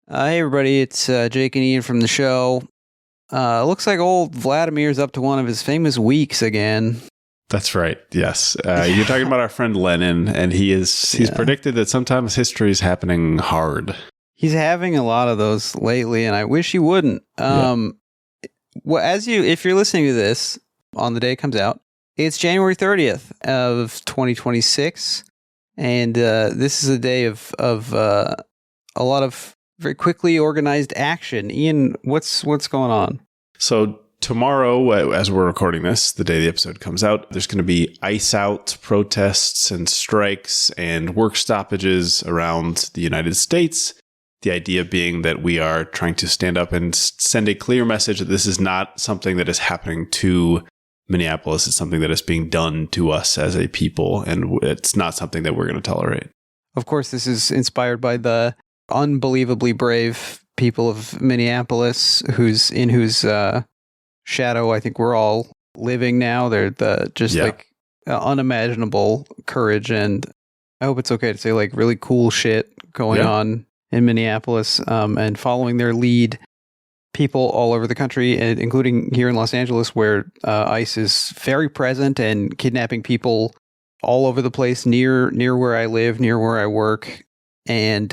Hey everybody, it's Jake and Ian from the show. Looks like old Vladimir's up to one of his famous weeks again. That's right. Yes. You're talking about our friend Lennon, and he's predicted that sometimes history is happening hard. He's having a lot of those lately, and I wish he wouldn't. Well, if you're listening to this on the day it comes out, it's January 30th of 2026, and this is a day of a lot of very quickly organized action. Ian, what's going on? So tomorrow, as we're recording this, the day the episode comes out, there's going to be ice out protests and strikes and work stoppages around the United States. The idea being that we are trying to stand up and send a clear message that this is not something that is happening to Minneapolis. It's something that is being done to us as a people, and it's not something that we're going to tolerate. Of course, this is inspired by the unbelievably brave people of Minneapolis, whose shadow I think we're all living now. They're unimaginable courage, and I hope it's okay to say like really cool shit going on in Minneapolis, and following their lead. People all over the country, including here in Los Angeles, where ICE is very present and kidnapping people all over the place near where I live, near where I work. And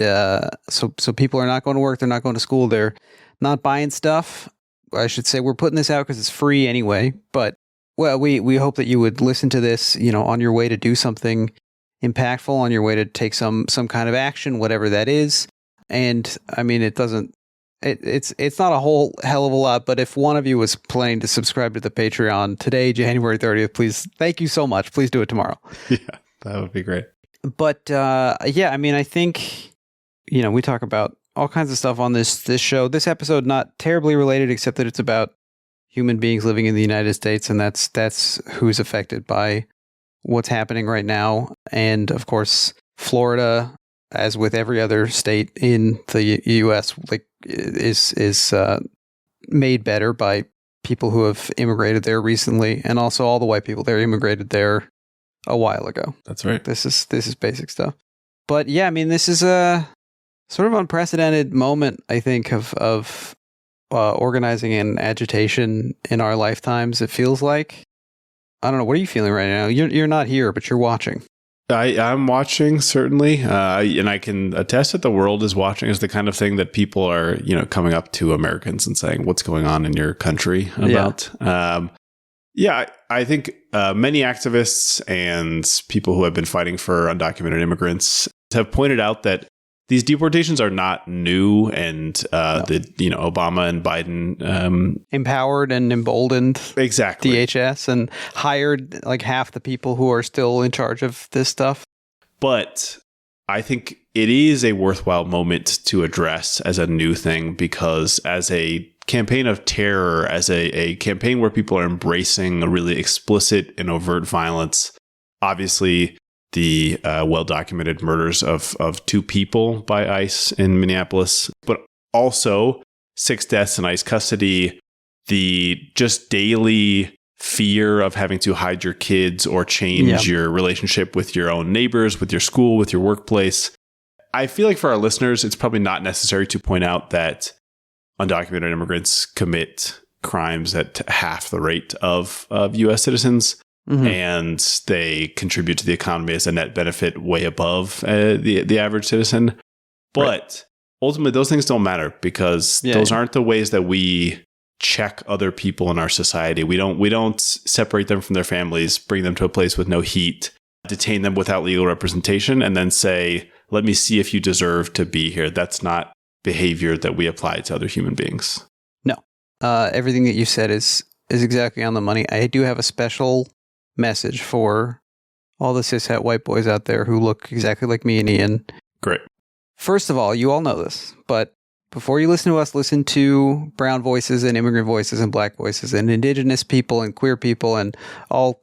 so people are not going to work. They're not going to school. They're not buying stuff. I should say we're putting this out because it's free anyway. But well, we hope that you would listen to this, on your way to do something impactful, on your way to take some kind of action, whatever that is. And I mean, it's not a whole hell of a lot. But if one of you was planning to subscribe to the Patreon today, January 30th, please, thank you so much. Please do it tomorrow. Yeah, that would be great. But I mean, I think, we talk about all kinds of stuff on this show. This episode, not terribly related, except that it's about human beings living in the United States, and that's who's affected by what's happening right now. And of course, Florida, as with every other state in the U.S., is made better by people who have immigrated there recently, and also all the white people there immigrated there a while ago. That's right. This is basic stuff. But yeah, I mean, this is a sort of unprecedented moment, I think, of organizing and agitation in our lifetimes. It feels like. I don't know. What are you feeling right now? You're not here, but you're watching. I'm watching, certainly, and I can attest that the world is watching. Is the kind of thing that people are, coming up to Americans and saying, "What's going on in your country?" About. I think many activists and people who have been fighting for undocumented immigrants have pointed out that these deportations are not new, and Obama and Biden empowered and emboldened exactly DHS and hired like half the people who are still in charge of this stuff. But I think it is a worthwhile moment to address as a new thing, because as a campaign of terror, as a campaign where people are embracing a really explicit and overt violence, obviously the well-documented murders of 2 people by ICE in Minneapolis, but also 6 deaths in ICE custody, the just daily fear of having to hide your kids or change your relationship with your own neighbors, with your school, with your workplace. I feel like for our listeners, it's probably not necessary to point out that undocumented immigrants commit crimes at half the rate of U.S. citizens. Mm-hmm. And they contribute to the economy as a net benefit way above the average citizen. But ultimately, those things don't matter, because those aren't the ways that we check other people in our society. We don't separate them from their families, bring them to a place with no heat, detain them without legal representation, and then say, let me see if you deserve to be here. That's not behavior that we apply to other human beings. No. Everything that you said is exactly on the money. I do have a special message for all the cishet white boys out there who look exactly like me and Ian. Great. First of all, you all know this, but before you listen to us, listen to brown voices and immigrant voices and black voices and indigenous people and queer people and all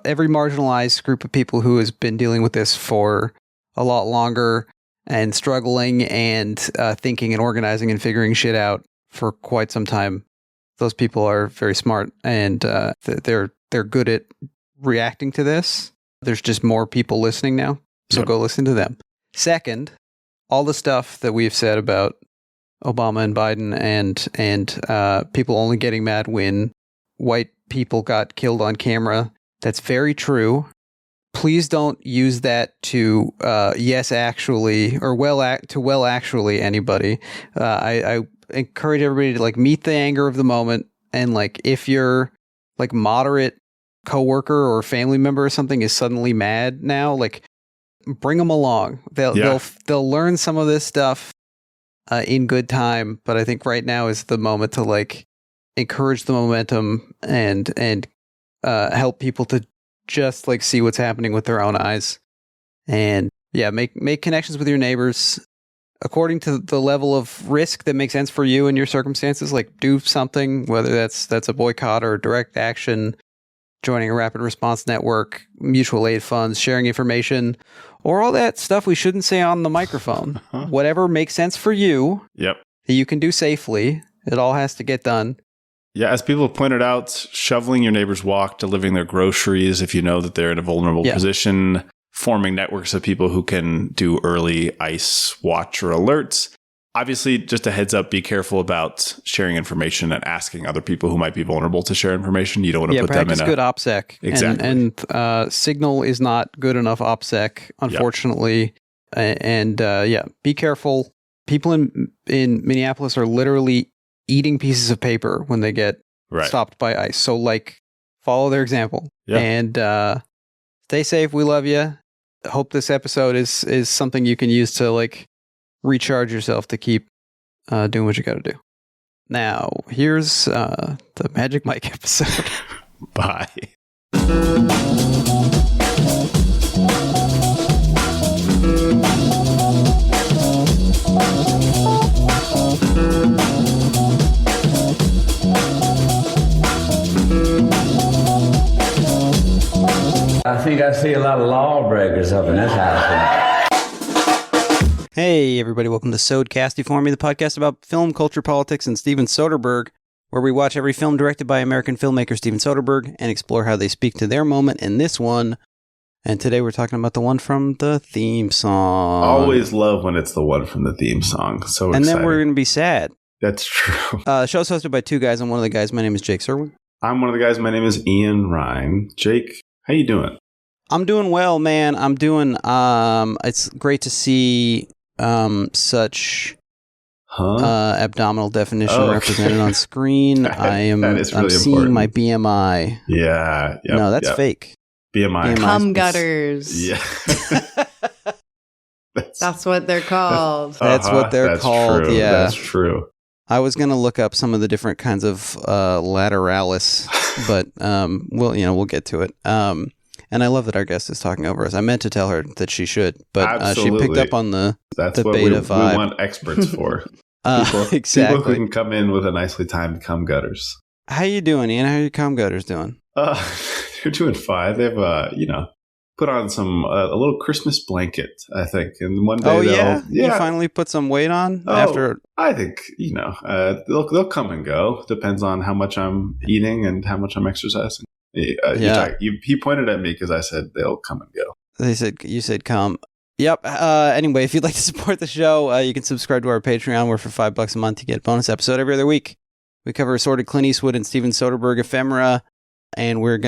every marginalized group of people who has been dealing with this for a lot longer and struggling and thinking and organizing and figuring shit out for quite some time. Those people are very smart, and they're good at reacting to this. There's just more people listening now, so go listen to them. Second, all the stuff that we've said about Obama and Biden and people only getting mad when white people got killed on camera. That's very true. Please don't use that to yes actually or well actually anybody. I encourage everybody to like meet the anger of the moment, and like if your like moderate coworker or family member or something is suddenly mad now, like bring them along. They'll learn some of this stuff in good time. But I think right now is the moment to like encourage the momentum and help people to just like see what's happening with their own eyes, and make connections with your neighbors according to the level of risk that makes sense for you and your circumstances. Like do something, whether that's a boycott or direct action, joining a rapid response network, mutual aid funds, sharing information, or all that stuff we shouldn't say on the microphone. Whatever makes sense for you. Yep. That you can do safely. It all has to get done. Yeah, as people have pointed out, shoveling your neighbor's walk, delivering their groceries if you know that they're in a vulnerable position, forming networks of people who can do early ICE watch or alerts. Obviously, just a heads up, be careful about sharing information and asking other people who might be vulnerable to share information. You don't want to put them in a... good OPSEC. Exactly. And Signal is not good enough OPSEC, unfortunately. Yep. Be careful. People in Minneapolis are literally eating pieces of paper when they get stopped by ICE. So, like, follow their example. Yeah. And stay safe. We love you. Hope this episode is something you can use to, like, recharge yourself to keep doing what you got to do. Now, here's the Magic Mike episode. Bye. I think I see a lot of lawbreakers up in this house. Hey, everybody. Welcome to Sodcasty for Me, the podcast about film, culture, politics, and Steven Soderbergh, where we watch every film directed by American filmmaker Steven Soderbergh and explore how they speak to their moment in this one. And today we're talking about the one from the theme song. Always love when it's the one from the theme song. So exciting. And then we're going to be sad. That's true. The show's hosted by two guys. I'm one of the guys. My name is Jake Serwin. I'm one of the guys. My name is Ian Ryan. Jake, how you doing? I'm doing well, man. I'm doing, it's great to see such abdominal definition represented on screen. I'm seeing my BMI. Yeah. Yep, no, that's fake. BMI. Cum gutters. Yeah. That's what they're called. That's what they're called. True. Yeah. That's true. I was going to look up some of the different kinds of lateralis, but we'll get to it. And I love that our guest is talking over us. I meant to tell her that she should, but she picked up on the That's the what beta vibe. We want experts for. Exactly. People who can come in with a nicely timed cum gutters. How you doing, Ian? How are your cum gutters doing? They're doing fine. They've put on a little Christmas blanket, I think, and one day you finally put some weight on after. I think they'll come and go. Depends on how much I'm eating and how much I'm exercising. He pointed at me because I said they'll come and go. You said come. Yep. Anyway, if you'd like to support the show, you can subscribe to our Patreon, where for $5 a month you get a bonus episode every other week. We cover assorted Clint Eastwood and Steven Soderbergh ephemera, and we're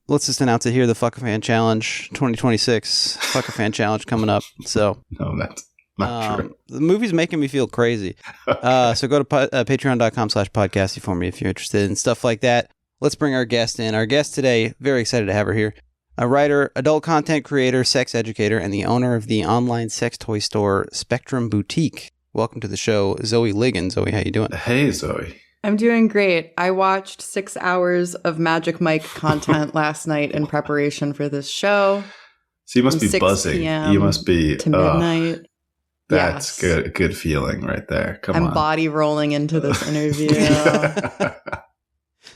let's just announce it here: the Fuck a Fan Challenge 2026. Fuck a Fan Challenge coming up. So no, that's not true. The movie's making me feel crazy. Okay. So go to patreon.com/podcasty for me if you're interested in stuff like that. Let's bring our guest in. Our guest today, very excited to have her here. A writer, adult content creator, sex educator, and the owner of the online sex toy store Spectrum Boutique. Welcome to the show, Zoë Ligon. Zoe, how you doing? Hey, Zoe. I'm doing great. I watched 6 hours of Magic Mike content last night in preparation for this show. So you must be buzzing. You must be to midnight. That's good. Good feeling right there. I'm body rolling into this interview.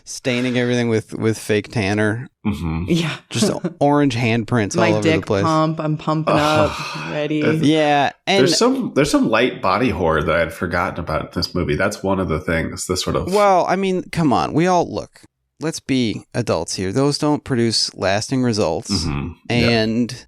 Staining everything with fake tanner. Mm-hmm. Yeah. Just orange handprints all over the place. Pump. I'm pumping up. Ready. Yeah. And there's some light body horror that I had forgotten about in this movie. That's one of the things. This sort of. Well, I mean, come on. Let's be adults here. Those don't produce lasting results. Mm-hmm. And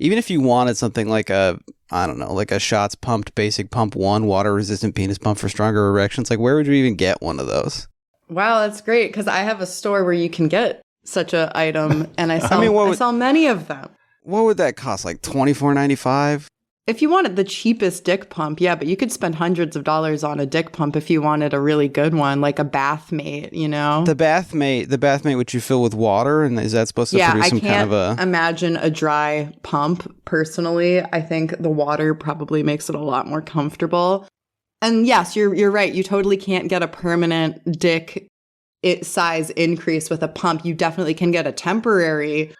even if you wanted something like a I don't know, like a shots pumped basic pump 1 water resistant penis pump for stronger erections. Like, where would you even get one of those? Wow, that's great, because I have a store where you can get such a item, and I sell many of them. What would that cost? Like $24.95? If you wanted the cheapest dick pump, yeah, but you could spend hundreds of dollars on a dick pump if you wanted a really good one, like a bathmate, you know? The bathmate, which you fill with water, and is that supposed to produce some kind of a... I can't imagine a dry pump, personally. I think the water probably makes it a lot more comfortable. And yes, you're right. You totally can't get a permanent dick size increase with a pump. You definitely can get a temporary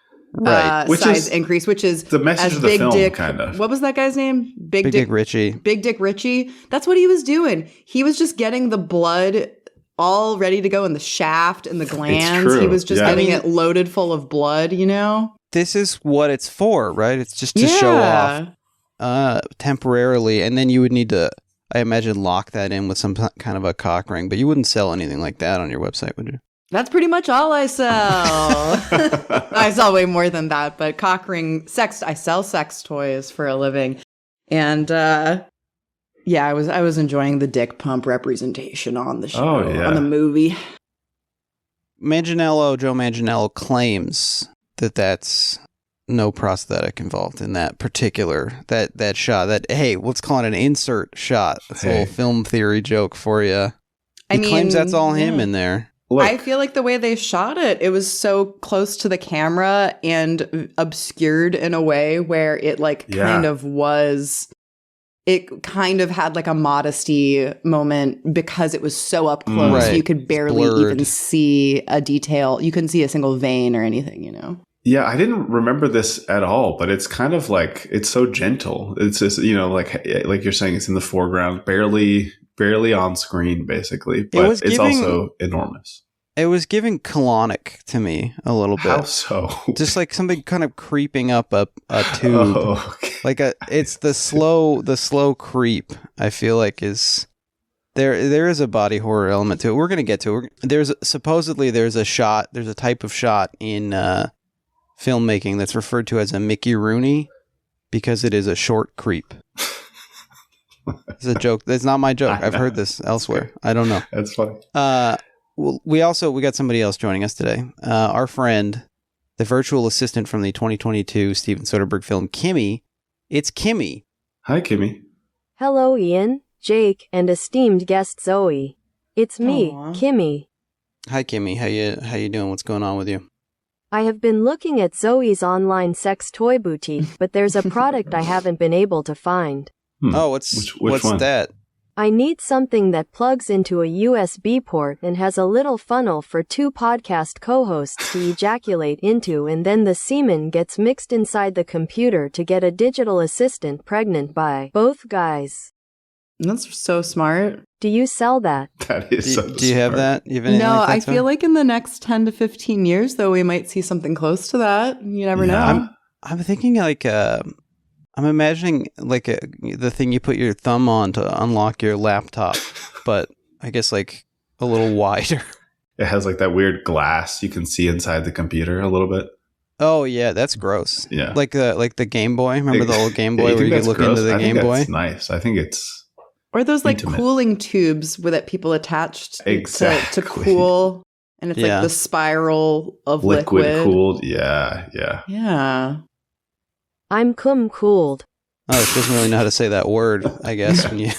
size increase, which is the message of the film, kind of. What was that guy's name? Big Dick Ritchie. Big Dick Ritchie. That's what he was doing. He was just getting the blood all ready to go in the shaft and the glands. He was just getting it loaded full of blood, you know? This is what it's for, right? It's just to show off temporarily, and then you would need to, I imagine, lock that in with some kind of a cock ring, but you wouldn't sell anything like that on your website, would you? That's pretty much all I sell. I sell way more than that, but cock ring, I sell sex toys for a living. And I was enjoying the dick pump representation on the show, on the movie. Joe Manganiello claims that that's no prosthetic involved in that particular, that shot. That, hey, let's call it an insert shot. That's a little film theory joke for you. He claims that's all him in there. Look. I feel like the way they shot it, it was so close to the camera and obscured in a way where it kind of had like a modesty moment because it was so up close. Right. You could barely even see a detail. You couldn't see a single vein or anything, you know? Yeah, I didn't remember this at all, but it's kind of like, it's so gentle. It's just, you know, like you're saying, it's in the foreground, barely on screen, basically, but it's also enormous. It was giving colonic to me a little bit. How so? Just like something kind of creeping up a tube. Oh, okay. Like it's the slow creep. I feel like is there is a body horror element to it. We're gonna get to it. There's a type of shot in filmmaking that's referred to as a Mickey Rooney because it is a short creep. It's a joke. That's not my joke. I've heard this elsewhere. I don't know. That's funny. Well, we got somebody else joining us today. Our friend, the virtual assistant from the 2022 Steven Soderbergh film Kimmy. It's Kimmy. Hi, Kimmy. Hello, Ian, Jake, and esteemed guest Zoe. It's me, Kimmy. Hi, Kimmy. How you doing? What's going on with you? I have been looking at Zoe's online sex toy boutique, but there's a product I haven't been able to find. Oh, what's one? That? I need something that plugs into a USB port and has a little funnel for 2 podcast co-hosts to ejaculate into, and then the semen gets mixed inside the computer to get a digital assistant pregnant by both guys. That's so smart. Do you sell that? That is so smart. Do you have that? You have anything no, like that, I feel like in the next 10 to 15 years, though, we might see something close to that. You never know. I'm thinking like I'm imagining like the thing you put your thumb on to unlock your laptop, but I guess like a little wider. It has like that weird glass you can see inside the computer a little bit. Oh yeah, that's gross. Yeah, like the Game Boy. Remember the old Game Boy where you could look into the Game Boy? That's nice. I think it's or those like intimate. Cooling tubes that people attached exactly. to cool, and it's like the spiral of liquid cooled. Yeah. I'm cooled. Oh, she doesn't really know how to say that word, I guess. When you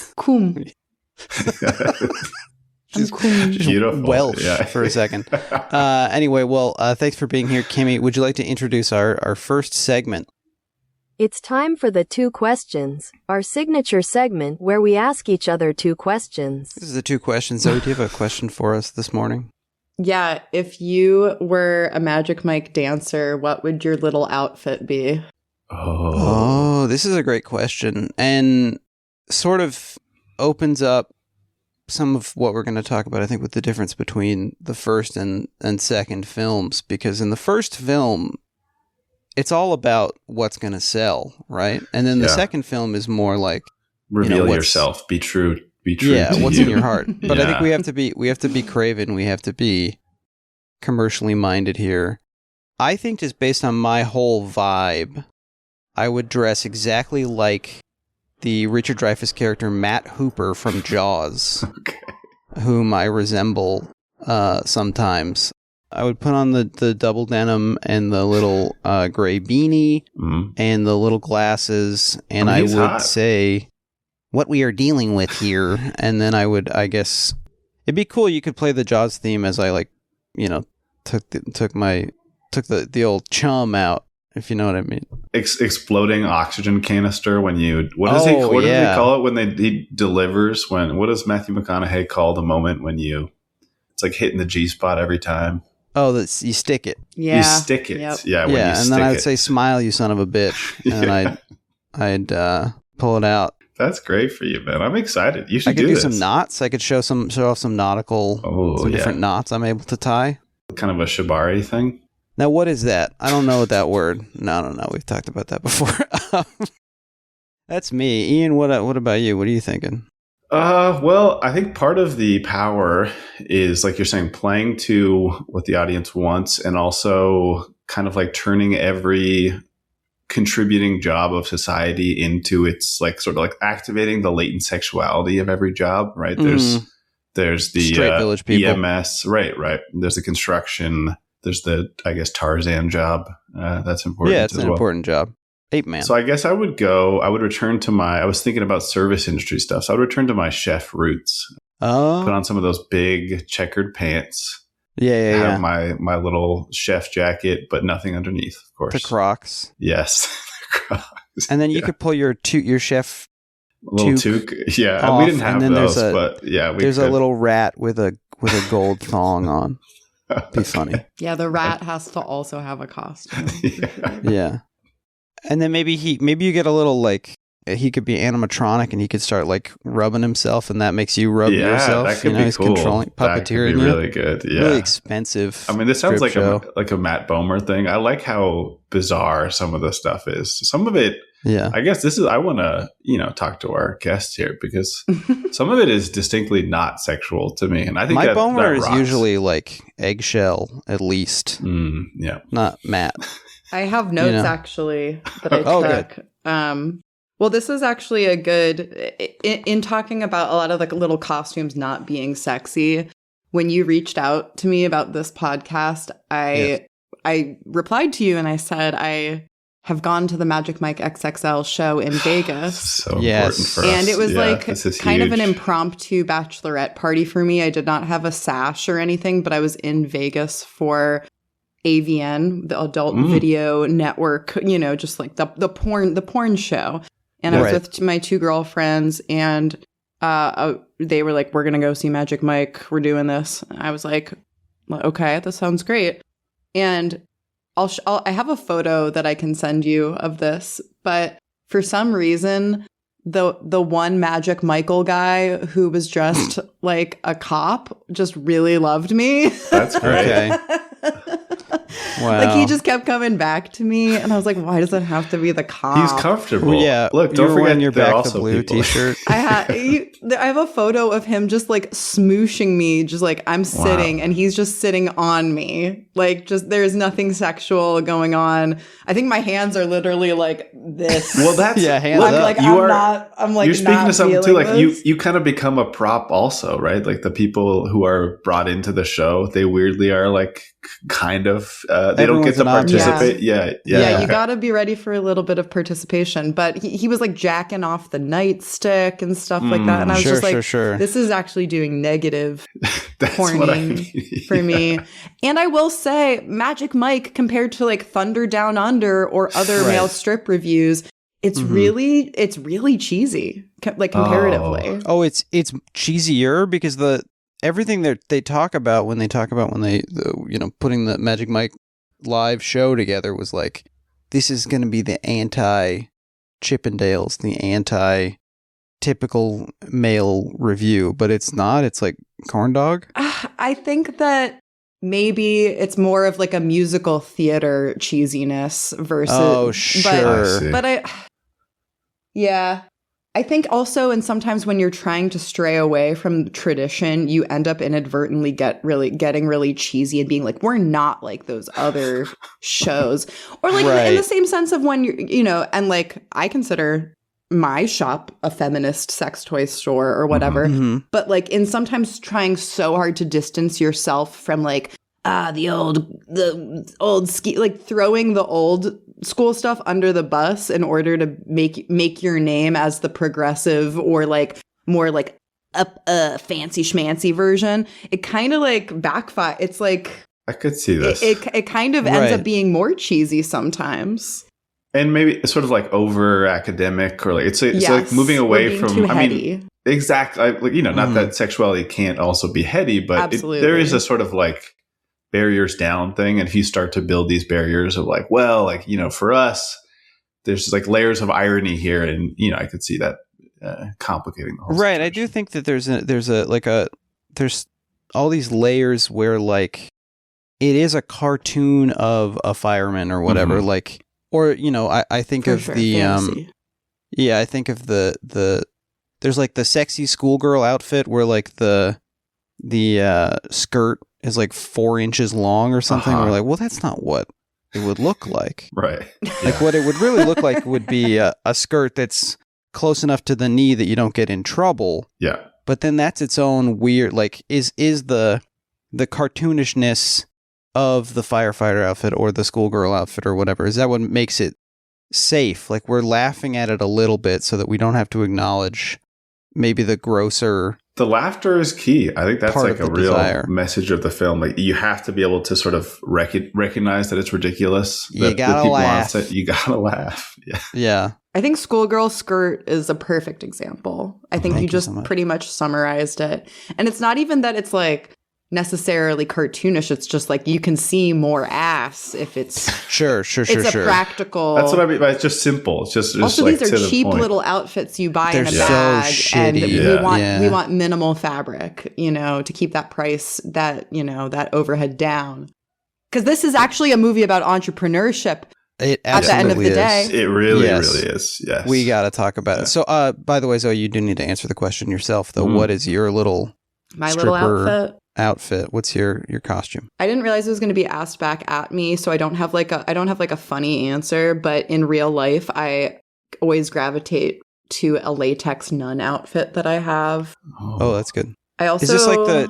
She's beautiful. Welsh for a second. Anyway, thanks for being here, Kimmy. Would you like to introduce our first segment? It's time for the 2 questions, our signature segment where we ask each other 2 questions. This is the 2 questions. Zoe, do you have a question for us this morning? Yeah, if you were a Magic Mike dancer, what would your little outfit be? Oh, this is a great question, and sort of opens up some of what we're going to talk about, I think, with the difference between the first and second films, because in the first film, it's all about what's going to sell, right? And then the second film is more like reveal yourself, be true. Yeah, to what's you. in your heart. But I think we have to be craven, we have to be commercially minded here. I think just based on my whole vibe, I would dress exactly like the Richard Dreyfuss character Matt Hooper from Jaws, Okay. whom I resemble sometimes. I would put on the double denim and the little gray beanie and the little glasses, and I would hot. say what we are dealing with here, and then I guess it'd be cool. You could play the Jaws theme as I took the old chum out, if you know what I mean. Exploding oxygen canister when you what does he call it when he delivers what does Matthew McConaughey call the moment when it's like hitting the G spot every time? Oh, you stick it. Yeah. You stick it. Yep. Yeah. And then I would say, "Smile, you son of a bitch," and I'd pull it out. That's great for you, man. I'm excited. You should I could do this. some knots. I could show off some nautical, different knots I'm able to tie. Kind of a shibari thing. Now, what is that? I don't know what that word. No. We've talked about that before. That's me, Ian. What about you? What are you thinking? Well, I think part of the power is, like you're saying, playing to what the audience wants, and also kind of like turning every contributing job of society into its like sort of like activating the latent sexuality of every job, right? There's the Straight village people. EMS, right. There's the construction. There's the, I guess, Tarzan job. That's important. Yeah, it's an important job. Ape man. So I guess I would return to I was thinking about service industry stuff. So I would return to my chef roots. Oh. Put on some of those big checkered pants. Yeah. Have my little chef jacket, but nothing underneath, of course. The Crocs. Yes. The Crocs. And then you could pull your chef little toque. Yeah. Off, we didn't have and then those, but yeah. There's a little rat with a gold thong on. Be funny. Yeah, the rat has to also have a costume. Yeah. And then maybe you get a little like he could be animatronic and he could start like rubbing himself, and that makes you rub yourself. That could be he's cool. controlling, puppeteering. That could be really good. Yeah. Really expensive. I mean, this sounds like show. a Matt Bomer thing. I like how bizarre some of the stuff is. Some of it, yeah. I guess I want to, talk to our guests here, because some of it is distinctly not sexual to me. And I think my Bomer that is rocks. usually like eggshell, at least. Yeah. Not Matt. I have notes actually that I took. Good. Well, this is actually a good in talking about a lot of like little costumes not being sexy. When you reached out to me about this podcast, I replied to you and I said I have gone to the Magic Mike XXL show in Vegas. So important for us. And it was like kind of an huge. impromptu bachelorette party for me. I did not have a sash or anything, but I was in Vegas for AVN, the Adult Video Network, just like the porn show. And I was with my two girlfriends, and they were like, "We're gonna go see Magic Mike. We're doing this." I was like, "Okay, that sounds great." And I have a photo that I can send you of this, but for some reason, the one Magic Michael guy who was dressed like a cop just really loved me. That's great. Okay. Wow. Like, he just kept coming back to me, and I was like, why does it have to be the cop? He's comfortable. Well, yeah. Look, don't forget your they're back also the blue people. t-shirt. I have a photo of him just like smooshing me, just like I'm sitting and he's just sitting on me. Like, just there's nothing sexual going on. I think my hands are literally like this. Well, that's hands look, up. like, you're speaking to something too. Like this. you kind of become a prop also, right? Like the people who are brought into the show, they weirdly are like kind of they don't get Everyone's to an object. participate. Yeah. You got to be ready for a little bit of participation. But he was like jacking off the nightstick and stuff like that. And I was just like, this is actually doing negative porning for me. And I will say, Magic Mike, compared to like Thunder Down Under or other male strip reviews, it's really cheesy, like comparatively. Oh, it's cheesier because everything that they talk about when they putting the Magic Mike live show together was like, this is going to be the anti Chippendales, the anti typical male review, but it's not. It's like corn dog. I think that maybe it's more of like a musical theater cheesiness versus. Oh, sure. But I think also, and sometimes when you're trying to stray away from tradition, you end up inadvertently getting really cheesy and being like, we're not like those other shows. Or like in the same sense of when and like I consider my shop a feminist sex toy store or whatever, but like in sometimes trying so hard to distance yourself from like the old ski, like throwing the old school stuff under the bus in order to make your name as the progressive or like more like a fancy schmancy version. It kind of like backfire. It's like I could see this. It kind of ends up being more cheesy sometimes. And maybe it's sort of like over academic, or like it's like moving away from. I mean, exactly. Not that sexuality can't also be heady, but there is a sort of like barriers down thing. And if you start to build these barriers of like, well, like for us, there's like layers of irony here, and I could see that complicating the whole. Right. Situation. I do think that there's all these layers where like it is a cartoon of a fireman or whatever, like. Or, I think of the, I think of the, there's like the sexy schoolgirl outfit where like the skirt is like 4 inches long or something. We're like, well, that's not what it would look like. Right. Like what it would really look like would be a skirt that's close enough to the knee that you don't get in trouble. Yeah. But then that's its own weird, like, is the cartoonishness of the firefighter outfit or the schoolgirl outfit or whatever, is that what makes it safe? Like we're laughing at it a little bit so that we don't have to acknowledge maybe the grosser. The laughter is key. I think that's like a real message of the film. Like you have to be able to sort of recognize that it's ridiculous. You gotta laugh. You gotta laugh. Yeah. Yeah. I think schoolgirl skirt is a perfect example. I think you just pretty much summarized it. And it's not even that it's like necessarily cartoonish. It's just like you can see more ass if it's sure. It's a practical. That's what I mean. But it's just simple. It's just also like, these are cheap little outfits you buy in a so bag, shitty. and we want minimal fabric, to keep that price that overhead down. Because this is actually a movie about entrepreneurship. It at the end of the day, it really is. Yes, we got to talk about it. So, by the way, Zoe, you do need to answer the question yourself, though. What is your little little outfit? What's your costume? I didn't realize it was going to be asked back at me, so I don't have like a funny answer. But in real life, I always gravitate to a latex nun outfit that I have. Oh, that's good. I also, is this like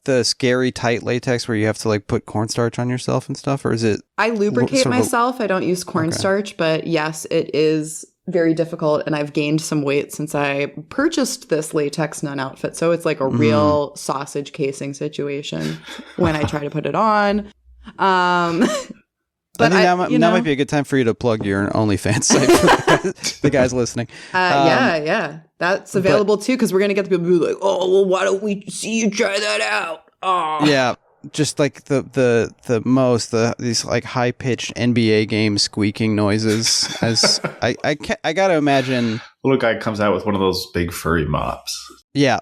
the scary tight latex where you have to like put cornstarch on yourself and stuff, or is it? I lubricate myself. I don't use cornstarch, but yes, it is very difficult, and I've gained some weight since I purchased this latex nun outfit. So it's like a real sausage casing situation when I try to put it on. But I think that might be a good time for you to plug your OnlyFans site for the guys listening. Yeah. That's available too, because we're going to get the people who are like, oh, well, why don't we see you try that out? Oh. Yeah, just like these like high pitched NBA game squeaking noises. As I gotta imagine, little guy comes out with one of those big furry mops. Yeah,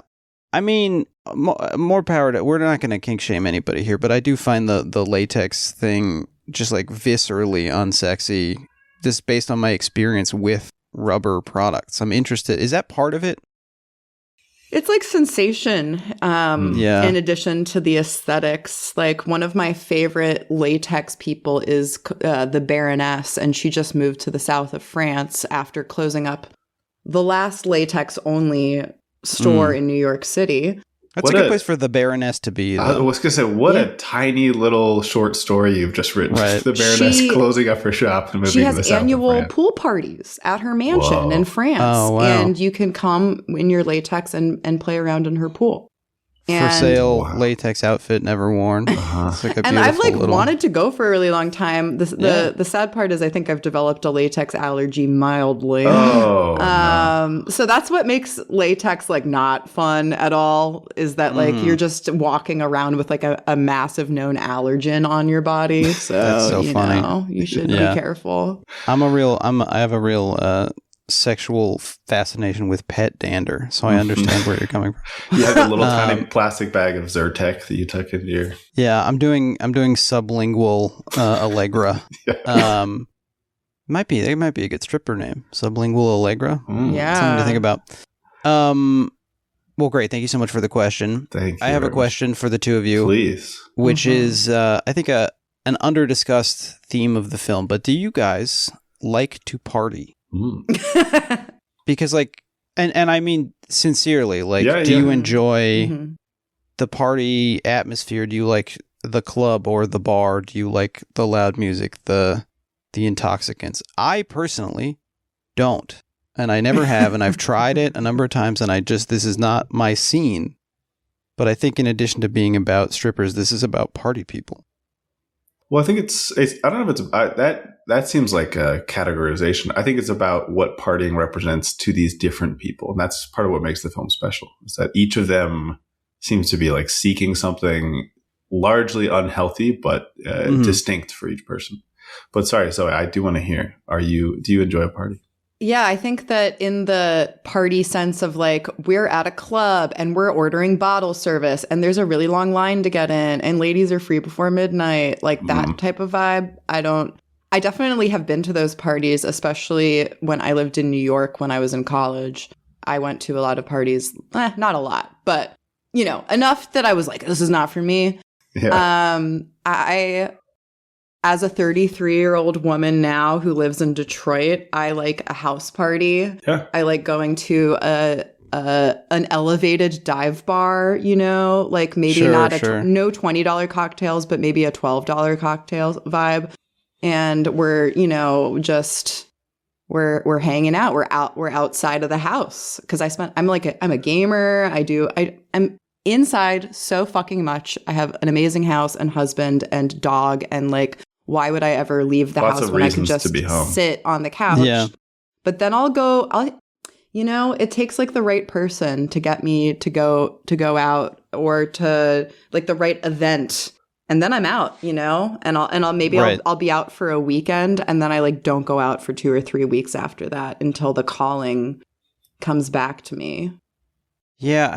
I mean, more power to. We're not going to kink shame anybody here, but I do find the latex thing just like viscerally unsexy, just based on my experience with rubber products. I'm interested. Is that part of it? It's like sensation, in addition to the aesthetics. Like one of my favorite latex people is the Baroness, and she just moved to the south of France after closing up the last latex-only store in New York City. That's a good place for the Baroness to be. I was going to say, what a tiny little short story you've just written. Right. The Baroness closing up her shop and moving to the south of France. She has annual pool parties at her mansion in France. Oh, wow. And you can come in your latex and play around in her pool. For sale latex outfit never worn. It's like a and I've wanted to go for a really long time. The sad part is I think I've developed a latex allergy mildly. Oh, so that's what makes latex like not fun at all, is that like you're just walking around with like a massive known allergen on your body. So that's so funny. You should be careful. I have a real sexual fascination with pet dander, so I understand where you're coming from. You have a little tiny plastic bag of Zyrtec that you tuck into your. Yeah, I'm doing sublingual Allegra. It might be a good stripper name, sublingual Allegra. Yeah, something to think about. Well, great. Thank you so much for the question. Thank you. I have a question for the two of you, please, which is I think an under-discussed theme of the film. But do you guys like to party? Because like, and I mean sincerely, like, do you enjoy the party atmosphere? Do you like the club or the bar? Do you like the loud music, the intoxicants? I personally don't, and I never have, and I've tried it a number of times, and this is not my scene. But I think in addition to being about strippers, this is about party people. Well, I think it's I don't know if it's that seems like a categorization. I think it's about what partying represents to these different people. And that's part of what makes the film special, is that each of them seems to be like seeking something largely unhealthy, but distinct for each person. But sorry, Zoe, I do want to hear, do you enjoy a party? Yeah, I think that in the party sense of like, we're at a club and we're ordering bottle service and there's a really long line to get in and ladies are free before midnight, like that type of vibe. I definitely have been to those parties, especially when I lived in New York when I was in college. I went to a lot of parties, not a lot, but enough that I was like, this is not for me. Yeah. As a 33-year-old woman now who lives in Detroit, I like a house party. Yeah. I like going to an elevated dive bar, like maybe no $20 cocktails, but maybe a $12 cocktail vibe. And we're, we're hanging out. We're outside of the house because I'm a gamer. I'm inside so fucking much. I have an amazing house and husband and dog, and like, why would I ever leave the house when I can just sit on the couch? Yeah. But then it takes like the right person to get me to go out, or to like the right event. And then I'm out, and I'll be out for a weekend, and then I like don't go out for 2 or 3 weeks after that until the calling comes back to me. Yeah,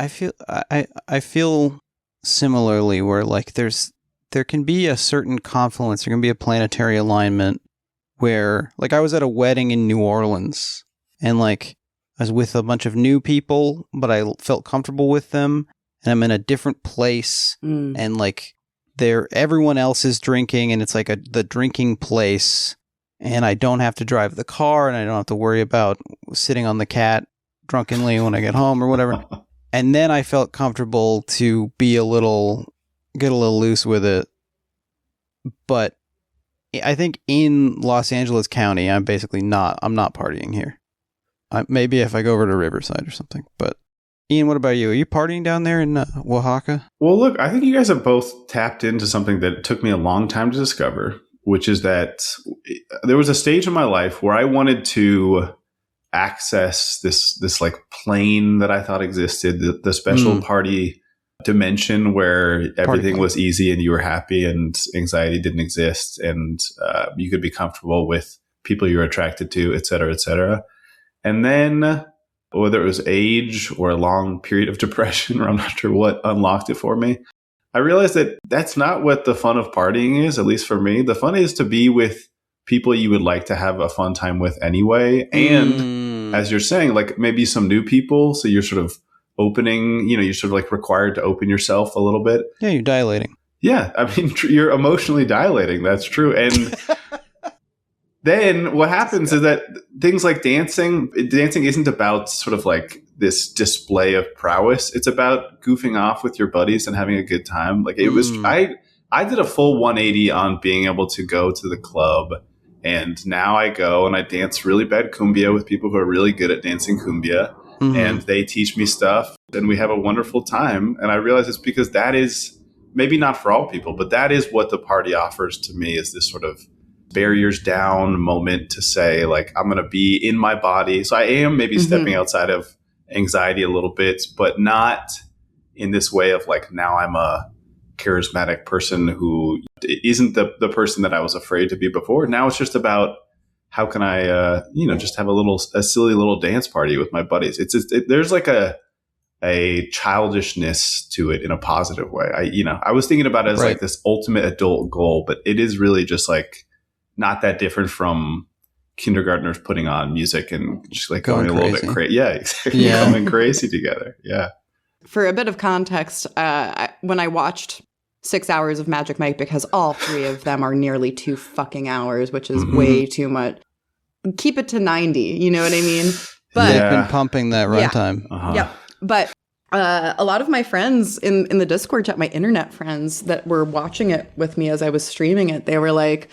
I feel similarly, where like there can be a certain confluence, there can be a planetary alignment where, like, I was at a wedding in New Orleans and like I was with a bunch of new people, but I felt comfortable with them, and I'm in a different place and like everyone else is drinking and it's like the drinking place, and I don't have to drive the car and I don't have to worry about sitting on the cat drunkenly when I get home or whatever. And then I felt comfortable to get a little loose with it. But I think in Los Angeles County, I'm not partying here. Maybe if I go over to Riverside or something. But Ian, what about you? Are you partying down there in Oaxaca? Well, look, I think you guys have both tapped into something that took me a long time to discover, which is that there was a stage in my life where I wanted to access this like plane that I thought existed, the special party dimension where everything was easy and you were happy and anxiety didn't exist, and you could be comfortable with people you're attracted to, et cetera, et cetera. And then whether it was age or a long period of depression, or I'm not sure what unlocked it for me, I realized that that's not what the fun of partying is, at least for me. The fun is to be with people you would like to have a fun time with anyway. And as you're saying, like maybe some new people. So you're sort of opening, you're sort of like required to open yourself a little bit. Yeah, you're dilating. Yeah, I mean, you're emotionally dilating. That's true. And then what happens is that things like dancing isn't about sort of like this display of prowess. It's about goofing off with your buddies and having a good time. Like it was, I did a full 180 on being able to go to the club. And now I go and I dance really bad cumbia with people who are really good at dancing cumbia. And they teach me stuff and we have a wonderful time. And I realize it's because that is maybe not for all people, but that is what the party offers to me, is this sort of barriers down moment to say, like, I'm going to be in my body. So I am maybe stepping outside of anxiety a little bit, but not in this way of like, now I'm a charismatic person who isn't the person that I was afraid to be before. Now it's just about, how can I, just have a silly little dance party with my buddies? There's like a childishness to it in a positive way. I was thinking about it as like this ultimate adult goal, but it is really just like not that different from kindergartners putting on music and just like going a little bit crazy. Yeah, exactly. Yeah. Going crazy together. Yeah. For a bit of context, when I watched 6 hours of Magic Mike, because all 3 of them are nearly 2 fucking hours, which is way too much. Keep it to 90. You know what I mean? But they've been pumping that Yeah. runtime. Yep. But a lot of my friends in the Discord chat, my internet friends that were watching it with me as I was streaming it, they were like,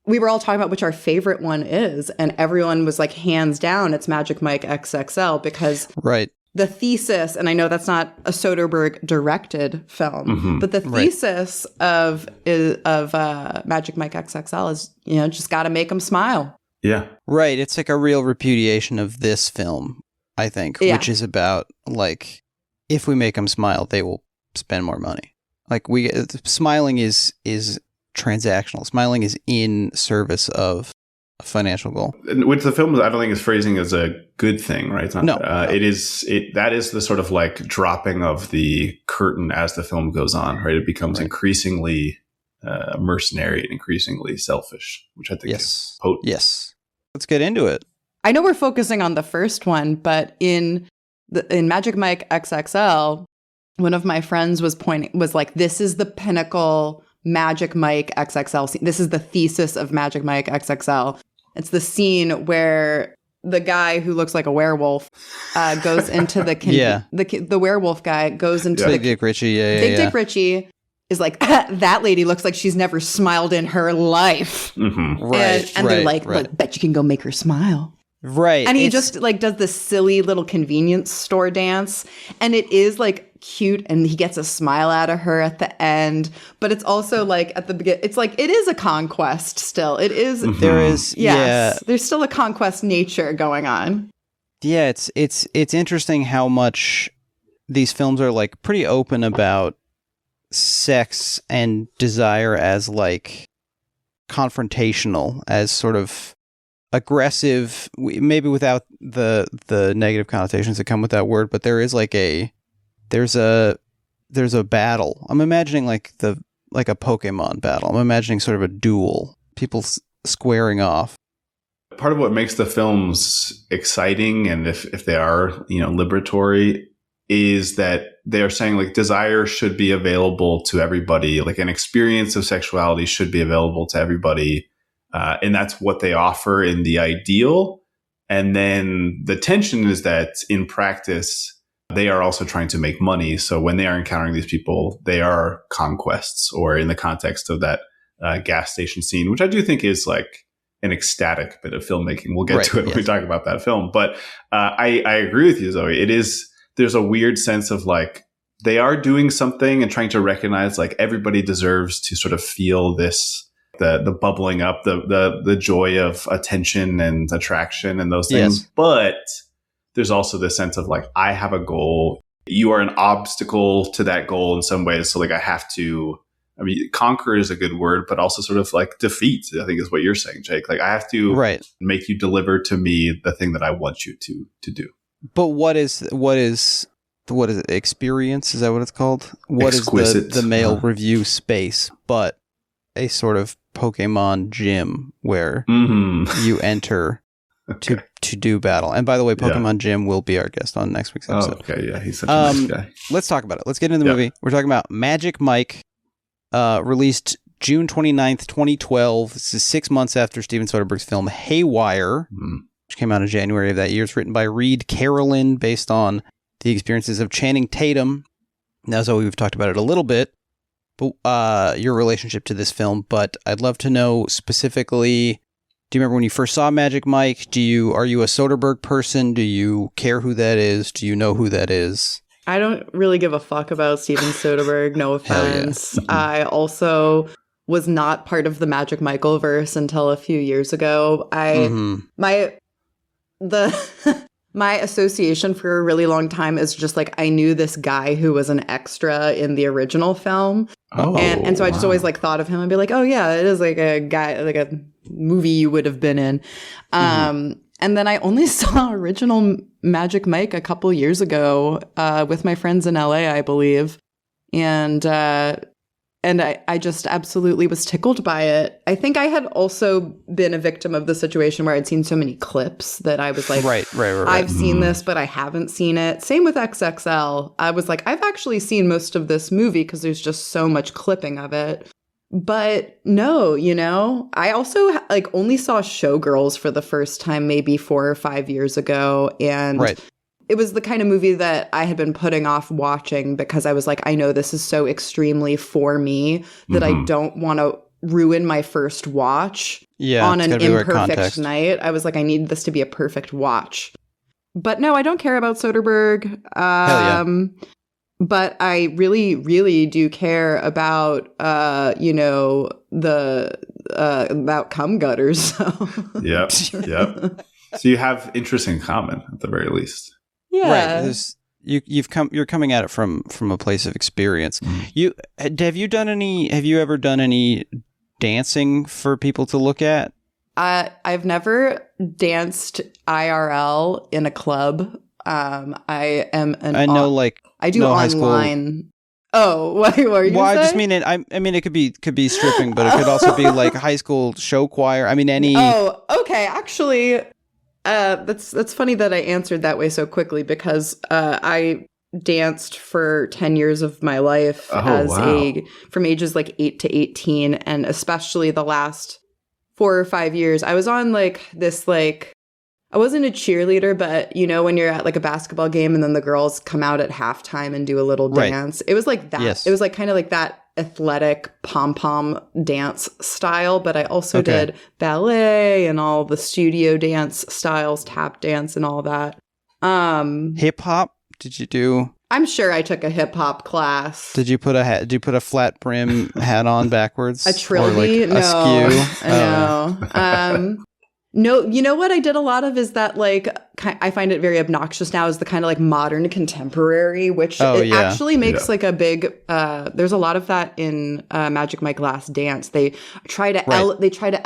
we were all talking about which our favorite one is. And everyone was like, hands down, it's Magic Mike XXL, because Right. the thesis, and I know that's not a Soderbergh directed film, but the thesis of Magic Mike XXL is, just got to make them smile. Yeah. Right. It's like a real repudiation of this film, I think, Yeah. which is about like, if we make them smile, they will spend more money. Like smiling is transactional. Smiling is in service of a financial goal. Which the film, I don't think is phrasing as a good thing, right? It's not, No. That is the sort of like dropping of the curtain as the film goes on, right? It becomes increasingly mercenary and increasingly selfish, which I think is potent. Yes. Let's get into it. I know we're focusing on the first one, but in Magic Mike XXL, one of my friends was like, this is the pinnacle Magic Mike XXL scene. This is the thesis of Magic Mike XXL. It's the scene where the guy who looks like a werewolf goes into the werewolf guy goes into Big Dick Richie. Big Dick Richie is like, that lady looks like she's never smiled in her life. Right. And they're like, look, bet you can go make her smile. Right. And he just like does this silly little convenience store dance. And it is like cute. And he gets a smile out of her at the end. But it's also like at the beginning, it's like, it is a conquest still. It is. There is. Yes. There's still a conquest nature going on. Yeah. It's interesting how much these films are like pretty open about sex and desire as like confrontational, as sort of aggressive, maybe without the negative connotations that come with that word, but there is like there's a battle. I'm imagining like a Pokemon battle. I'm imagining sort of a duel, people squaring off. Part of what makes the films exciting, and if they are, liberatory, is that they are saying like desire should be available to everybody. Like an experience of sexuality should be available to everybody. And that's what they offer in the ideal. And then the tension is that in practice, they are also trying to make money. So when they are encountering these people, they are conquests, or in the context of that gas station scene, which I do think is like an ecstatic bit of filmmaking. We'll get to it when we talk about that film. But I agree with you, Zoe. There's a weird sense of like, they are doing something and trying to recognize like everybody deserves to sort of feel this, the bubbling up, the joy of attention and attraction and those things. Yes. But there's also this sense of like, I have a goal. You are an obstacle to that goal in some ways. So like I have to, conquer is a good word, but also sort of like defeat, I think is what you're saying, Jake. Like I have to make you deliver to me the thing that I want you to do. But what is it? Experience? Is that what it's called? What Exquisite. Is the male review space, but a sort of Pokemon gym where you enter to do battle. And by the way, Pokemon Jim will be our guest on next week's episode. Oh, okay, yeah, he's such a nice guy. Let's talk about it. Let's get into the movie. We're talking about Magic Mike, released June 29th, 2012. This is 6 months after Steven Soderbergh's film Haywire, which came out in January of that year. It's written by Reed Carolyn, based on the experiences of Channing Tatum. Now, Zoe, we've talked about it a little bit, but your relationship to this film. But I'd love to know specifically, do you remember when you first saw Magic Mike? Are you a Soderbergh person? Do you care who that is? Do you know who that is? I don't really give a fuck about Steven Soderbergh, no offense. I also was not part of the Magic Michael verse until a few years ago. My association for a really long time is just like, I knew this guy who was an extra in the original film. And so I just always like thought of him and be like, oh yeah, it is like a guy, like a movie you would have been in. And then I only saw original Magic Mike a couple years ago with my friends in LA, I believe. And I just absolutely was tickled by it. I think I had also been a victim of the situation where I'd seen so many clips that I was like, right. I've seen this, but I haven't seen it. Same with XXL. I was like, I've actually seen most of this movie because there's just so much clipping of it. But no, I also like only saw Showgirls for the first time maybe 4 or 5 years ago. And it was the kind of movie that I had been putting off watching because I was like, I know this is so extremely for me that I don't want to ruin my first watch on an imperfect night. I was like, I need this to be a perfect watch. But no, I don't care about Soderbergh. But I really, really do care about, about cum gutters. So. Yep. So you have interests in common at the very least. Yeah. Right. You're coming at it from a place of experience. Have you ever done any dancing for people to look at? I've never danced IRL in a club. I do online. Oh, what were you? Well, I just mean it. I mean, it could be stripping, but it could also be like high school show choir. I mean, any. Oh, okay. Actually, that's funny that I answered that way so quickly because I danced for 10 years of my life from ages like 8 to 18, and especially the last 4 or 5 years, I was on like this like. I wasn't a cheerleader, but when you're at like a basketball game and then the girls come out at halftime and do a little dance. It was like that. Yes. It was like kind of like that athletic pom-pom dance style, but I also did ballet and all the studio dance styles, tap dance and all that. Hip hop? Did you do? I'm sure I took a hip hop class. Did you put a flat brim hat on backwards? A trilby? Or like askew? No. No, you know what I did a lot of is that like I find it very obnoxious now is the kind of like modern contemporary, which actually makes like a big. There's a lot of that in Magic Mike Last Dance. They try to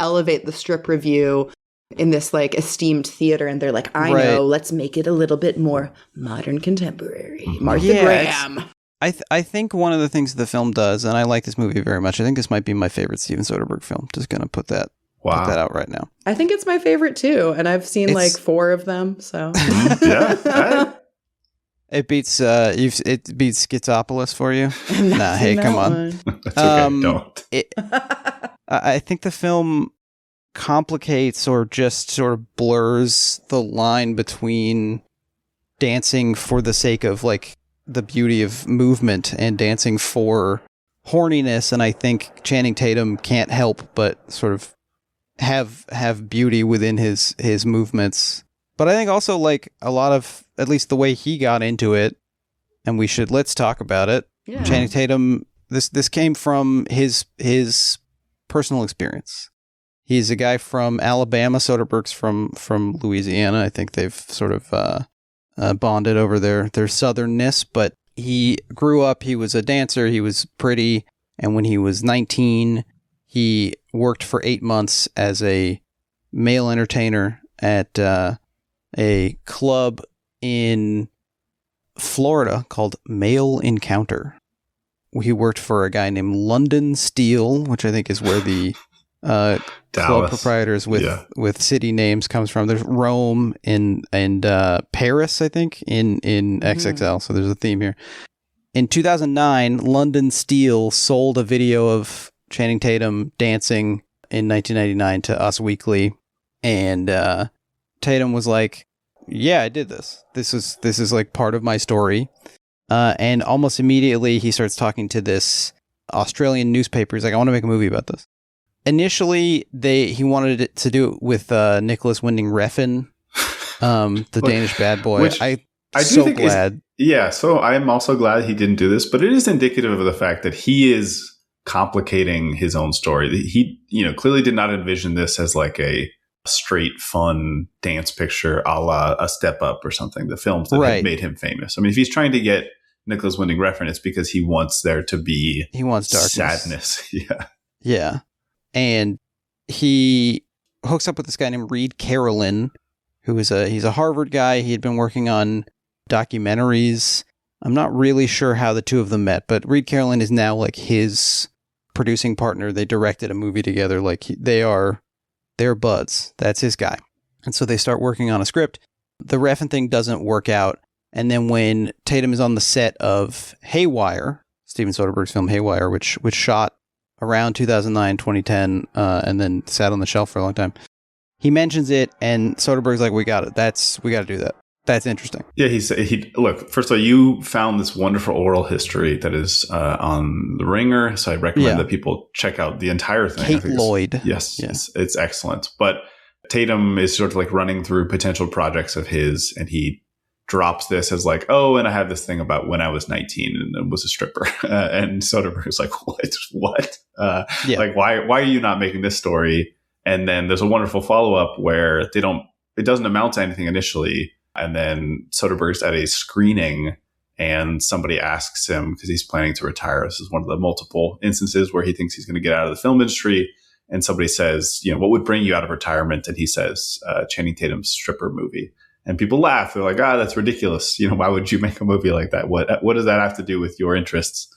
elevate the strip review in this like esteemed theater, and they're like, I know, let's make it a little bit more modern contemporary. Martha Graham. I think one of the things the film does, and I like this movie very much. I think this might be my favorite Steven Soderbergh film. Just gonna put that out right now. I think it's my favorite too, and I've seen like 4 of them. So it beats Schizopolis for you. Nah, hey, come on. That's okay, don't. I think the film complicates or just sort of blurs the line between dancing for the sake of like the beauty of movement and dancing for horniness, and I think Channing Tatum can't help but sort of have beauty within his movements. But I think also like a lot of, at least the way he got into it, and let's talk about it. Yeah. Channing Tatum, this came from his personal experience. He's a guy from Alabama. Soderbergh's from Louisiana. I think they've sort of bonded over their southernness, but he grew up, he was a dancer, he was pretty, and when he was 19, he worked for 8 months as a male entertainer at a club in Florida called Male Encounter. He worked for a guy named London Steel, which I think is where the club proprietors with city names comes from. There's Rome and Paris, I think, in XXL. So there's a theme here. In 2009, London Steel sold a video of Channing Tatum dancing in 1999 to Us Weekly, and Tatum was like, "Yeah, I did this. This is like part of my story." And almost immediately, he starts talking to this Australian newspaper. He's like, "I want to make a movie about this." Initially, he wanted it to do it with Nicholas Winding Refn, the Danish bad boy. Which I do so think glad. So I am also glad he didn't do this, but it is indicative of the fact that he is complicating his own story. He, clearly did not envision this as like a straight, fun dance picture a la A Step Up or something, the films that had made him famous. I mean, if he's trying to get Nicholas Winding Refn, it's because he wants there to be darkness. Sadness. Yeah. And he hooks up with this guy named Reed Carolyn, who is he's a Harvard guy. He had been working on documentaries. I'm not really sure how the two of them met, but Reed Carolyn is now like his producing partner. They directed a movie together. Like they're buds. That's his guy. And so they start working on a script. The Refn thing doesn't work out. And then when Tatum is on the set of Haywire, Steven Soderbergh's film Haywire, which shot around 2009, 2010, and then sat on the shelf for a long time. He mentions it, and Soderbergh's like, "We got it. We got to do that. That's interesting." Yeah, he look. First of all, you found this wonderful oral history that is on The Ringer, so I recommend that people check out the entire thing. Kate Lloyd. Yes, it's excellent. But Tatum is sort of like running through potential projects of his, and he drops this as like, "Oh, and I have this thing about when I was 19 and was a stripper." And Soderbergh's like, "What? Like, why are you not making this story?" And then there's a wonderful follow-up where it doesn't amount to anything initially. And then Soderbergh's at a screening and somebody asks him, because he's planning to retire. This is one of the multiple instances where he thinks he's going to get out of the film industry. And somebody says, what would bring you out of retirement? And he says, Channing Tatum's stripper movie. And people laugh. They're like, that's ridiculous. Why would you make a movie like that? What does that have to do with your interests?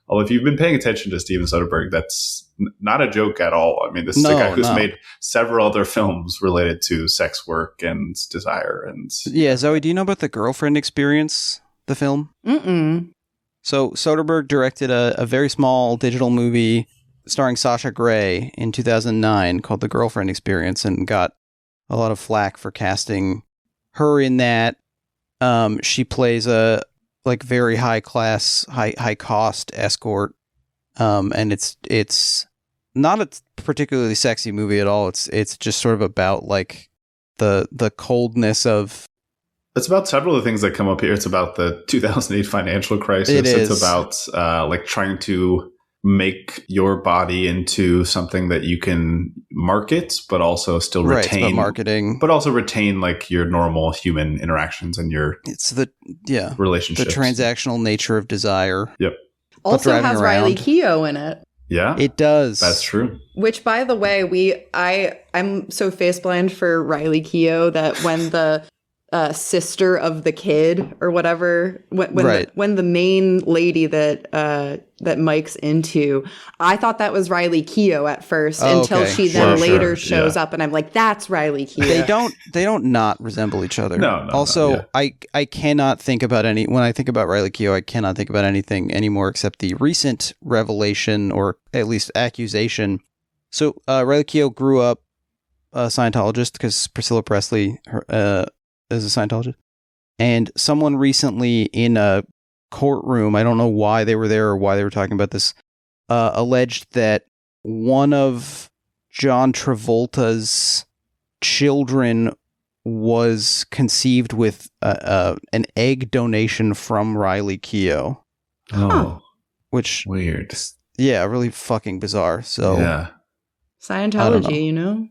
Well, if you've been paying attention to Steven Soderbergh, that's not a joke at all. I mean, this is a guy who's made several other films related to sex work and desire. And yeah, Zoe, do you know about The Girlfriend Experience, the film? Mm-mm. So Soderbergh directed a very small digital movie starring Sasha Grey in 2009 called The Girlfriend Experience, and got a lot of flack for casting her in that. She plays a very high class, high cost escort. And it's not a particularly sexy movie at all. It's just sort of about like the coldness of. It's about several of the things that come up here. It's about the 2008 financial crisis. It's about trying to make your body into something that you can market, but also still retain marketing, but also retain like your normal human interactions and your relationships. The transactional nature of desire. Yep. Also has Riley Keough in it. Yeah, it does. That's true. Which, by the way, I'm so faceblind for Riley Keough that when the sister of the kid or whatever, when the main lady that Mike's into, I thought that was Riley Keough at first until she then later shows up, and I'm like, that's Riley Keough. They don't not resemble each other. No. Also, I cannot think about when I think about Riley Keough, I cannot think about anything anymore except the recent revelation, or at least accusation. So Riley Keough grew up a Scientologist because Priscilla Presley is a Scientologist. And someone recently in a courtroom, I don't know why they were there or why they were talking about this, alleged that one of John Travolta's children was conceived with an egg donation from Riley Keough. Oh. Which, weird. Yeah, really fucking bizarre. So yeah. Scientology,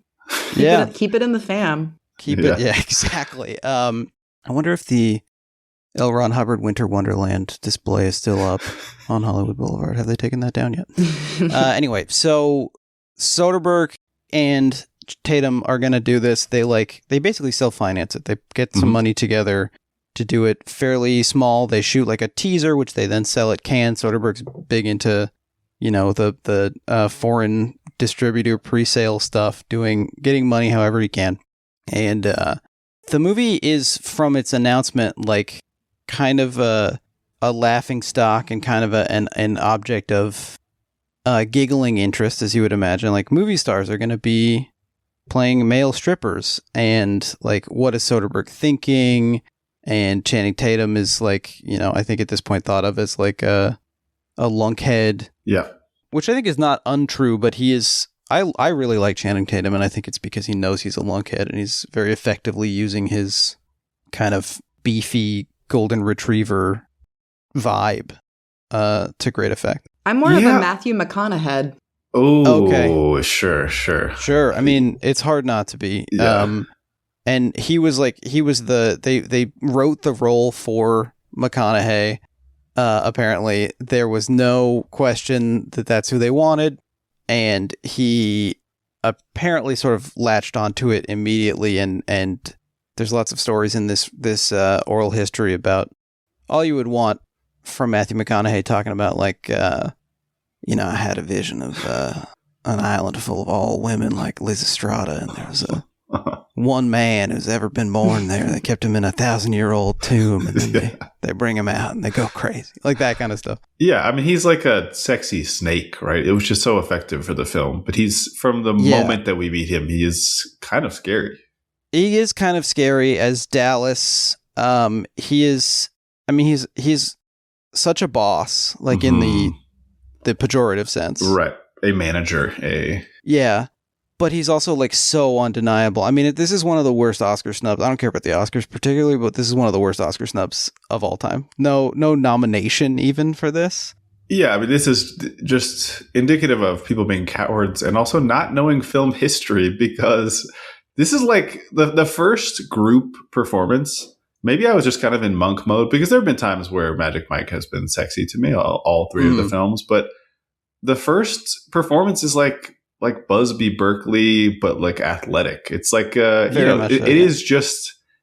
Keep it in the fam. Keep it. Yeah, exactly. I wonder if the L. Ron Hubbard Winter Wonderland display is still up on Hollywood Boulevard. Have they taken that down yet? Anyway, so Soderbergh and Tatum are going to do this. They basically self-finance it. They get some money together to do it fairly small. They shoot like a teaser, which they then sell at Cannes. Soderbergh's big into, the foreign distributor pre-sale stuff, getting money however he can. And the movie is, from its announcement, like kind of a laughing stock and kind of an object of giggling interest, as you would imagine. Like, movie stars are going to be playing male strippers, and like, what is Soderbergh thinking? And Channing Tatum is like, I think at this point thought of as like a lunkhead. Yeah. Which I think is not untrue, but he is. I really like Channing Tatum, and I think it's because he knows he's a lunkhead, and he's very effectively using his kind of beefy golden retriever vibe to great effect. I'm more of a Matthew McConaughey. Oh, okay. Sure. I mean, it's hard not to be. Yeah. And they wrote the role for McConaughey. Apparently, there was no question that that's who they wanted. And he apparently sort of latched onto it immediately, and there's lots of stories in this oral history about all you would want from Matthew McConaughey, talking about like, I had a vision of an island full of all women like Liz Estrada, and there was one man who's ever been born there. They kept him in a 1,000-year-old tomb, and then they bring him out and they go crazy, like that kind of stuff. Yeah, I mean, he's like a sexy snake, right? It was just so effective for the film. But he's, from the moment that we meet him, he is kind of scary. He is kind of scary as Dallas. He is, I mean, he's such a boss, like in the pejorative sense. Right. A manager, Yeah. But he's also like so undeniable. I mean, this is one of the worst Oscar snubs. I don't care about the Oscars particularly, but this is one of the worst Oscar snubs of all time. No nomination even for this. Yeah, I mean, this is just indicative of people being cowards and also not knowing film history, because this is like the first group performance. Maybe I was just kind of in monk mode, because there have been times where Magic Mike has been sexy to me, all three of the films. But the first performance is like Busby Berkeley, but like athletic. It's like, it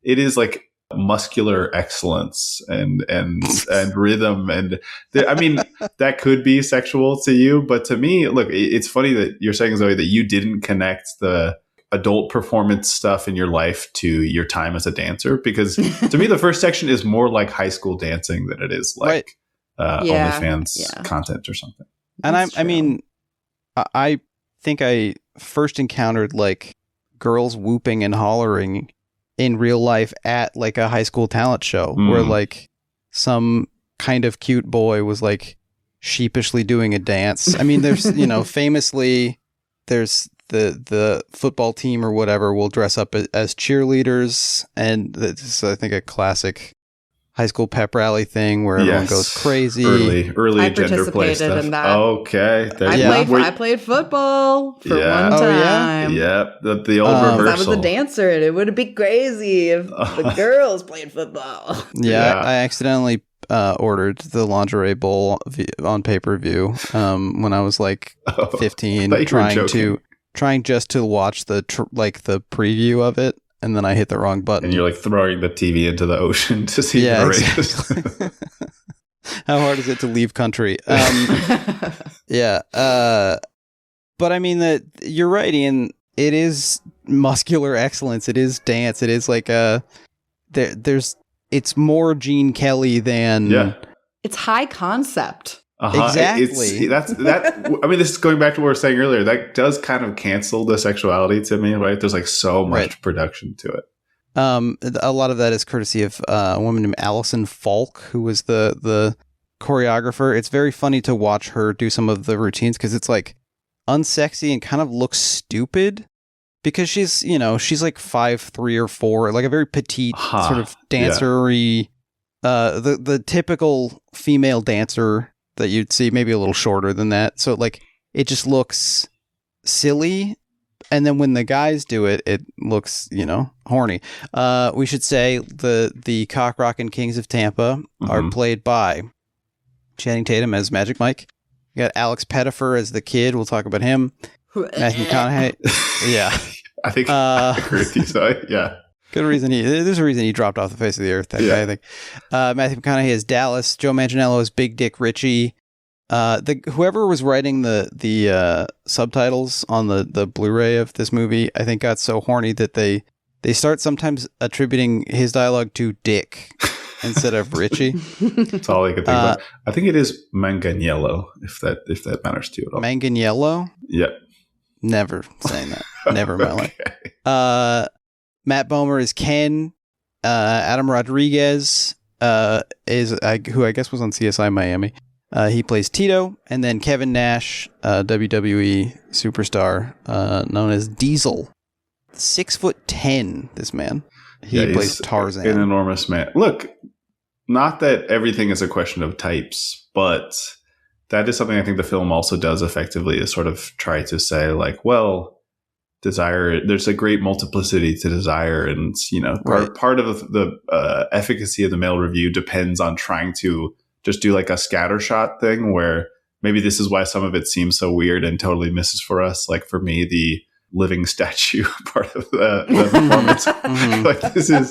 is like muscular excellence and rhythm. And I mean, that could be sexual to you, but to me, look, it's funny that you're saying, Zoe, that you didn't connect the adult performance stuff in your life to your time as a dancer, because to me, the first section is more like high school dancing than it is like OnlyFans content or something. And I mean, I think I first encountered like girls whooping and hollering in real life at like a high school talent show where like some kind of cute boy was like sheepishly doing a dance. I mean, there's, famously there's the football team or whatever will dress up as cheerleaders, and this is, I think, a classic high school pep rally thing where everyone goes crazy. Early I gender play participated stuff. in that. Okay. I played football for one time. Yeah. The old reversal. I was a dancer, and it would be crazy if the girls played football. Yeah. I accidentally ordered the lingerie bowl on pay-per-view when I was like 15, trying just to watch the preview of it. And then I hit the wrong button. And you're like throwing the TV into the ocean to see the race. Exactly. How hard is it to leave country? Yeah. But I mean, you're right, Ian. It is muscular excellence. It is dance. It is like it's more Gene Kelly than... Yeah. It's high concept. Exactly. I mean, this is going back to what we were saying earlier. That does kind of cancel the sexuality to me, right? There's like so much production to it. A lot of that is courtesy of a woman named Allison Falk, who was the choreographer. It's very funny to watch her do some of the routines because it's like unsexy and kind of looks stupid because she's like 5'3" or 4, like a very petite sort of dancery, the typical female dancer that you'd see, maybe a little shorter than that. So like it just looks silly. And then when the guys do it, it looks, horny. We should say the cock rockin' kings of Tampa are played by Channing Tatum as Magic Mike. You got Alex Pettyfer as the kid. We'll talk about him. Matthew McConaughey. Yeah. I think I agree with you, Zoe. Yeah. There's a reason he dropped off the face of the earth, that guy, I think. Matthew McConaughey is Dallas. Joe Manganiello is Big Dick Richie. Whoever was writing the subtitles on the Blu-ray of this movie, I think got so horny that they start sometimes attributing his dialogue to Dick instead of Richie. That's all I could think about. I think it is Manganiello, if that matters to you at all. Manganiello? Yeah. Never saying that. Never in my life. Matt Bomer is Ken. Adam Rodriguez is who I guess was on CSI Miami. He plays Tito, and then Kevin Nash, WWE superstar, known as Diesel. 6'10", this man. He plays Tarzan. An enormous man. Look, not that everything is a question of types, but that is something I think the film also does effectively, is sort of try to say like, well, desire, there's a great multiplicity to desire, and part of the efficacy of the male review depends on trying to just do like a scattershot thing where maybe this is why some of it seems so weird and totally misses for us. Like for me, the living statue part of the performance, like this is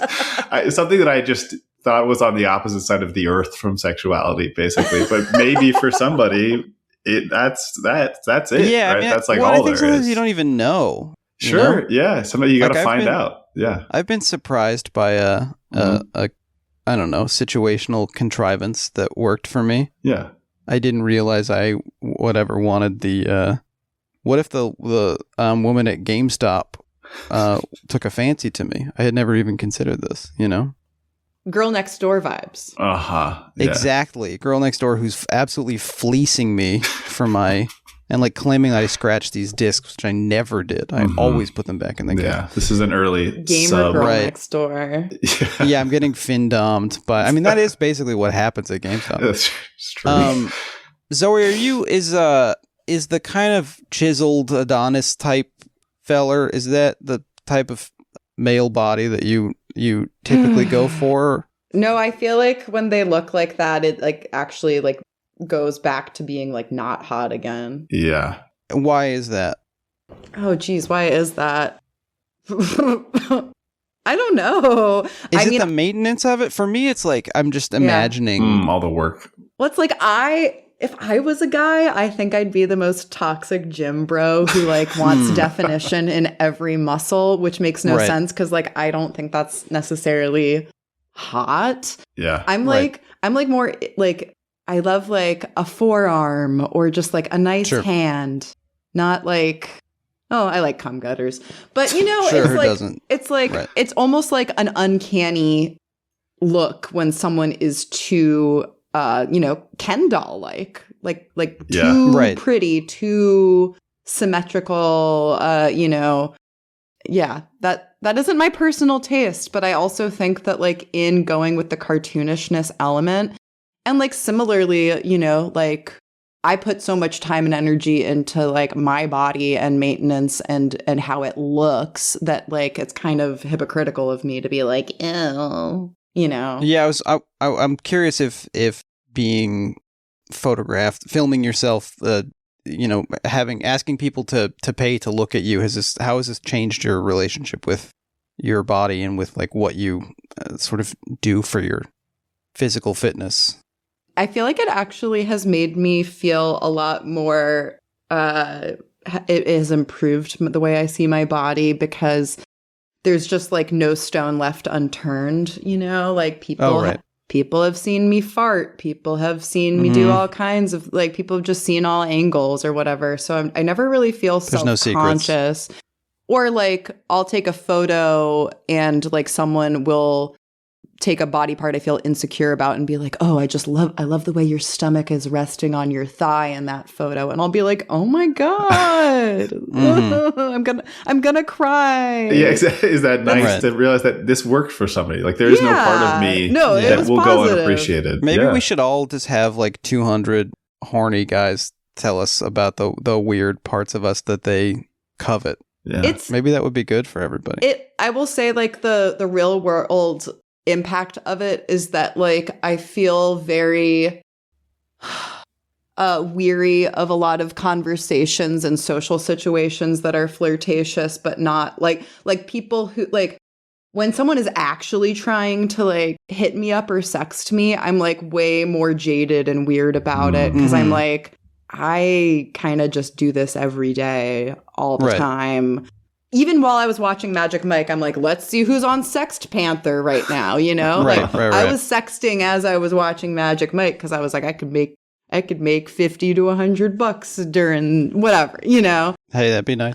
something that I just thought was on the opposite side of the earth from sexuality, basically. But maybe for somebody, that's it. Yeah, right? I mean, that's like all all I think there sometimes is. You don't even know. Sure. Yeah. Somebody you got to find out. Yeah. I've been surprised by a I don't know, situational contrivance that worked for me. Yeah. I didn't realize I wanted the what if the woman at GameStop took a fancy to me? I had never even considered this, you know? Girl next door vibes. Yeah. Exactly. Girl next door who's absolutely fleecing me for my and like claiming I scratched these discs, which I never did. I always put them back in the game. Yeah. This is an early Gamer sub. girl Right. next door. Yeah, I'm getting fin-dommed, but I mean that is basically what happens at GameStop. That's true. Zoe, are you is the kind of chiseled Adonis type feller? Is that the type of male body that you typically go for? No, I feel like when they look like that, it like actually like goes back to being like not hot again. Yeah. Why is that? Oh geez, why is that? I don't know. Is it the maintenance of it? For me, it's like I'm just imagining All the work. Well, it's like if I was a guy, I think I'd be the most toxic gym bro who like wants definition in every muscle, which makes no sense because like I don't think that's necessarily hot. Yeah. I'm like more like I love like a forearm or just like a nice hand, not like I like cum gutters. But you know, it's like it's almost like an uncanny look when someone is too Ken doll like too pretty, too symmetrical, that isn't my personal taste, but I also think that like in going with the cartoonishness element and like similarly, like I put so much time and energy into like my body and maintenance and how it looks that like it's kind of hypocritical of me to be like, ew. Yeah, I'm curious if being photographed, filming yourself, asking people to pay to look at you, how has this changed your relationship with your body and with like what you sort of do for your physical fitness? I feel like it actually has made me feel a lot more. It has improved the way I see my body because there's just like no stone left unturned, like people have seen me fart. People have seen me do all kinds of like, people have just seen all angles or whatever. So I never really feel self-conscious or like I'll take a photo and like someone will take a body part I feel insecure about and be like, oh, I love the way your stomach is resting on your thigh in that photo. And I'll be like, oh my God, I'm gonna cry. Yeah, exactly. Is that nice to realize that this worked for somebody? Like there is no part of me that will go unappreciated. Maybe we should all just have like 200 horny guys tell us about the weird parts of us that they covet. Yeah. Maybe that would be good for everybody. I will say like the real world impact of it is that like I feel very weary of a lot of conversations and social situations that are flirtatious but not like people who like when someone is actually trying to like hit me up or sext me, I'm like way more jaded and weird about it because I'm like I kind of just do this every day all the time. Even while I was watching Magic Mike, I'm like, let's see who's on Sext Panther right now, Right. I was sexting as I was watching Magic Mike because I was like, I could make $50 to $100 during whatever, Hey, that'd be nice.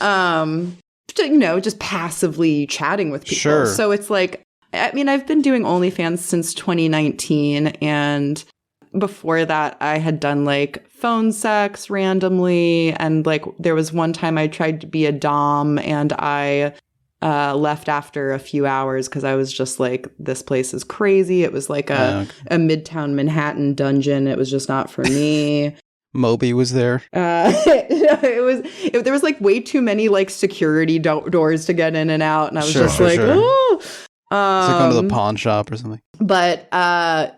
Just passively chatting with people. Sure. So it's like, I mean, I've been doing OnlyFans since 2019, and before that, I had done like phone sex randomly. And like there was one time I tried to be a dom and I left after a few hours because I was just like, this place is crazy. It was like a Midtown Manhattan dungeon. It was just not for me. Moby was there. There was like way too many like security doors to get in and out. And I was oh. It's like going to the pawn shop or something. But, I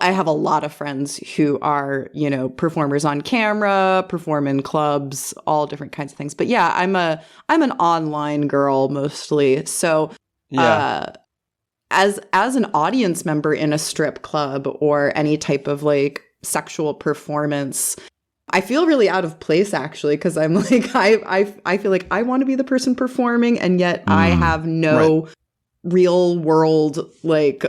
have a lot of friends who are, performers on camera, perform in clubs, all different kinds of things. But yeah, I'm an online girl mostly. So as an audience member in a strip club or any type of like sexual performance, I feel really out of place actually, because I'm like, I feel like I want to be the person performing and yet I have no real world like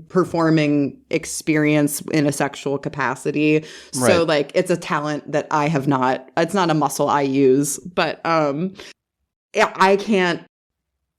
performing experience in a sexual capacity. Right. So like it's a talent that I have not, it's not a muscle I use, but yeah,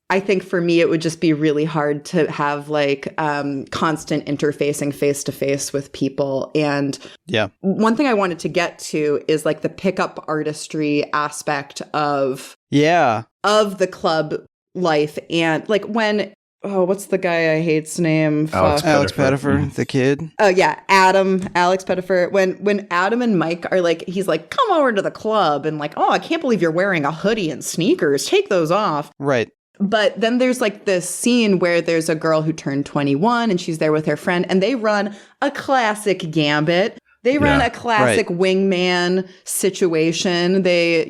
I think for me, it would just be really hard to have like constant interfacing face to face with people. And Yeah. one thing I wanted to get to is like the pickup artistry aspect of the club life. And like when, what's the guy I hate's name? Alex Pettifer, the kid. Oh yeah, Alex Pettifer. When Adam and Mike are like, he's like, come over to the club, and like, oh, I can't believe you're wearing a hoodie and sneakers. Take those off. Right. But then there's like this scene where there's a girl who turned 21 and she's there with her friend, and they run a classic gambit. They run a classic wingman situation. They,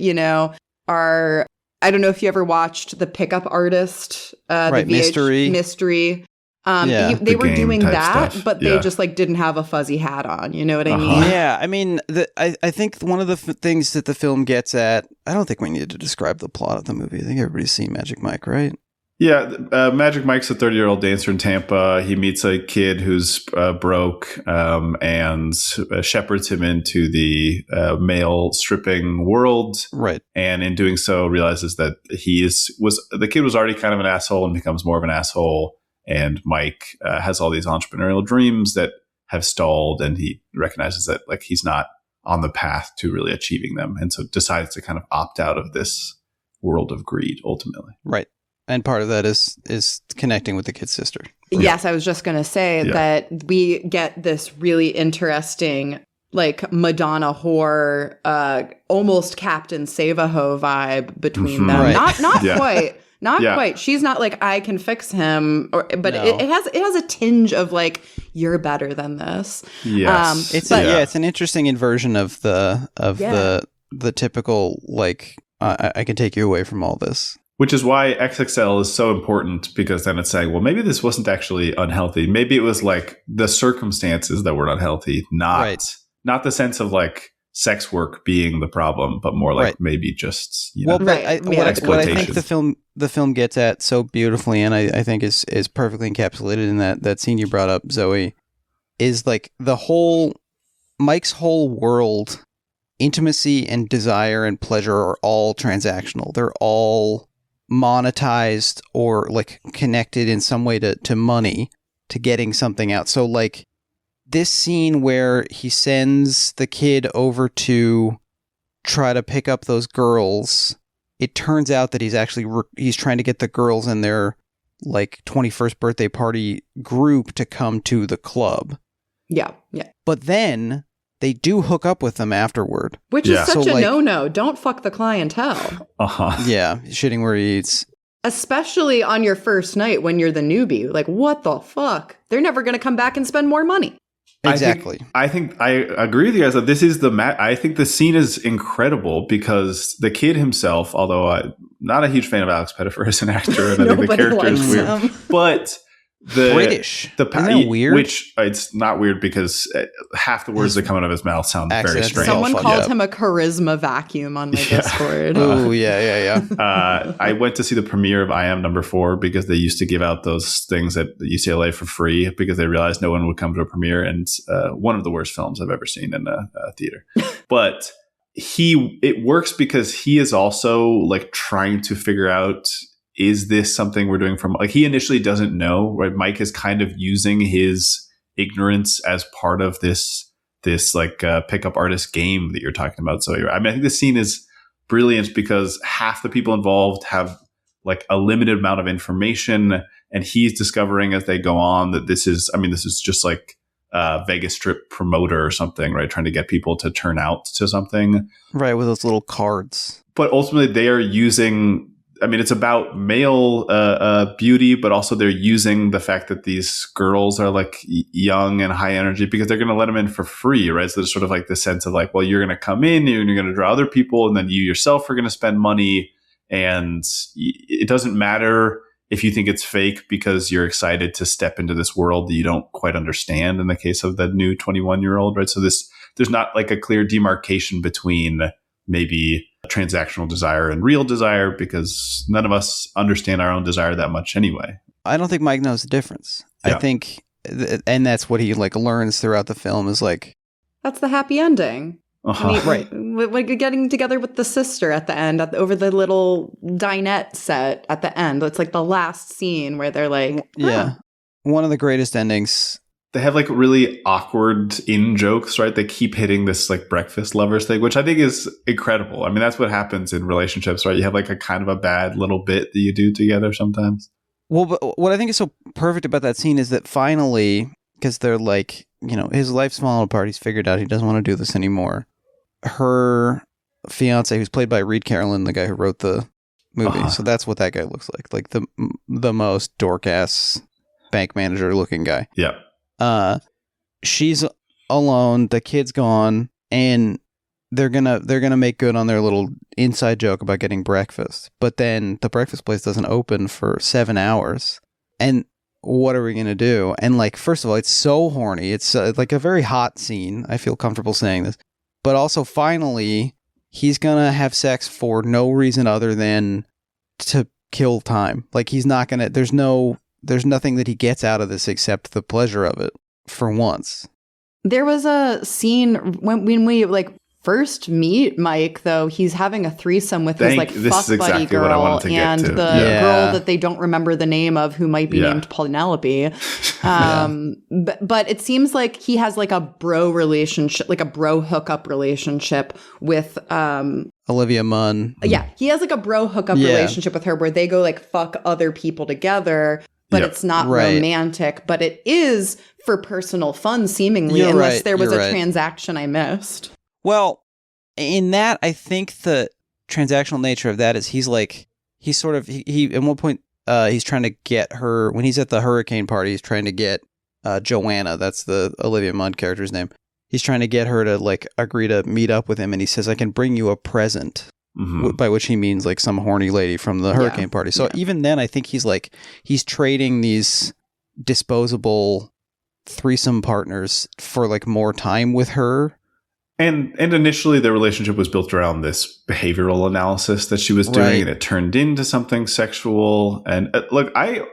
are, I don't know if you ever watched The Pickup Artist, the Mystery. They were doing that, stuff. but they just like didn't have a fuzzy hat on. You know what I mean? Yeah, I mean, I think one of the things that the film gets at, I don't think we need to describe the plot of the movie. I think everybody's seen Magic Mike, right? Yeah, Magic Mike's a 30-year-old dancer in Tampa. He meets a kid who's broke and shepherds him into the male stripping world. Right. And in doing so, realizes that the kid was already kind of an asshole and becomes more of an asshole. And Mike has all these entrepreneurial dreams that have stalled, and he recognizes that like he's not on the path to really achieving them, and so decides to kind of opt out of this world of greed ultimately. Right. And part of that is connecting with the kid's sister. Yes, I was just going to say that we get this really interesting, like Madonna whore, almost Captain Save-A-Ho vibe between them. Right. Not quite. Not quite. She's not like, I can fix him, but No. it has a tinge of like, you're better than this. Yes. It's an interesting inversion of the typical like I can take you away from all this. Which is why XXL is so important, because then it's saying, well, maybe this wasn't actually unhealthy. Maybe it was like the circumstances that were unhealthy, not the sense of like sex work being the problem, but more like maybe just what I think exploitation. the film gets at so beautifully, and I think is perfectly encapsulated in that scene you brought up, Zoe, is like Mike's whole world, intimacy and desire and pleasure are all transactional. They're all monetized or like connected in some way to money, to getting something out. So like this scene where he sends the kid over to try to pick up those girls, it turns out that he's actually he's trying to get the girls in their like 21st birthday party group to come to the club. Yeah. But then they do hook up with them afterward. Which is such a no-no. Don't fuck the clientele. Yeah, shitting where he eats. Especially on your first night when you're the newbie. Like, what the fuck? They're never going to come back and spend more money. Exactly. I think I agree with you guys that this is I think the scene is incredible because the kid himself, although I'm not a huge fan of Alex Pettifer as an actor, and I think the character is weird, but the British, isn't that weird? Which it's not weird because half the words that come out of his mouth sound very strange. Someone called him a charisma vacuum on my Discord. Oh yeah. I went to see the premiere of I Am Number 4 because they used to give out those things at UCLA for free because they realized no one would come to a premiere, and one of the worst films I've ever seen in a theater. But it works because he is also like trying to figure out, is this something we're doing from, like, he initially doesn't know, right? Mike is kind of using his ignorance as part of this like pickup artist game that you're talking about. So I think this scene is brilliant because half the people involved have like a limited amount of information, and he's discovering as they go on that this is just like a Vegas Strip promoter or something, right? Trying to get people to turn out to something. Right, with those little cards. But ultimately they are using, it's about male beauty, but also they're using the fact that these girls are like young and high energy because they're going to let them in for free, right? So there's sort of like the sense of like, well, you're going to come in, you're going to draw other people, and then you yourself are going to spend money. And it doesn't matter if you think it's fake because you're excited to step into this world that you don't quite understand in the case of the new 21-year-old, right? So there's not like a clear demarcation between maybe transactional desire and real desire because none of us understand our own desire that much anyway. I don't think Mike knows the difference. Yeah. I think, and that's what he like learns throughout the film is like, That's the happy ending. Uh-huh. Right. Like getting together with the sister at the end, over the little dinette set at the end. It's like the last scene where they're like, yeah, one of the greatest endings. They have like really awkward in jokes, right? They keep hitting this like breakfast lovers thing, which I think is incredible. I mean, that's what happens in relationships, right? You have like a kind of a bad little bit that you do together sometimes. Well, but what I think is so perfect about that scene is that finally, because they're like, you know, his life's falling apart. He's figured out he doesn't want to do this anymore. Her fiance, who's played by Reed Carolyn, the guy who wrote the movie. So that's what that guy looks like the most dork ass bank manager looking guy. Yeah. She's alone. The kid's gone, and they're gonna make good on their little inside joke about getting breakfast. But then the breakfast place doesn't open for 7 hours, and what are we gonna do? And like, first of all, it's so horny. It's like a very hot scene. I feel comfortable saying this. But also, finally, he's going to have sex for no reason other than to kill time. Like, he's not going to... There's nothing that he gets out of this except the pleasure of it, for once. There was a scene when we like first meet Mike, though. He's having a threesome with his like fuck buddy girl and the girl that they don't remember the name of, who might be named Penelope. But it seems like he has like a bro relationship, like a bro hookup relationship with Olivia Munn. Yeah, he has like a bro hookup relationship with her where they go like fuck other people together. But it's not romantic, but it is for personal fun, seemingly, unless there was a transaction I missed. Well, in that, I think the transactional nature of that is he at one point, he's trying to get her, when he's at the hurricane party, he's trying to get Joanna, that's the Olivia Munn character's name. He's trying to get her to like agree to meet up with him, and he says, I can bring you a present. By which he means like some horny lady from the hurricane party. So even then, I think he's trading these disposable threesome partners for like more time with her. And initially, their relationship was built around this behavioral analysis that she was doing, and it turned into something sexual. And look, I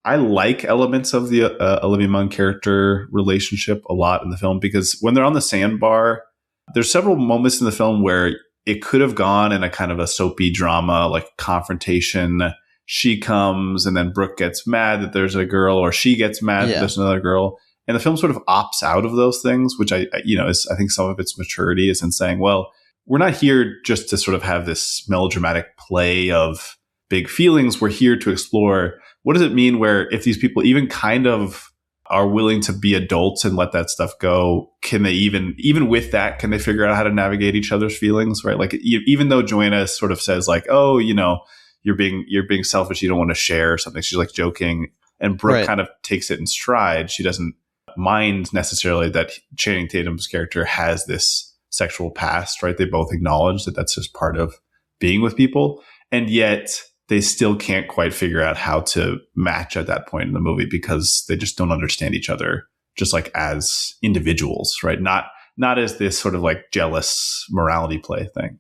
like elements of the Olivia Munn character relationship a lot in the film, because when they're on the sandbar, there's several moments in the film where it could have gone in a kind of a soapy drama, like confrontation. She comes and then Brooke gets mad that there's a girl, or she gets mad that there's another girl. And the film sort of opts out of those things, which I think some of its maturity is in saying, well, we're not here just to sort of have this melodramatic play of big feelings. We're here to explore, what does it mean where if these people even kind of are willing to be adults and let that stuff go, can they even with that, can they figure out how to navigate each other's feelings, right? Like, even though Joanna sort of says like, oh, you know, you're being selfish, you don't want to share or something, she's like joking, and Brooke kind of takes it in stride. She doesn't mind necessarily that Channing Tatum's character has this sexual past, right? They both acknowledge that that's just part of being with people, and yet they still can't quite figure out how to match at that point in the movie, because they just don't understand each other, just like as individuals, right? Not as this sort of like jealous morality play thing.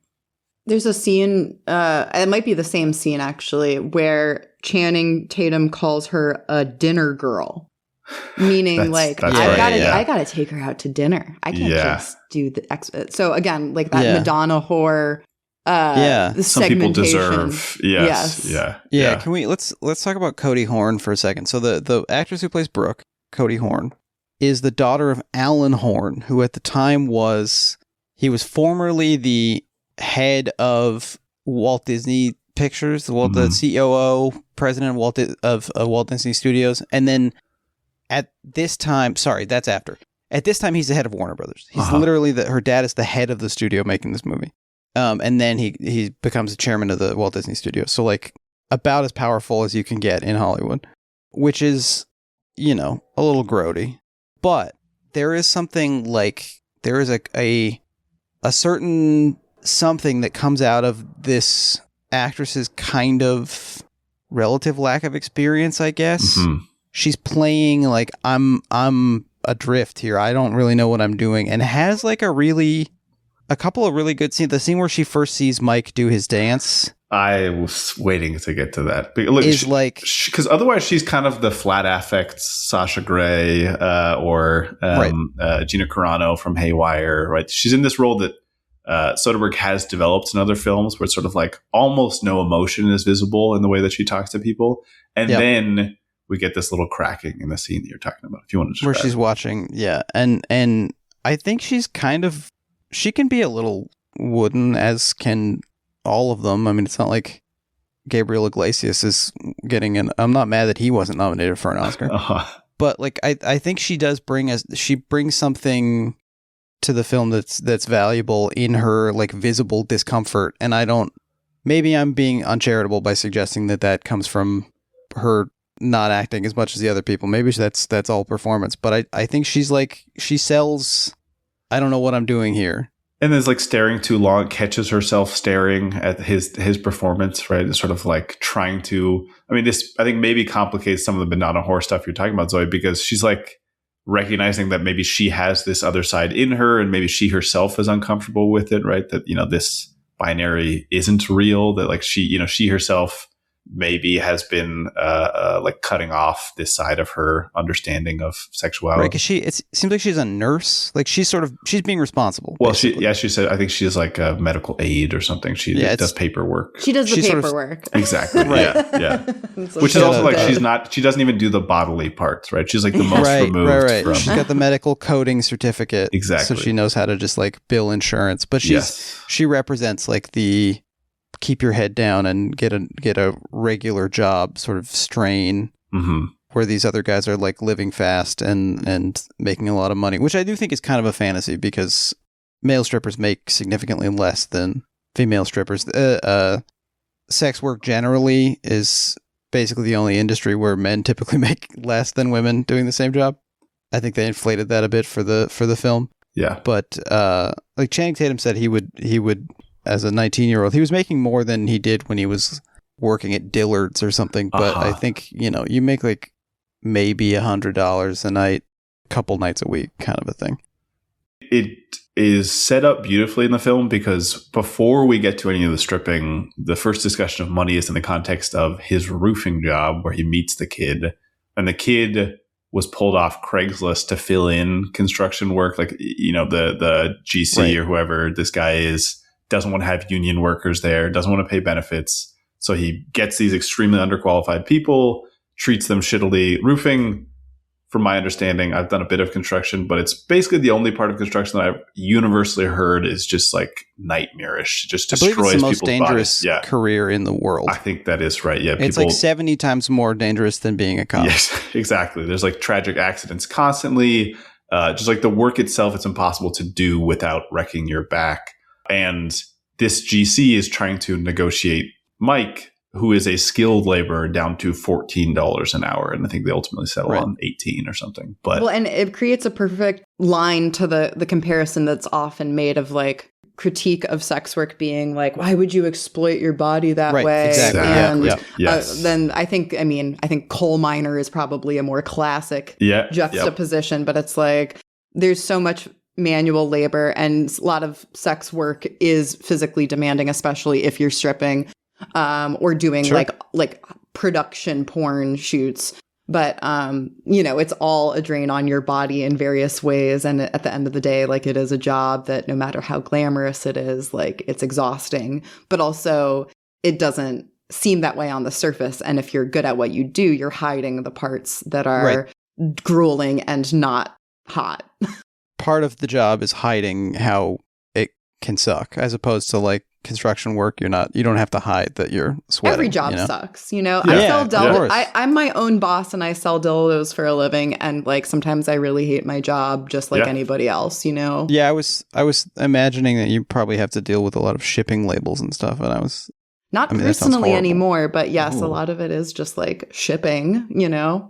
There's a scene, it might be the same scene actually, where Channing Tatum calls her a dinner girl, meaning I gotta take her out to dinner. I can't just do the so again, like that Madonna whore. The some people deserve. Yes. Yeah. Can we let's talk about Cody Horn for a second. So the actress who plays Brooke, Cody Horn, is the daughter of Alan Horn, who at the time was formerly the head of Walt Disney Pictures, the COO, president of Walt Disney Studios, and then at this time, that's after. At this time, he's the head of Warner Brothers. He's literally her dad is the head of the studio making this movie. And then he becomes the chairman of the Walt Disney Studios. So like about as powerful as you can get in Hollywood, which is, you know, a little grody. But there is something like, there is a certain something that comes out of this actress's kind of relative lack of experience, I guess. She's playing like, I'm adrift here. I don't really know what I'm doing. And has like a couple of really good scenes. The scene where she first sees Mike do his dance I was waiting to get to that. But look, is like because otherwise she's kind of the flat affect Sasha Grey or Gina Carano from Haywire, right? She's in this role that Soderbergh has developed in other films where it's sort of like almost no emotion is visible in the way that she talks to people. And then we get this little cracking in the scene that you're talking about. If you want to describe where she's watching. Yeah. And I think she's she can be a little wooden, as can all of them. I mean, it's not like Gabriel Iglesias is getting I'm not mad that he wasn't nominated for an Oscar. But like I think she does she brings something to the film that's valuable in her like visible discomfort. And maybe I'm being uncharitable by suggesting that comes from her not acting as much as the other people. Maybe that's all performance. But I think she's like, she sells, I don't know what I'm doing here. And there's like staring too long, catches herself staring at his performance, right? It's sort of like trying to, I mean, this I think maybe complicates some of the banana horse stuff you're talking about, Zoe, because she's like recognizing that maybe she has this other side in her and maybe she herself is uncomfortable with it, right? That, this binary isn't real, that like she herself maybe has been like cutting off this side of her understanding of sexuality. Right, because it seems like she's a nurse. Like she's being responsible. Well, she said, I think she's like a medical aide or something. She does paperwork. She does the paperwork. Exactly. Right. Yeah. Which is also like she doesn't even do the bodily parts, right? She's like the most removed from. She's got the medical coding certificate. Exactly. So she knows how to just like bill insurance. But she represents like the keep your head down and get a regular job sort of strain, where these other guys are like living fast and making a lot of money, which I do think is kind of a fantasy because male strippers make significantly less than female strippers. Sex work generally is basically the only industry where men typically make less than women doing the same job. I think they inflated that a bit for the film. Yeah. But like Channing Tatum said he would as a 19-year-old, he was making more than he did when he was working at Dillard's or something. But I think, you make like maybe $100 a night, couple nights a week kind of a thing. It is set up beautifully in the film because before we get to any of the stripping, the first discussion of money is in the context of his roofing job where he meets the kid. And the kid was pulled off Craigslist to fill in construction work. Like, the GC or whoever this guy is doesn't want to have union workers there, doesn't want to pay benefits. So he gets these extremely underqualified people, treats them shittily. Roofing, from my understanding, I've done a bit of construction, but it's basically the only part of construction that I've universally heard is just like nightmarish. It just destroys people's bodies. I believe it's the most dangerous career in the world. I think that is right. Yeah, it's like 70 times more dangerous than being a cop. Yes, exactly. There's like tragic accidents constantly. Just like the work itself, it's impossible to do without wrecking your back. And this GC is trying to negotiate Mike, who is a skilled laborer, down to $14 an hour. And I think they ultimately settle on 18 or something. But and it creates a perfect line to the comparison that's often made of like critique of sex work being like, why would you exploit your body that way? Exactly. And yes. Then I think coal miner is probably a more classic juxtaposition, but it's like there's so much manual labor and a lot of sex work is physically demanding, especially if you're stripping or doing like production porn shoots. But it's all a drain on your body in various ways, and at the end of the day, like, it is a job that no matter how glamorous it is, like, it's exhausting, but also it doesn't seem that way on the surface. And if you're good at what you do, you're hiding the parts that are grueling and not hot. Part of the job is hiding how it can suck, as opposed to like construction work. You don't have to hide that you're sweating. Every job sucks, I sell dildos. I'm my own boss and I sell dildos for a living, and like sometimes I really hate my job just like anybody else, Yeah, I was imagining that you probably have to deal with a lot of shipping labels and stuff, and I was not personally anymore, but yes, a lot of it is just like shipping,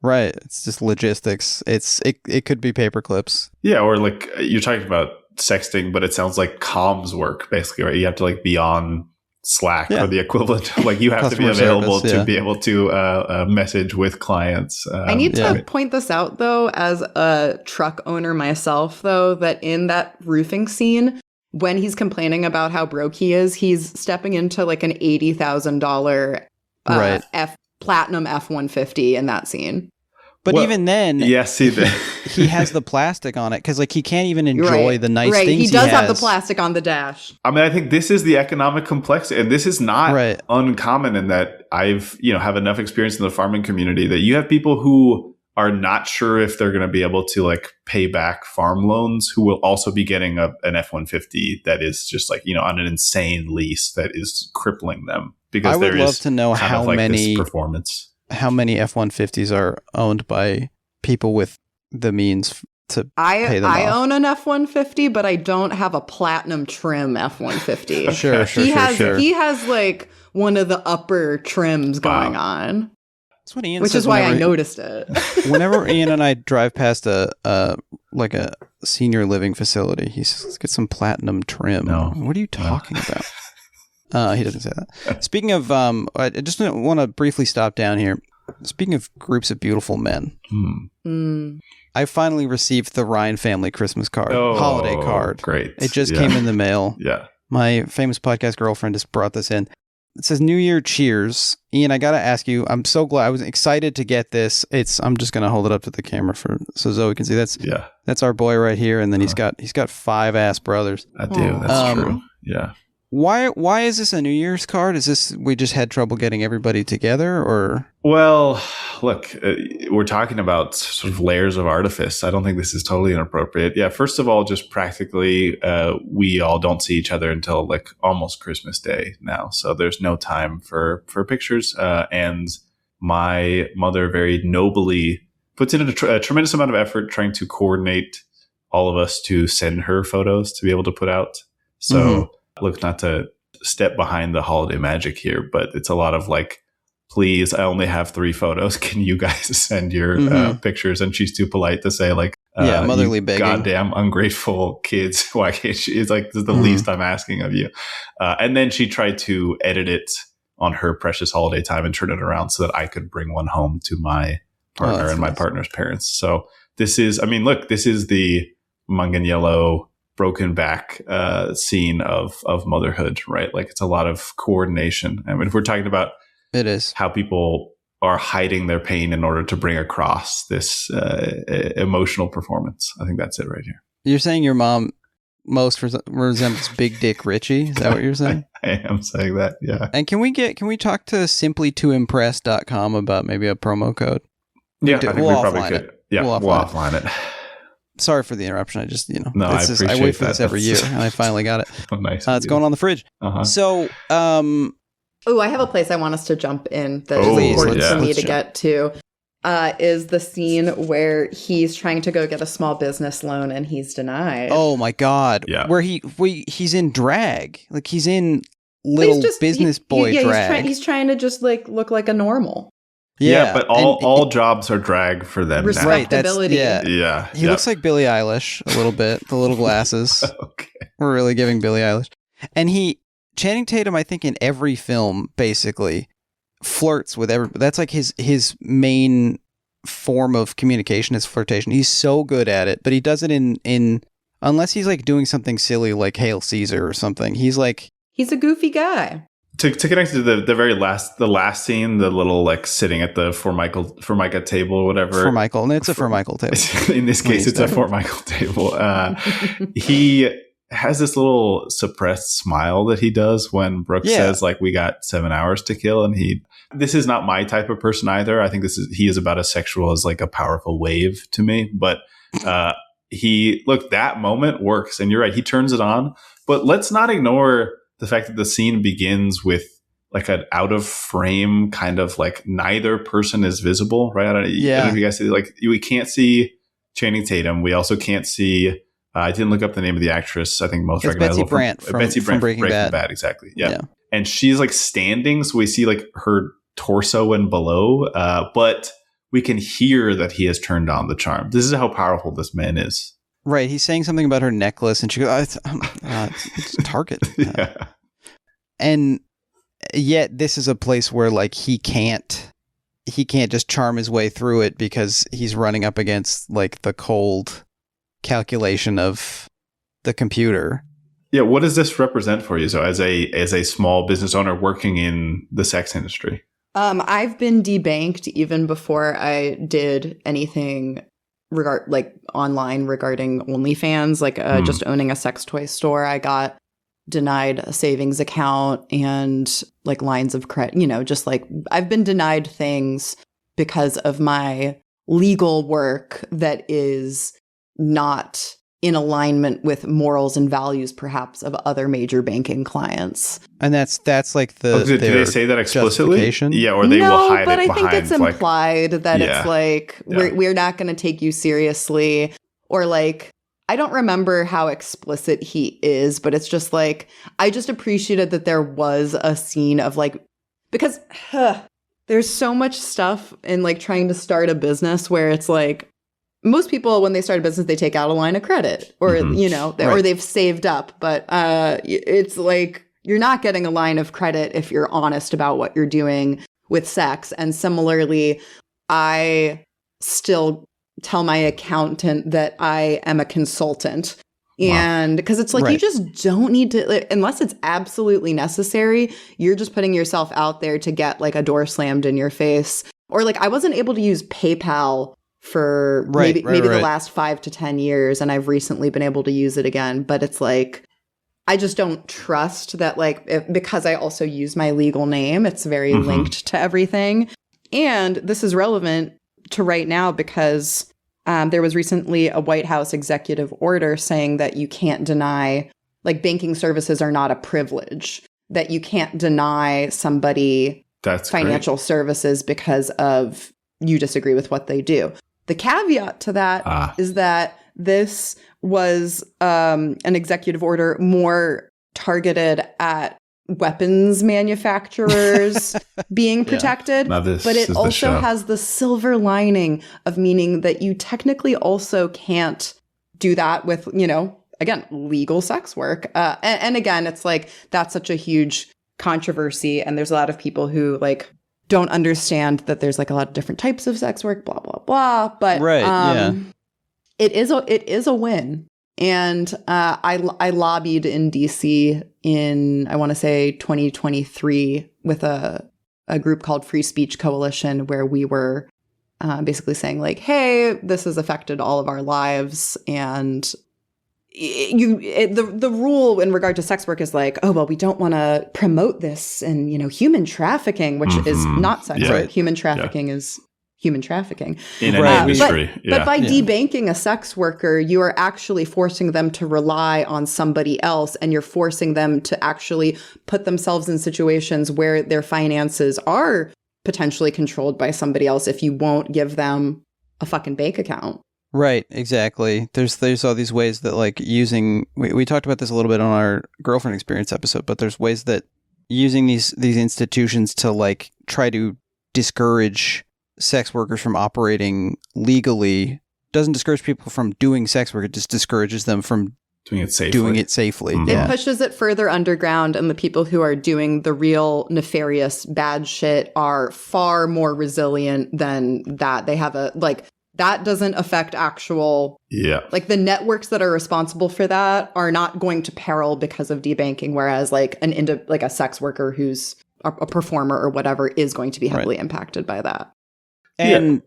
Right. It's just logistics. It could be paper clips. Yeah, or like you're talking about sexting, but it sounds like comms work basically, right? You have to like be on Slack or the equivalent. Like you have to be available to be able to message with clients. I need to point this out though, as a truck owner myself, though, that in that roofing scene, when he's complaining about how broke he is, he's stepping into like an $80,000 Right. platinum F-150 in that scene. But Well, even then, Yeah, see that. he has the plastic on it because like he can't even enjoy the nice right. things He does have the has. plastic on the dash. I mean, I think this is the economic complexity, and this is not Right. uncommon in that I've, have enough experience in the farming community that you have people who are not sure if they're going to be able to like pay back farm loans who will also be getting an F-150 that is just like, on an insane lease that is crippling them because I would there love is to know kind how of like many this performance. how many F-150s are owned by people with the means to pay them I off. own an F-150, but I don't have a platinum trim F-150. Sure. He has like one of the upper trims going on, That's what Ian which says is why I whenever- noticed it. Whenever Ian and I drive past a senior living facility, he says, "Let's get some platinum trim." No. What are you talking about? He doesn't say that. Speaking of, I just want to briefly stop down here. Speaking of groups of beautiful men, I finally received the Ryan family Christmas card, holiday card. Great. It just came in the mail. Yeah. My famous podcast girlfriend just brought this in. It says New Year cheers. Ian, I got to ask you, I'm so glad. I was excited to get this. I'm just going to hold it up to the camera so Zoe can see. That's our boy right here. And then he's got 5 ass brothers. I do. That's true. Yeah. Why is this a New Year's card? Is this, we just had trouble getting everybody together or? Well, look, we're talking about sort of layers of artifice. I don't think this is totally inappropriate. Yeah. First of all, just practically, we all don't see each other until like almost Christmas Day now. So there's no time for pictures. And my mother very nobly puts in a tremendous amount of effort trying to coordinate all of us to send her photos to be able to put out. So look, not to step behind the holiday magic here, but it's a lot of like, please, I only have 3 photos. Can you guys send your pictures? And she's too polite to say like, motherly begging. Goddamn ungrateful kids. Why can't she? It's like, this is the least I'm asking of you. And then she tried to edit it on her precious holiday time and turn it around so that I could bring one home to my partner and my partner's parents. So this is, this is the Manganiello broken back scene of motherhood, right? Like it's a lot of coordination. I mean, if we're talking about it is how people are hiding their pain in order to bring across this emotional performance, I think that's it right here. You're saying your mom most resembles Big Dick Richie? Is that what you're saying? I am saying that, yeah. And can we talk to simplytoimpress.com about maybe a promo code? Yeah, I think we probably could. Yeah, we'll offline it. Sorry for the interruption. I just, no, I appreciate I wait for that. this every year, and I finally got it. Oh, nice. It's going on the fridge. So, I have a place I want us to jump in that is important for me to get to. Is the scene where he's trying to go get a small business loan and he's denied. Oh my God! Yeah, where he's in drag, like he's in little business boy drag. He's trying to just like look like a normal. Yeah, but all jobs are drag for them. Respectability. Yeah. He looks like Billie Eilish a little bit. The little glasses. Okay. We're really giving Billie Eilish. And Channing Tatum, I think in every film, basically flirts with everybody. That's like his main form of communication is flirtation. He's so good at it, but he does it in unless he's like doing something silly like Hail Caesar or something. He's a goofy guy. To connect to the last scene, the little like sitting at the Formica table or whatever. Formica, and it's a Formica table. In this case, it's a Formica table. He has this little suppressed smile that he does when Brooke says like, we got 7 hours to kill. And this is not my type of person either. I think he is about as sexual as like a powerful wave to me, but, that moment works. And you're right. He turns it on, but let's not ignore the fact that the scene begins with like an out of frame kind of like neither person is visible, right? I don't know if you guys see, like we can't see Channing Tatum. We also can't see, I didn't look up the name of the actress. I think most recognizable Betsy Brandt from Breaking Bad. Exactly. Yeah. And she's like standing. So we see like her torso and below, but we can hear that he has turned on the charm. This is how powerful this man is. Right. He's saying something about her necklace and she goes, it's Target. Yeah. And yet this is a place where like he can't just charm his way through it because he's running up against like the cold calculation of the computer. Yeah, what does this represent for you? So as a small business owner working in the sex industry? I've been debanked even before I did anything online regarding OnlyFans, just owning a sex toy store. I got denied a savings account and like lines of credit, just like I've been denied things because of my legal work that is not in alignment with morals and values, perhaps, of other major banking clients. And that's like the. Do they say that explicitly? Yeah, or they will hide it behind. No, but I think it's implied that it's like we're not going to take you seriously, or like I don't remember how explicit he is, but it's just like I just appreciated that there was a scene of like because there's so much stuff in like trying to start a business where it's like. Most people, when they start a business, they take out a line of credit or, or they've saved up. But it's like you're not getting a line of credit if you're honest about what you're doing with sex. And similarly, I still tell my accountant that I am a consultant. And because it's like you just don't need to, unless it's absolutely necessary, you're just putting yourself out there to get like a door slammed in your face. Or like I wasn't able to use PayPal for maybe the last 5 to 10 years. And I've recently been able to use it again. But it's like, I just don't trust that because I also use my legal name, it's very linked to everything. And this is relevant to right now because there was recently a White House executive order saying that you can't deny, like banking services are not a privilege, that you can't deny somebody financial services because of you disagree with what they do. The caveat to that is that this was an executive order more targeted at weapons manufacturers being protected, but it also has the silver lining of meaning that you technically also can't do that with, again, legal sex work. And again, it's like that's such a huge controversy. And there's a lot of people who like don't understand that there's like a lot of different types of sex work, blah, blah, blah. But it is a win. And I lobbied in DC in, I want to say 2023 with a group called Free Speech Coalition, where we were basically saying like, hey, this has affected all of our lives. And the rule in regard to sex work is like, oh, well, we don't want to promote this and, human trafficking, which is not sex work. Human trafficking is human trafficking in any industry. But by debanking a sex worker, you are actually forcing them to rely on somebody else, and you're forcing them to actually put themselves in situations where their finances are potentially controlled by somebody else if you won't give them a fucking bank account. Right, exactly. There's all these ways that like using we talked about this a little bit on our girlfriend experience episode, but there's ways that using these institutions to like try to discourage sex workers from operating legally doesn't discourage people from doing sex work. It just discourages them from doing it safely. It pushes it further underground, and the people who are doing the real nefarious bad shit are far more resilient than that. They have that doesn't affect actual, like the networks that are responsible for that are not going to peril because of debanking, whereas like a sex worker who's a performer or whatever is going to be heavily impacted by that. And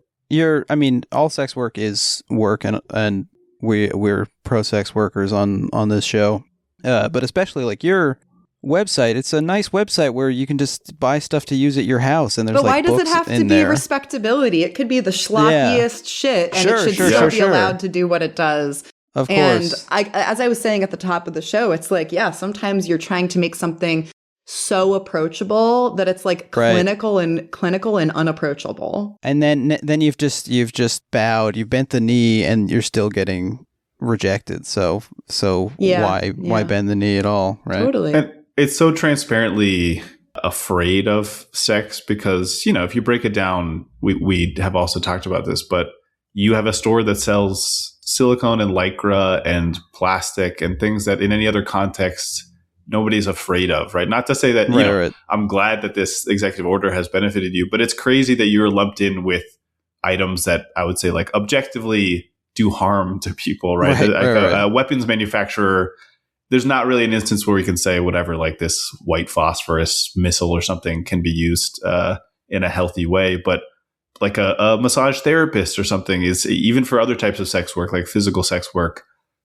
all sex work is work, and we're pro sex workers on this show, but especially like your website. It's a nice website where you can just buy stuff to use at your house, and there's but why does it have to be respectability? It could be the schlockiest shit, and it should still be allowed to do what it does. Of course. And as I was saying at the top of the show, it's like, sometimes you're trying to make something so approachable that it's like clinical and unapproachable. And then you've just bowed, you've bent the knee, and you're still getting rejected. So why bend the knee at all, right? Totally. And it's so transparently afraid of sex because, if you break it down, we have also talked about this, but you have a store that sells silicone and lycra and plastic and things that in any other context nobody's afraid of, right? Not to say that, I'm glad that this executive order has benefited you, but it's crazy that you're lumped in with items that I would say like objectively do harm to people, right? A weapons manufacturer there's not really an instance where we can say whatever, like this white phosphorus missile or something can be used in a healthy way. But like a massage therapist or something is, even for other types of sex work, like physical sex work,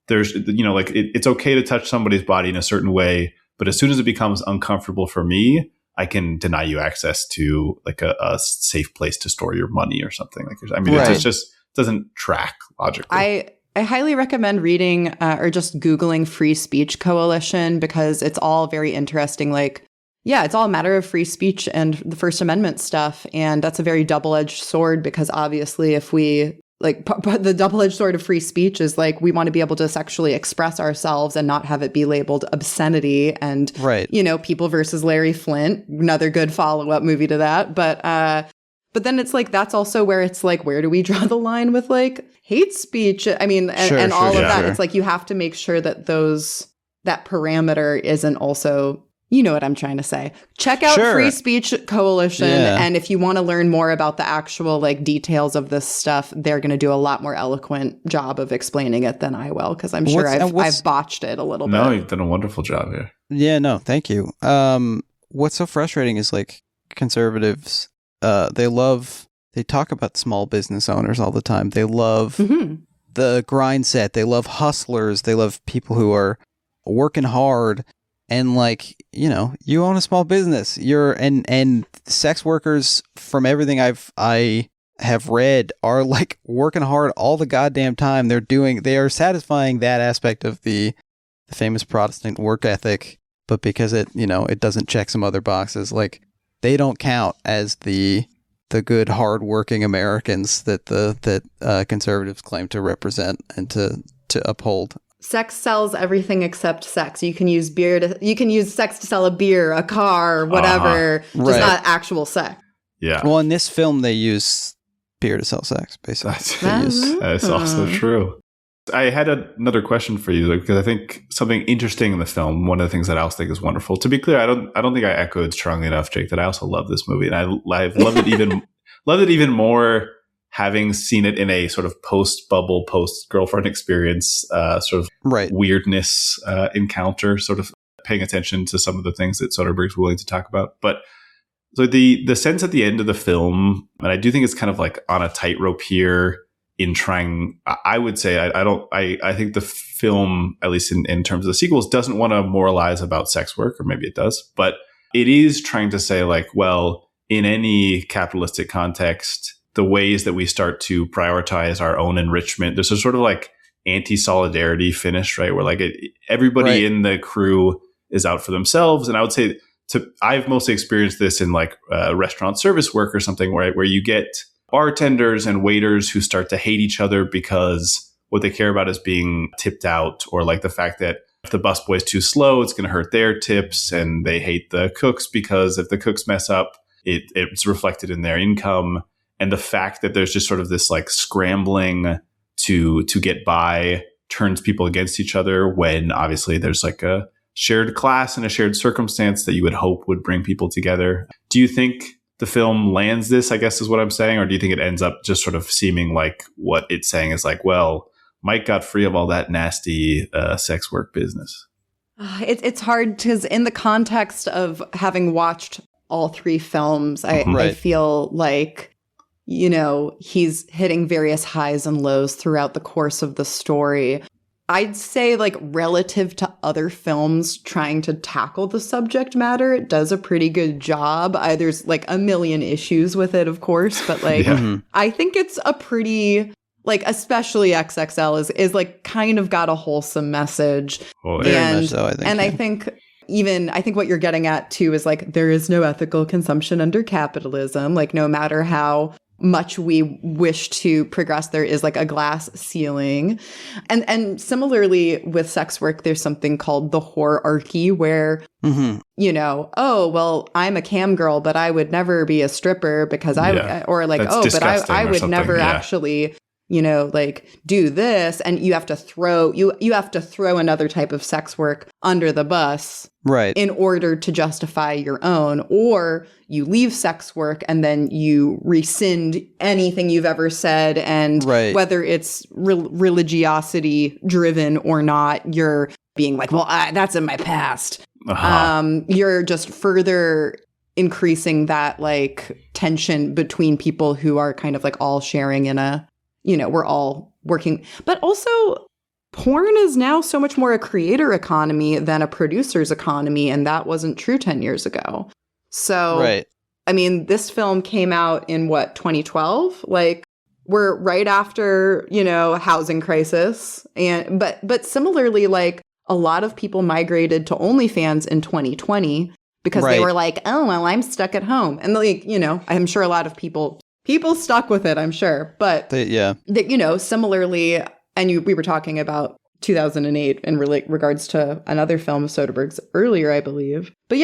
there's, like it's okay to touch somebody's body in a certain way. But as soon as it becomes uncomfortable for me, I can deny you access to like a safe place to store your money or something. Like, I mean, Right. it's just doesn't track logically. I highly recommend reading or just Googling Free Speech Coalition, because it's all very interesting. Like, yeah, it's all a matter of free speech and the First Amendment stuff. And that's a very double-edged sword, because obviously if we like the double-edged sword of free speech is like, we want to be able to sexually express ourselves and not have it be labeled obscenity. And, Right. People versus Larry Flint, another good follow-up movie to that. But then it's like, that's also where it's like, where do we draw the line with like hate speech? I mean, and all of that. It's like, you have to make sure that that parameter isn't also, you know what I'm trying to say. Check out Free Speech Coalition. Yeah. And if you want to learn more about the actual like details of this stuff, they're going to do a lot more eloquent job of explaining it than I will, because I'm sure I've botched it a little bit. No, you've done a wonderful job here. Yeah, no, thank you. What's so frustrating is like conservatives, they talk about small business owners all the time. They love the grind set. They love hustlers. They love people who are working hard. And like, you own a small business. And sex workers, from everything I have read, are like working hard all the goddamn time. They are satisfying that aspect of the famous Protestant work ethic, but because it doesn't check some other boxes, like they don't count as the good hardworking Americans that conservatives claim to represent and to uphold. Sex sells everything except sex. You can use sex to sell a beer, a car, whatever. Just Right. not actual sex. Yeah. Well, in this film, they use beer to sell sex, basically. That's also true. I had another question for you, because I think something interesting in the film, one of the things that I also think is wonderful. To be clear, I don't think I echoed strongly enough, Jake, that I also love this movie, and I've loved it even more having seen it in a sort of post-bubble, post-girlfriend experience, sort of weirdness encounter, sort of paying attention to some of the things that Soderbergh's willing to talk about. But so the sense at the end of the film, and I do think it's kind of like on a tightrope here in trying, I would say, I think the film, at least in terms of the sequels, doesn't want to moralize about sex work, or maybe it does, but it is trying to say like, well, in any capitalistic context, the ways that we start to prioritize our own enrichment, there's a sort of like anti-solidarity finish, right? Where like everybody in the crew is out for themselves. And I would say I've mostly experienced this in like restaurant service work or something, where you get bartenders and waiters who start to hate each other because what they care about is being tipped out, or like the fact that if the busboy's too slow, it's going to hurt their tips, and they hate the cooks because if the cooks mess up, it's reflected in their income. And the fact that there's just sort of this like scrambling to get by turns people against each other, when obviously there's like a shared class and a shared circumstance that you would hope would bring people together. Do you think the film lands this, I guess is what I'm saying? Or do you think it ends up just sort of seeming like what it's saying is like, well, Mike got free of all that nasty sex work business? It's hard, because in the context of having watched all three films, I feel like, he's hitting various highs and lows throughout the course of the story. I'd say, like, relative to other films trying to tackle the subject matter, it does a pretty good job. There's like a million issues with it, of course, but like, I think it's a pretty, like, especially XXL is like kind of got a wholesome message. Well, very much so, I think. And I think what you're getting at too is like, there is no ethical consumption under capitalism. Like, no matter how much we wish to progress, there is like a glass ceiling. And similarly with sex work, there's something called the whorearchy, where, oh, well, I'm a cam girl, but I would never be a stripper because I would never actually like do this, and you have to throw another type of sex work under the bus, right, in order to justify your own, or you leave sex work and then you rescind anything you've ever said, and whether it's religiosity driven or not, you're being like, well, that's in my past. You're just further increasing that like tension between people who are kind of like all sharing in a, we're all working. But also porn is now so much more a creator economy than a producer's economy, and that wasn't true 10 years ago. So, I mean, this film came out in 2012? Like, we're right after, housing crisis. But similarly, like, a lot of people migrated to OnlyFans in 2020 because they were like, oh, well, I'm stuck at home. And like, I'm sure a lot of people stuck with it, I'm sure. But, similarly, and we were talking about 2008 in regards to another film of Soderbergh's earlier, I believe. But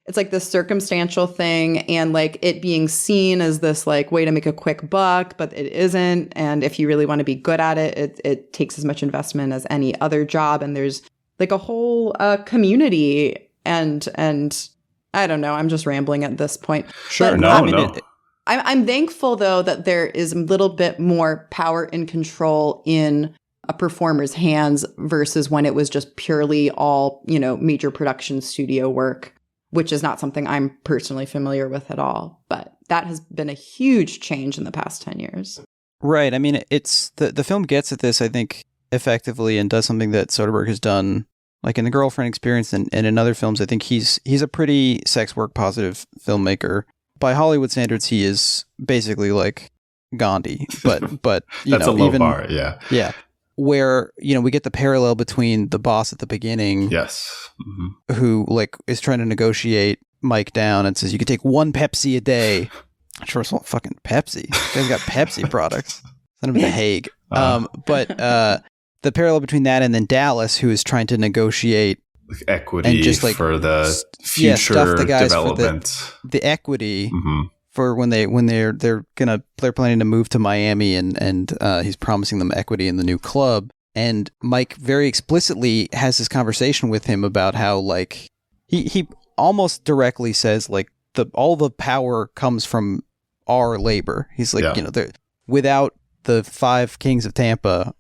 it's like this circumstantial thing, and like it being seen as this like way to make a quick buck, but it isn't. And if you really want to be good at it, it takes as much investment as any other job. And there's like a whole community, and I don't know. I'm just rambling at this point. Sure, but I'm thankful though that there is a little bit more power and control in a performer's hands versus when it was just purely all major production studio work, which is not something I'm personally familiar with at all. But that has been a huge change in the past 10 years. Right. I mean, it's the film gets at this, I think, effectively, and does something that Soderbergh has done, like in The Girlfriend Experience and in other films. I think he's a pretty sex work positive filmmaker. By Hollywood standards, he is basically like Gandhi, but that's a low bar. Yeah. Where, we get the parallel between the boss at the beginning. Yes. Mm-hmm. Who like is trying to negotiate Mike down and says, you could take one Pepsi a day. First of all, fucking Pepsi. They've got Pepsi products. Send him to The Hague. But the parallel between that and then Dallas, who is trying to negotiate equity and just like for the future stuff the guys development. For the equity for when they're planning to move to Miami, and he's promising them equity in the new club. And Mike very explicitly has this conversation with him about how like he almost directly says like all the power comes from our labor. He's like, without the 5 Kings of Tampa,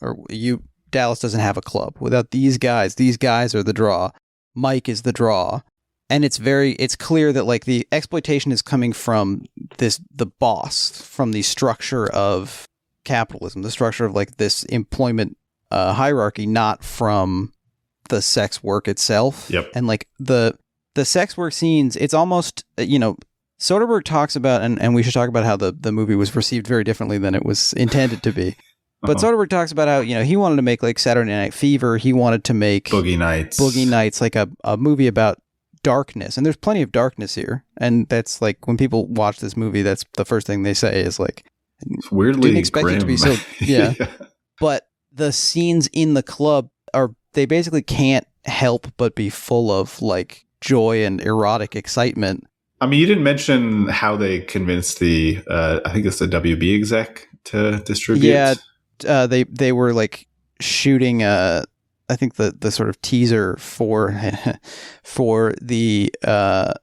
Dallas doesn't have a club. Without these guys are the draw. Mike is the draw. And it's clear that like the exploitation is coming from the boss, from the structure of capitalism, the structure of like this employment hierarchy, not from the sex work itself. Yep. And like the sex work scenes, it's almost, Soderbergh talks about, and we should talk about how the movie was received very differently than it was intended to be. But Soderbergh talks about how, he wanted to make like Saturday Night Fever. He wanted to make Boogie Nights, like a movie about darkness. And there's plenty of darkness here. And that's like, when people watch this movie, that's the first thing they say is like, it's weirdly didn't expect grim. It to be so, yeah. But the scenes in the club they basically can't help but be full of like joy and erotic excitement. I mean, you didn't mention how they convinced the, I think it's the WB exec to distribute. Yeah. They were like shooting I think the sort of teaser for the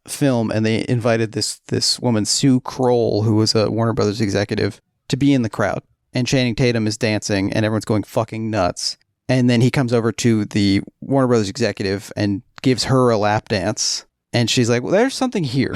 film, and they invited this woman, Sue Kroll, who was a Warner Brothers executive, to be in the crowd. And Channing Tatum is dancing, and everyone's going fucking nuts. And then he comes over to the Warner Brothers executive and gives her a lap dance. And she's like, well, there's something here.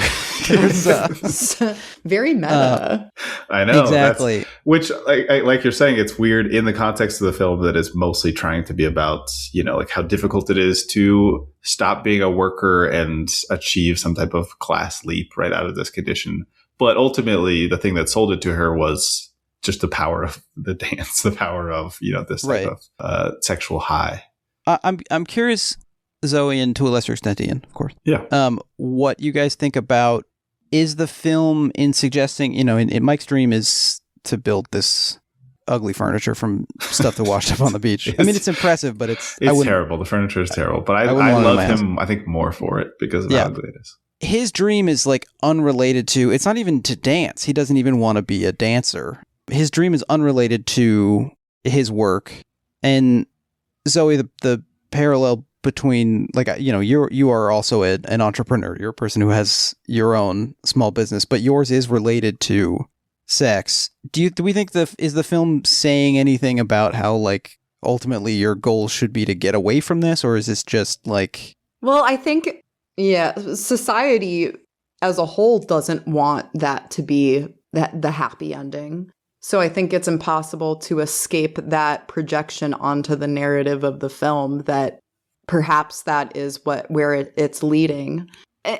Very meta. I know. Exactly. Which, like you're saying, it's weird in the context of the film that is mostly trying to be about, like how difficult it is to stop being a worker and achieve some type of class leap right out of this condition. But ultimately, the thing that sold it to her was just the power of the dance, the power of, this type of sexual high. I'm curious, Zoe, and to a lesser extent Ian, of course. Yeah. What you guys think about, is the film in suggesting, in Mike's dream is to build this ugly furniture from stuff that washed up on the beach. I mean, it's impressive, but it's terrible. The furniture is terrible, but I love him, I think, more for it because of how ugly it is. His dream is like unrelated to, it's not even to dance. He doesn't even want to be a dancer. his dream is unrelated to his work. And Zoe, the parallel between, like, you know, you are also an entrepreneur. You're a person who has your own small business, but yours is related to sex. Do we think is the film saying anything about how, like, ultimately your goal should be to get away from this, or is this just like? Well, I think, yeah, society as a whole doesn't want that to be the happy ending. So I think it's impossible to escape that projection onto the narrative of the film, that perhaps that is where it's leading.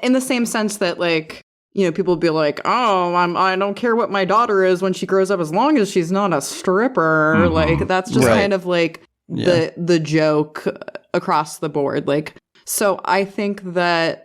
In the same sense that, like, you know, people be like, oh, I don't care what my daughter is when she grows up, as long as she's not a stripper. Mm-hmm. Like, that's just kind of like the joke across the board. Like, so I think that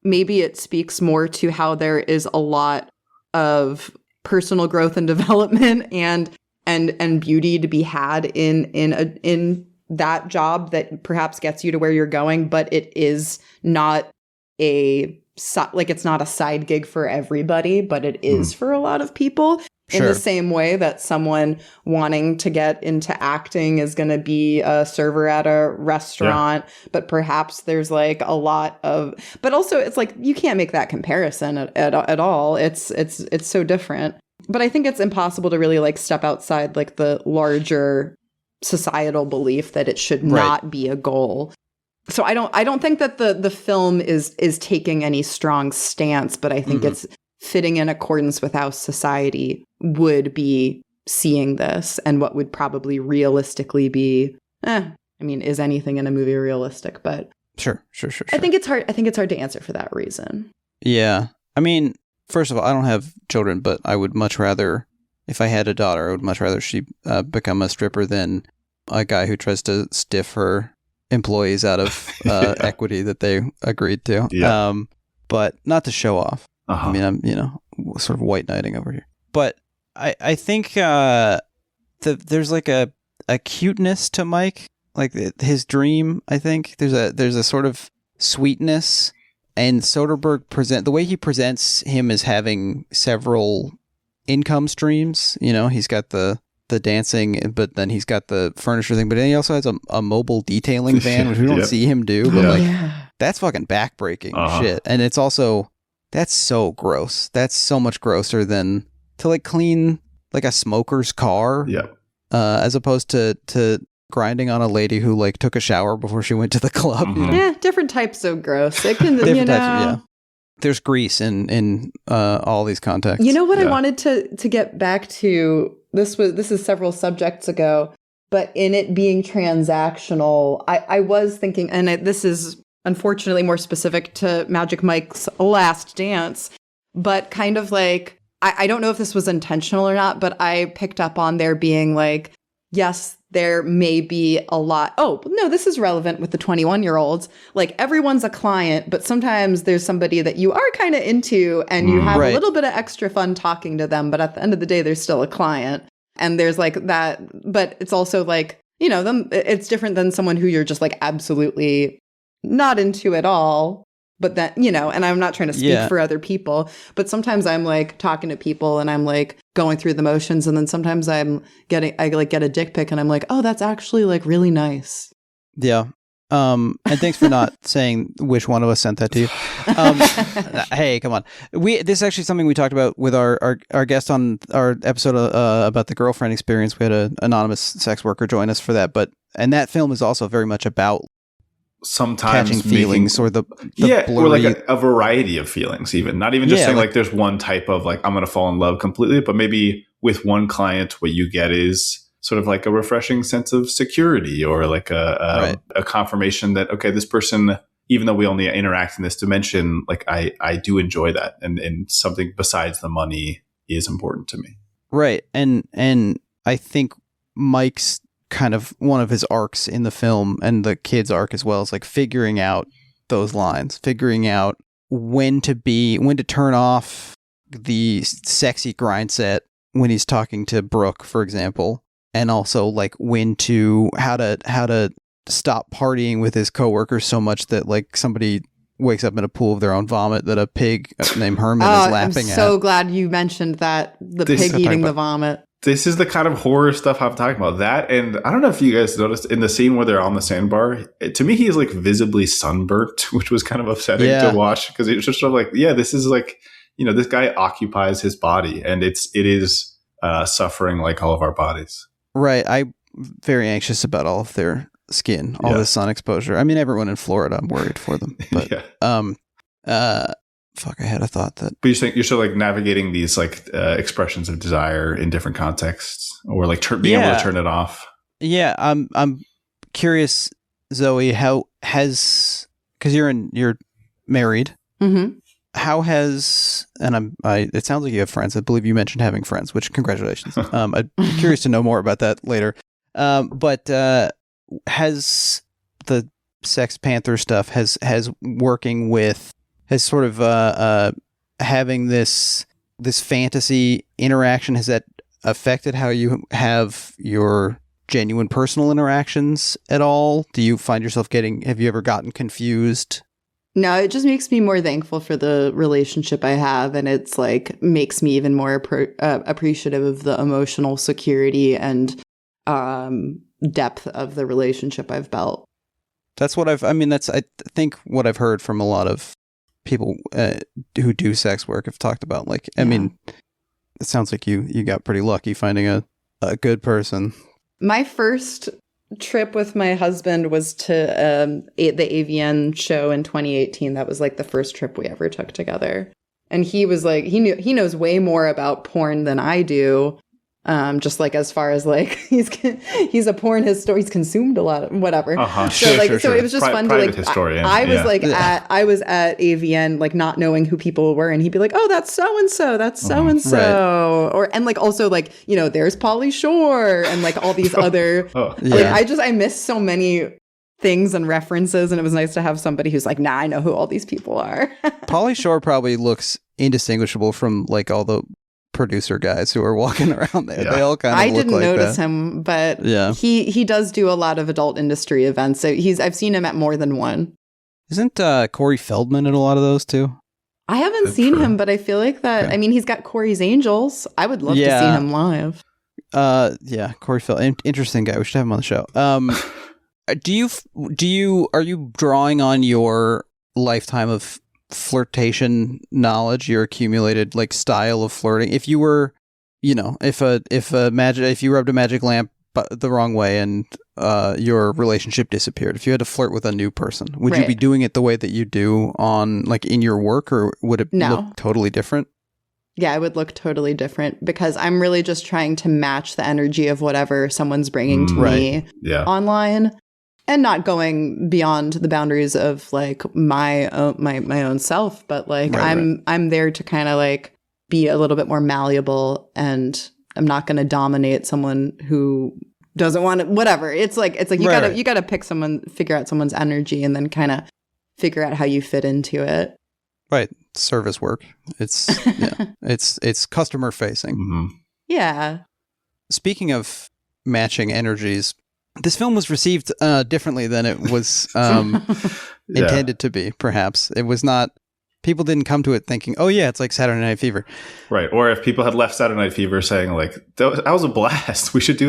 maybe it speaks more to how there is a lot of personal growth and development and beauty to be had in that job that perhaps gets you to where you're going, but it is not it's not a side gig for everybody, but it is for a lot of people. Sure. In the same way that someone wanting to get into acting is going to be a server at a restaurant, but perhaps there's like a lot of, but also it's like, you can't make that comparison at all. It's so different. But I think it's impossible to really like step outside like the larger societal belief that it should not be a goal. So I don't think that the film is taking any strong stance, but I think it's fitting in accordance with how society would be seeing this and what would probably realistically be. I mean, is anything in a movie realistic? But sure. I think it's hard. I think it's hard to answer for that reason. Yeah, I mean, first of all, I don't have children, but I would much rather, if I had a daughter, I would much rather she become a stripper than a guy who tries to stiff her employees out of equity that they agreed to. Yeah. But not to show off. I mean, I'm, sort of white knighting over here. But I think there's like a cuteness to Mike, like his dream. I think there's a sort of sweetness, and Soderbergh the way he presents him as having several income streams. You know, he's got the dancing, but then he's got the furniture thing, but then he also has a mobile detailing van, which we don't see him do, but that's fucking backbreaking shit. And it's also, that's so gross. That's so much grosser than to like clean like a smoker's car, as opposed to grinding on a lady who like took a shower before she went to the club. You know? Yeah, different types of gross. It can, There's grease in all these contexts. You know what I wanted to get back to? This is several subjects ago, but in it being transactional, I was thinking, and this is unfortunately more specific to Magic Mike's Last Dance, but kind of like, I don't know if this was intentional or not, but I picked up on there being like, yes, there may be a lot. Oh, no, this is relevant with the 21-year-olds. Like, everyone's a client, but sometimes there's somebody that you are kind of into and you have a little bit of extra fun talking to them. But at the end of the day, they're still a client. And there's like that. But it's also like, it's different than someone who you're just like absolutely not into at all. But that, and I'm not trying to speak for other people, but sometimes I'm like talking to people and I'm like going through the motions. And then sometimes I get a dick pic and I'm like, oh, that's actually like really nice. Yeah. And thanks for not saying which one of us sent that to you. Hey, come on. This is actually something we talked about with our guest on our episode about the girlfriend experience. We had an anonymous sex worker join us for that. And that film is also very much about sometimes catching feelings or the blurry, or like a variety of feelings, even not even just saying like there's one type of like I'm going to fall in love completely, but maybe with one client what you get is sort of like a refreshing sense of security or like a confirmation that, okay, this person, even though we only interact in this dimension, like I do enjoy that, and something besides the money is important to me. Right. And I think Mike's kind of one of his arcs in the film, and the kid's arc as well, is like figuring out those lines, figuring out when to turn off the sexy grind set when he's talking to Brooke, for example, and also like how to stop partying with his coworkers so much that like somebody wakes up in a pool of their own vomit that a pig named Herman is laughing at. I'm so glad you mentioned that, the pig eating the vomit. this is the kind of horror stuff I'm talking about. That, and I don't know if you guys noticed in the scene where they're on the sandbar, to me, he is like visibly sunburnt, which was kind of upsetting to watch because it's just sort of like, yeah, this is like, this guy occupies his body and it is suffering like all of our bodies. Right. I'm very anxious about all of their skin, all this sun exposure. I mean, everyone in Florida, I'm worried for them. But fuck, I had a thought that. But you think you're sort of like navigating these like expressions of desire in different contexts, or like being able to turn it off. Yeah, I'm curious, Zoe. How has, because you're married. Mm-hmm. How has, and it sounds like you have friends. I believe you mentioned having friends, which congratulations. I'd be curious to know more about that later. But has the Sex Panther stuff has working with, has sort of having this fantasy interaction, has that affected how you have your genuine personal interactions at all? Do you find yourself have you ever gotten confused? No, it just makes me more thankful for the relationship I have, and it's like makes me even more appreciative of the emotional security and depth of the relationship I've built. That's what I think what I've heard from a lot of people who do sex work have talked about. Like, I mean, it sounds like you got pretty lucky finding a good person. My first trip with my husband was to the AVN show in 2018. That was like the first trip we ever took together. And he was like, he knows way more about porn than I do. Just like as far as like he's a porn historian, he's consumed a lot of whatever. So it was just fun to like historian. I was at AVN like not knowing who people were, and he'd be like, oh, that's so and so, that's so and so, and like also like there's Pauly Shore and like all these other I miss so many things and references, and it was nice to have somebody who's like, nah, I know who all these people are. Pauly Shore probably looks indistinguishable from like all the producer guys who are walking around there. They all kind of look didn't like notice that. him, but he does do a lot of adult industry events. So I've seen him at more than one. Isn't Corey Feldman at a lot of those too? I haven't seen him, but I feel like that. Okay. I mean, he's got Corey's Angels. I would love to see him live. Corey Feldman, interesting guy. We should have him on the show. Are you drawing on your lifetime of flirtation knowledge, your accumulated like style of flirting? If you were, if you rubbed a magic lamp the wrong way and your relationship disappeared, if you had to flirt with a new person, would you be doing it the way that you do on like in your work, or would it look totally different? Yeah, it would look totally different because I'm really just trying to match the energy of whatever someone's bringing to me online. And not going beyond the boundaries of like my own self, but like I'm there to kind of like be a little bit more malleable, and I'm not going to dominate someone who doesn't want to. Whatever. It's like you gotta pick someone, figure out someone's energy, and then kind of figure out how you fit into it. Right, service work. It's it's customer facing. Mm-hmm. Yeah. Speaking of matching energies, this film was received differently than it was intended to be, perhaps. It was not, people didn't come to it thinking, oh yeah, it's like Saturday Night Fever. Right. Or if people had left Saturday Night Fever saying like, that was a blast. We should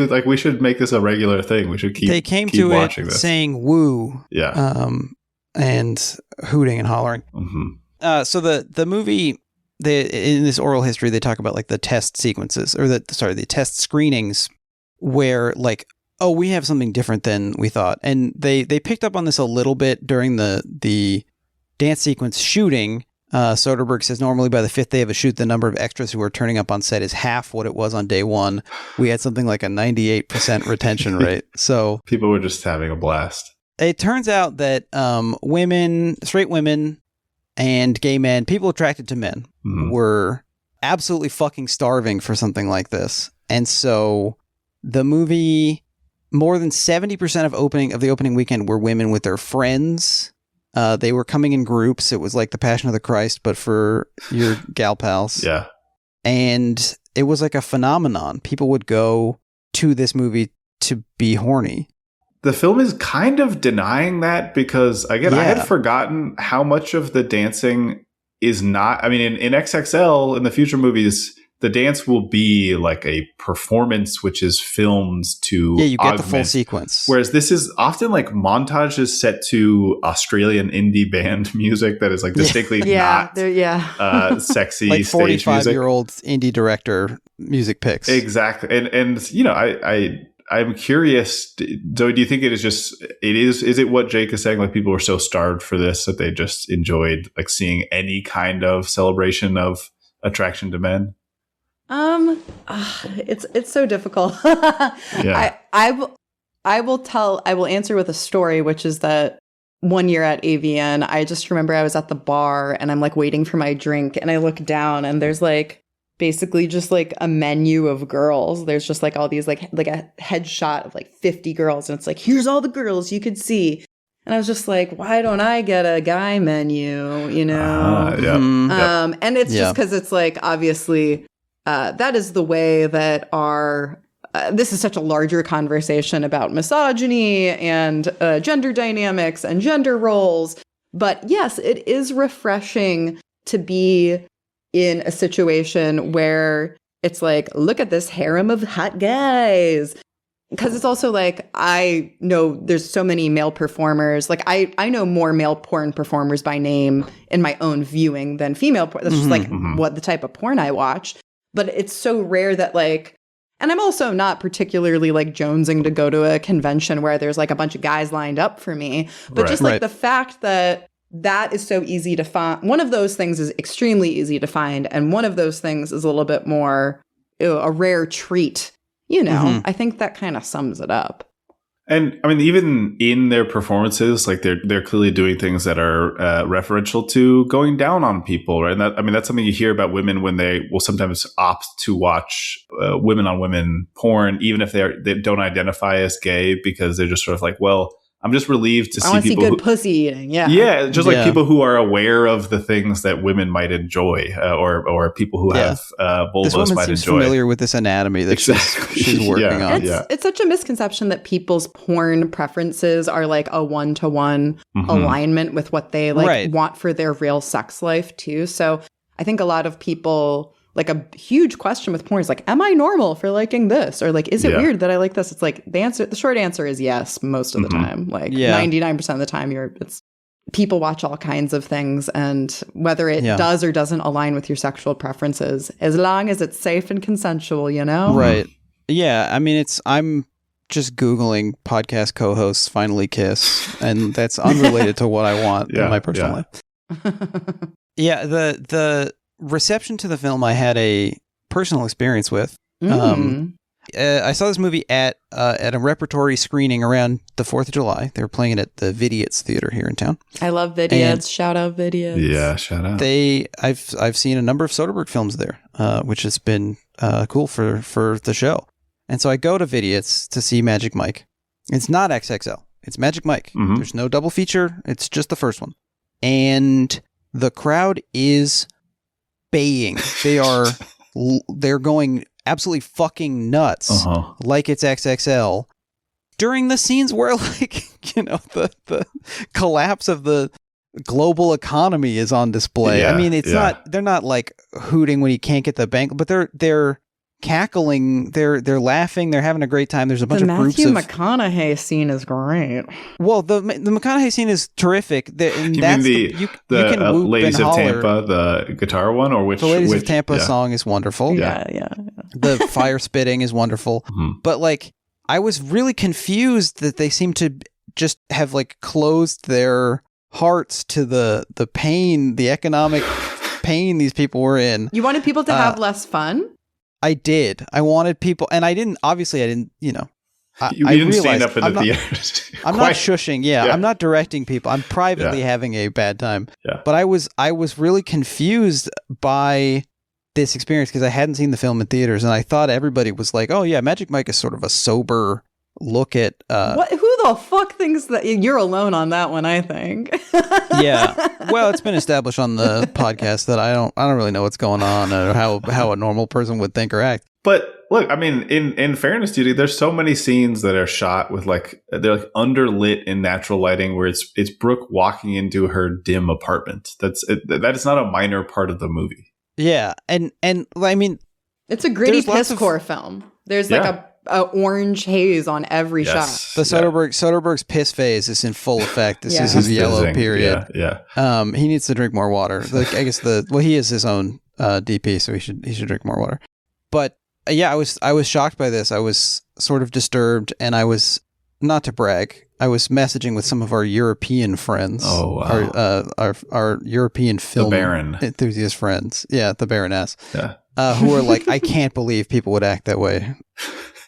make this a regular thing. We should keep They came keep to watching it this. saying woo. Yeah. And hooting and hollering. Mm-hmm. So the movie, in this oral history, they talk about like the test sequences, or the test screenings where like, oh, we have something different than we thought. And they picked up on this a little bit during the dance sequence shooting. Soderbergh says normally by the 5th day of a shoot, the number of extras who are turning up on set is half what it was on day one. We had something like a 98% retention rate. So people were just having a blast. It turns out that straight women and gay men, people attracted to men, were absolutely fucking starving for something like this. And so the movie, more than 70% of the opening weekend were women with their friends. They were coming in groups. It was like the Passion of the Christ, but for your gal pals. Yeah. And it was like a phenomenon. People would go to this movie to be horny. The film is kind of denying that because, again, I had forgotten how much of the dancing is not. I mean, in XXL, in the future movies, the dance will be like a performance which is filmed to Yeah, you get the full augment. sequence. Whereas this is often like montages set to Australian indie band music that is like distinctly not sexy like stage music. 45-year-old indie director music picks. Exactly. And you know, I'm curious, Zoe, do you think is it what Jake is saying? Like people were so starved for this that they just enjoyed like seeing any kind of celebration of attraction to men? It's so difficult. Yeah. I will answer with a story, which is that one year at AVN, I just remember I was at the bar and I'm like waiting for my drink and I look down and there's like basically just like a menu of girls. There's just like all these like a headshot of like 50 girls and it's like, here's all the girls you could see. And I was just like, why don't I get a guy menu, you know? And it's just because it's like, obviously, that is the way that our, this is such a larger conversation about misogyny and gender dynamics and gender roles. But yes, it is refreshing to be in a situation where it's like, look at this harem of hot guys. Because it's also like, I know there's so many male performers. Like I know more male porn performers by name in my own viewing than female porn. That's just like what the type of porn I watch. But it's so rare that like, and I'm also not particularly like jonesing to go to a convention where there's like a bunch of guys lined up for me. But just like the fact that that is so easy to find. One of those things is extremely easy to find. And one of those things is a little bit more a rare treat. You know, I think that kind of sums it up. And I mean, even in their performances, like they're clearly doing things that are referential to going down on people, right? And that, I mean, that's something you hear about women when they will sometimes opt to watch women on women porn, even if they don't identify as gay, because they're just sort of like, well, I'm just relieved to see people see good pussy eating. Yeah, just like people who are aware of the things that women might enjoy, or people who have vulvas this woman might seems enjoy. familiar with this anatomy that she's working on. It's such a misconception that people's porn preferences are like a one-to-one alignment with what they like want for their real sex life too. So I think a lot of people, like a huge question with porn is like, am I normal for liking this? Or like, is it weird that I like this? It's like the short answer is yes, most of the time. Like 99% of the time people watch all kinds of things, and whether it does or doesn't align with your sexual preferences, as long as it's safe and consensual, you know? Right. Yeah. I mean, I'm just Googling podcast co-hosts finally kiss, and that's unrelated to what I want in my personal life. Yeah. The reception to the film I had a personal experience with. I saw this movie at a repertory screening around the 4th of July. They were playing it at the Vidiots Theater here in town. I love Vidiots. Shout out Vidiots. Yeah, shout out. I've seen a number of Soderbergh films there, which has been cool for the show. And so I go to Vidiots to see Magic Mike. It's not XXL. It's Magic Mike. There's no double feature. It's just the first one. And the crowd is baying. They're going absolutely fucking nuts, like it's XXL during the scenes where, like, you know, the collapse of the global economy is on display. I mean, they're not like hooting when you can't get the bank, but they're cackling, they're laughing, they're having a great time. There's a bunch of groups of... The Matthew McConaughey scene is great. Well, the McConaughey scene is terrific. You mean the Ladies of Tampa, the guitar one, or which? The Ladies of Tampa song is wonderful. Yeah. The fire spitting is wonderful. But like, I was really confused that they seemed to just have like closed their hearts to the pain, the economic pain these people were in. You wanted people to have less fun? I did. I wanted people, and I didn't, you know, you didn't stand up in the theater. I'm not shushing. Yeah, I'm not directing people. I'm privately having a bad time. Yeah. But I was really confused by this experience because I hadn't seen the film in theaters, and I thought everybody was like, "Oh yeah, Magic Mike is sort of a sober look at." Who the fuck thinks that? You're alone on that one, I think. Yeah. Well, it's been established on the podcast that I don't really know what's going on or how a normal person would think or act. But look, I mean, in fairness, Judy, there's so many scenes that are shot with they're like underlit in natural lighting, where it's Brooke walking into her dim apartment. That is not a minor part of the movie. Yeah, and I mean, It's a gritty There's lots piss core film. There's like a orange haze on every shot. The Soderbergh's piss phase is in full effect. This is his yellow period. He needs to drink more water. Like, I guess he is his own DP, so he should drink more water. But I was shocked by this. I was sort of disturbed, and I was, not to brag, I was messaging with some of our European friends. Oh wow! Our European film enthusiast friends. Yeah, the Baroness. Yeah. Who are like, I can't believe people would act that way.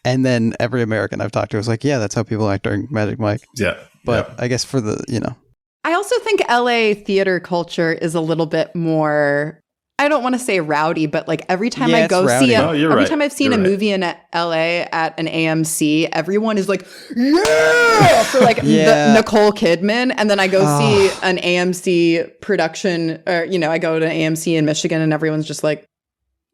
And then every American I've talked to was like, yeah, that's how people act during Magic Mike. Yeah. But I guess for the, I also think LA theater culture is a little bit more, I don't want to say rowdy, but like every time I go see time I've seen a movie in LA at an AMC, everyone is like, yeah, for like the Nicole Kidman. And then I go see an AMC production, or, I go to AMC in Michigan and everyone's just like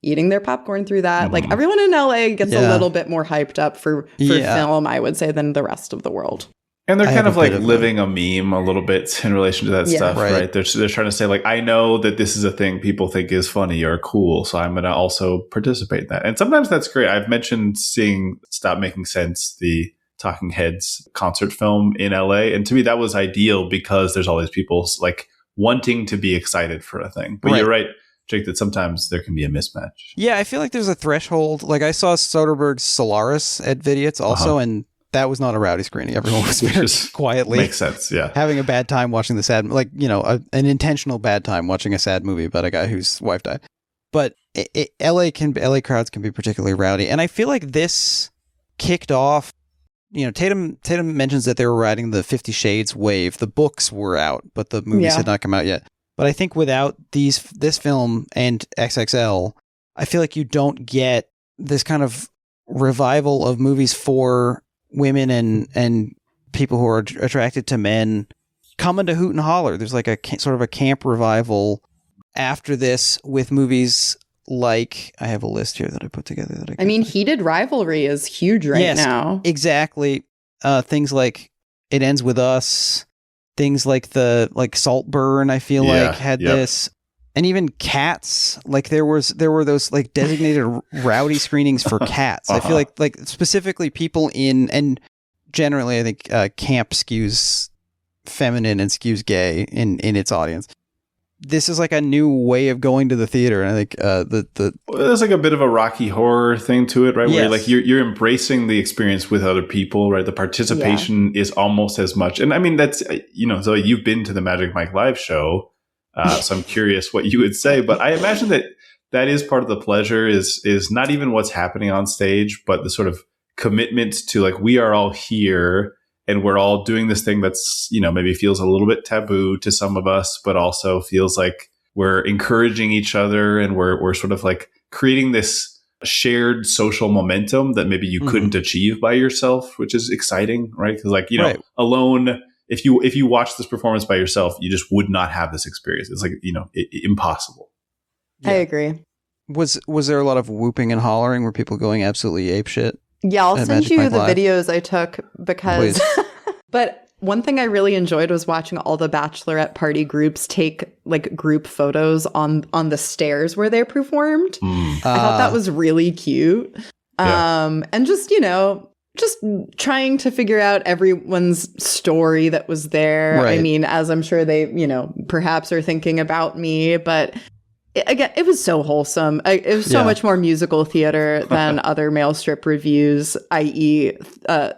eating their popcorn through that. Mm-hmm. Like everyone in LA gets a little bit more hyped up for film, I would say, than the rest of the world. And they're kind of like living a meme a little bit in relation to that stuff, right? They're trying to say like, I know that this is a thing people think is funny or cool, so I'm going to also participate in that. And sometimes that's great. I've mentioned seeing Stop Making Sense, the Talking Heads concert film in LA. And to me, that was ideal because there's all these people like wanting to be excited for a thing. But you're right, Jake, that sometimes there can be a mismatch. Yeah, I feel like there's a threshold. Like I saw Soderbergh's Solaris at Vidiot's also, and that was not a rowdy screening. Everyone was very quietly. Makes sense, yeah. Having a bad time watching the sad, like, an intentional bad time watching a sad movie about a guy whose wife died. But LA crowds can be particularly rowdy. And I feel like this kicked off, Tatum mentions that they were riding the 50 Shades wave. The books were out, but the movies had not come out yet. But I think without this film and XXL, I feel like you don't get this kind of revival of movies for women and people who are attracted to men coming to Hoot and Holler. There's like a sort of a camp revival after this with movies like, I have a list here that I put together. Heated Rivalry is huge now. Exactly. Things like It Ends With Us, things like Saltburn, I feel like had this. And even Cats, like there were those like designated rowdy screenings for Cats. I feel like specifically people and generally I think camp skews feminine and skews gay in its audience. This is like a new way of going to the theater, and I think there's like a bit of a Rocky Horror thing to it, right? Yes. Where you're embracing the experience with other people, right? The participation is almost as much, and I mean that's Zoe, you've been to the Magic Mike live show. So I'm curious what you would say, but I imagine that is part of the pleasure is not even what's happening on stage, but the sort of commitment to like, we are all here and we're all doing this thing that's, maybe feels a little bit taboo to some of us, but also feels like we're encouraging each other and we're sort of like creating this shared social momentum that maybe you couldn't achieve by yourself, which is exciting, right? Because alone, if you watch this performance by yourself, you just would not have this experience. It's like, impossible. I agree. Was there a lot of whooping and hollering? Were people going absolutely apeshit? Yeah, I'll send you the videos I took because, but one thing I really enjoyed was watching all the bachelorette party groups take like group photos on the stairs where they performed. I thought that was really cute. And just trying to figure out everyone's story that was there. Right. I mean, as I'm sure they, perhaps are thinking about me, but it was so wholesome. It was so much more musical theater than other male strip reviews, i.e.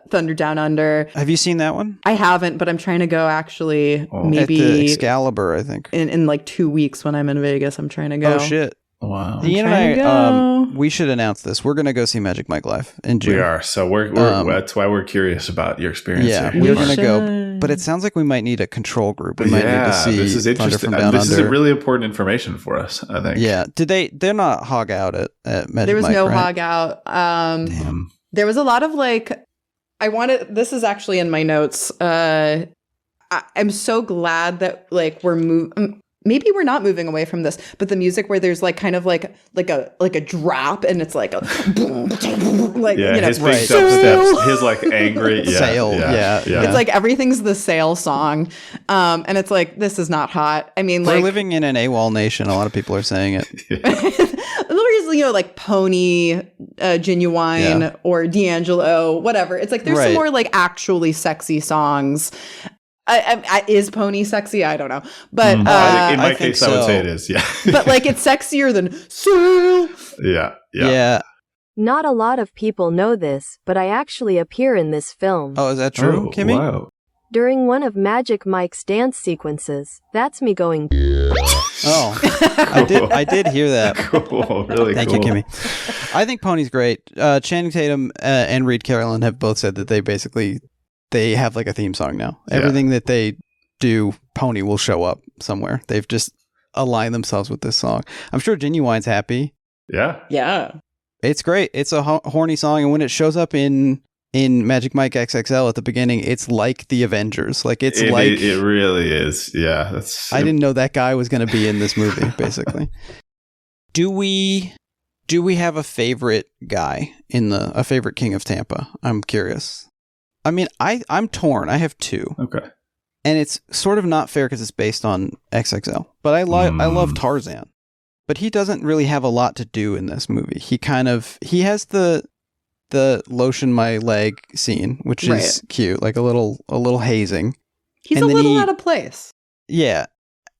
Thunder Down Under. Have you seen that one? I haven't, but I'm trying to go actually maybe. At the Excalibur, I think. In like 2 weeks when I'm in Vegas, I'm trying to go. Oh, shit. Wow. Ian and I, we should announce this. We're going to go see Magic Mike live in June. We are. So that's why we're curious about your experience. Yeah, we're going to go. But it sounds like we might need a control group. We might need to see this is interesting. This is really important information for us, I think. Yeah. They're not hog out at Magic Mike, there was no right? hog out. Damn. There was a lot of like, this is actually in my notes. I'm so glad that like we're moving. maybe we're not moving away from this, but the music where there's like kind of like a drop and it's like a like, you know, his big dubsteps, his like angry sail. Yeah. It's like everything's the sail song. And it's like, this is not hot. I mean, we're like living in an AWOL nation. A lot of people are saying it. There's, you know, like Pony, Genuine, or D'Angelo, whatever. It's like there's some more like actually sexy songs. Is Pony sexy? I don't know, but in my case, I would say it is. Yeah, but like it's sexier than Sail. Yeah. Not a lot of people know this, but I actually appear in this film. Oh, is that true, Kimmy? Wow. During one of Magic Mike's dance sequences. That's me going. Oh, I did hear that. Cool, really Thank you, Kimmy. I think Pony's great. Channing Tatum and Reed Carolyn have both said that they have like a theme song now. Yeah. Everything that they do, Pony will show up somewhere. They've just aligned themselves with this song. I'm sure Genuine's happy. Yeah. It's great. It's a horny song, and when it shows up in Magic Mike XXL at the beginning, it's like the Avengers. Like it really is. Yeah, I didn't know that guy was going to be in this movie. Basically, do we have a favorite guy a favorite King of Tampa? I'm curious. I mean, I'm torn. I have two. Okay, and it's sort of not fair because it's based on XXL. But I love Tarzan, but he doesn't really have a lot to do in this movie. He has the lotion my leg scene, which is cute, like a little hazing. He's a little out of place. Yeah.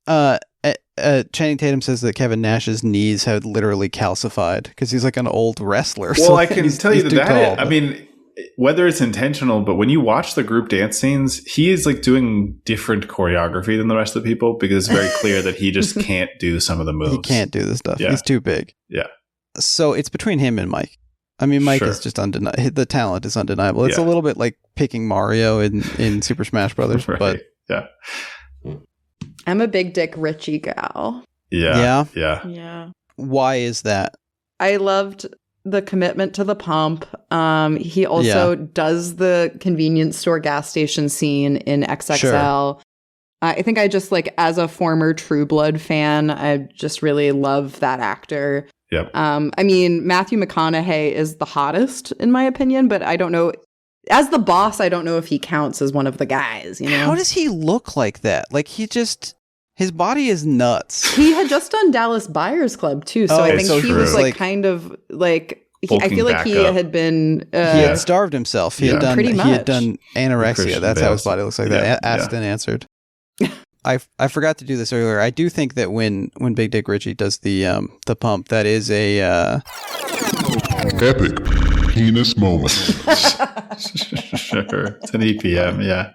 Channing Tatum says that Kevin Nash's knees had literally calcified because he's like an old wrestler. Well, so I can tell you that. tall, I mean, whether it's intentional, but when you watch the group dance scenes, he is like doing different choreography than the rest of the people because it's very clear that he just can't do some of the moves. He can't do this stuff. Yeah. He's too big. Yeah. So it's between him and Mike. I mean, Mike is just undeniable. The talent is undeniable. It's a little bit like picking Mario in Super Smash Brothers, but yeah. I'm a big Dick Ritchie gal. Yeah. Why is that? I loved the commitment to the pump. He also does the convenience store gas station scene in XXL. Sure. I think I just like, as a former True Blood fan, I just really love that actor. Yep. I mean, Matthew McConaughey is the hottest in my opinion, but I don't know. As the boss, I don't know if he counts as one of the guys, you know? How does he look like that? Like his body is nuts. He had just done Dallas Buyers Club too, so I think he was like kind of like I feel like he had been he had starved himself. He had done anorexia. That's how his body looks like that. Asked and answered. I forgot to do this earlier. I do think that when Big Dick Ritchie does the pump, that is a epic penis moment. Sure, it's an EPM. Yeah.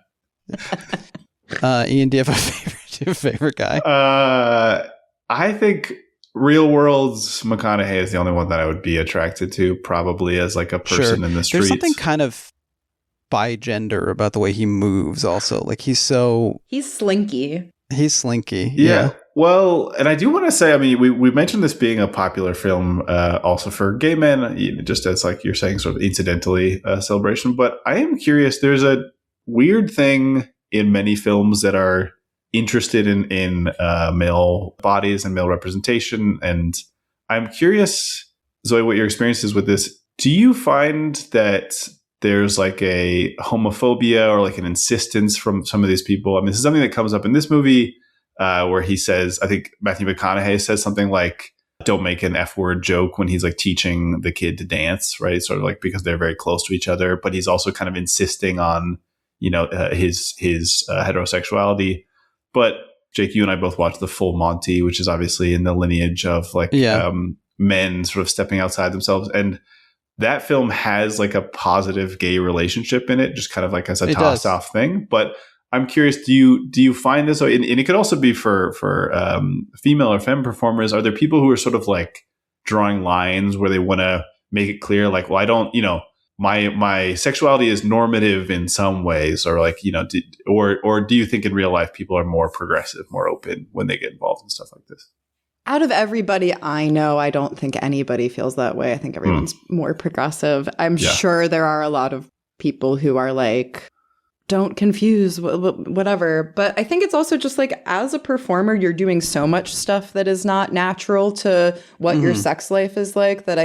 Ian, do you have a favorite guy? I think Real World's McConaughey is the only one that I would be attracted to, probably as like a person in the streets. There's something kind of bi-gender about the way he moves also. Like he's slinky. He's slinky. Yeah. Well, and I do want to say, I mean, we mentioned this being a popular film also for gay men, just as like you're saying, sort of incidentally celebration. But I am curious, there's a weird thing in many films that are interested in male bodies and male representation. And I'm curious, Zoe, what your experience is with this. Do you find that there's like a homophobia or like an insistence from some of these people? I mean, this is something that comes up in this movie where he says, I think Matthew McConaughey says something like, don't make an F-word joke when he's like teaching the kid to dance, right? Sort of like because they're very close to each other, but he's also kind of insisting on, his heterosexuality. But Jake, you and I both watched The Full Monty, which is obviously in the lineage of like men sort of stepping outside themselves. And that film has like a positive gay relationship in it, just kind of like as a tossed off thing. But I'm curious, do you find this, and it could also be for female or femme performers, are there people who are sort of like drawing lines where they want to make it clear, like, well, I don't, my sexuality is normative in some ways, or like, or do you think in real life people are more progressive, more open when they get involved in stuff like this? Out of everybody I know, I don't think anybody feels that way. I think everyone's more progressive. I'm sure there are a lot of people who are like don't confuse whatever. But I think it's also just like, as a performer, you're doing so much stuff that is not natural to what your sex life is like, that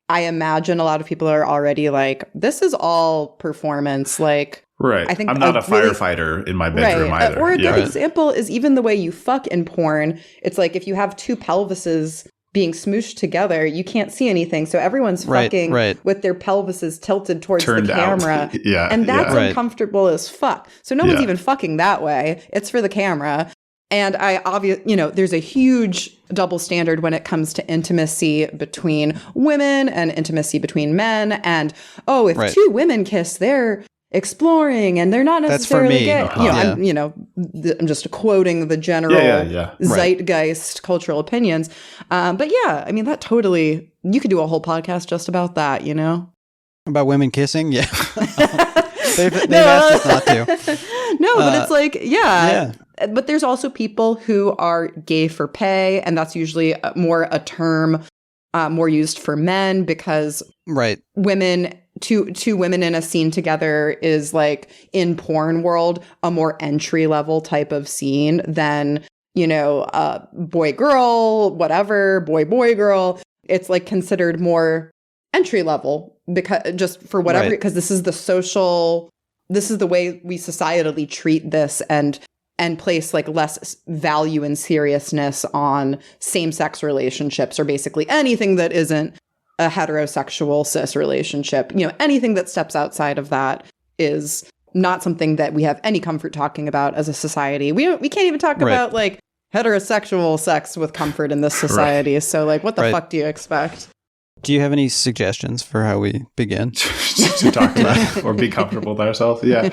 I imagine a lot of people are already like, this is all performance. Like, right. I think I'm not a firefighter in my bedroom either. Or a good example is even the way you fuck in porn. It's like, if you have two pelvises being smooshed together, you can't see anything. So everyone's fucking with their pelvises tilted towards the camera. And that's uncomfortable as fuck. So no one's even fucking that way. It's for the camera. And there's a huge double standard when it comes to intimacy between women and intimacy between men. And, if two women kiss, they're exploring and they're not necessarily gay. I'm just quoting the general zeitgeist cultural opinions. But yeah, I mean, that totally, you could do a whole podcast just about that, you know? About women kissing? Yeah. they've asked us not to. No, but it's like, but there's also people who are gay for pay, and that's usually more a term more used for men, because women, two women in a scene together is like, in porn world, a more entry level type of scene than, boy girl, whatever, boy girl. It's like considered more entry level, because just for whatever, because this is the way we societally treat this, and place like less value and seriousness on same-sex relationships, or basically anything that isn't a heterosexual cis relationship. Anything that steps outside of that is not something that we have any comfort talking about as a society. We can't even talk about like heterosexual sex with comfort in this society. So like, what the fuck do you expect? Do you have any suggestions for how we begin? To talk about or be comfortable with ourselves? Yeah.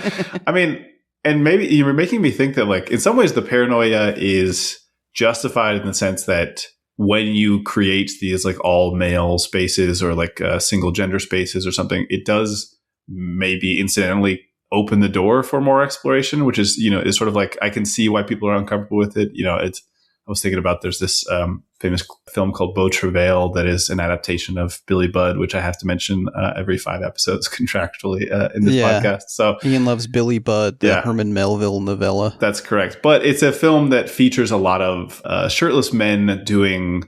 I mean, and maybe you were making me think that, like, in some ways the paranoia is justified in the sense that when you create these like all male spaces, or like single gender spaces or something, it does maybe incidentally open the door for more exploration, which is, is sort of like, I can see why people are uncomfortable with it. I was thinking about, there's this famous film called TRAVAIL that is an adaptation of Billy Budd, which I have to mention every 5 episodes contractually in this podcast. So Ian loves Billy Budd, the Herman Melville novella. That's correct. But it's a film that features a lot of shirtless men doing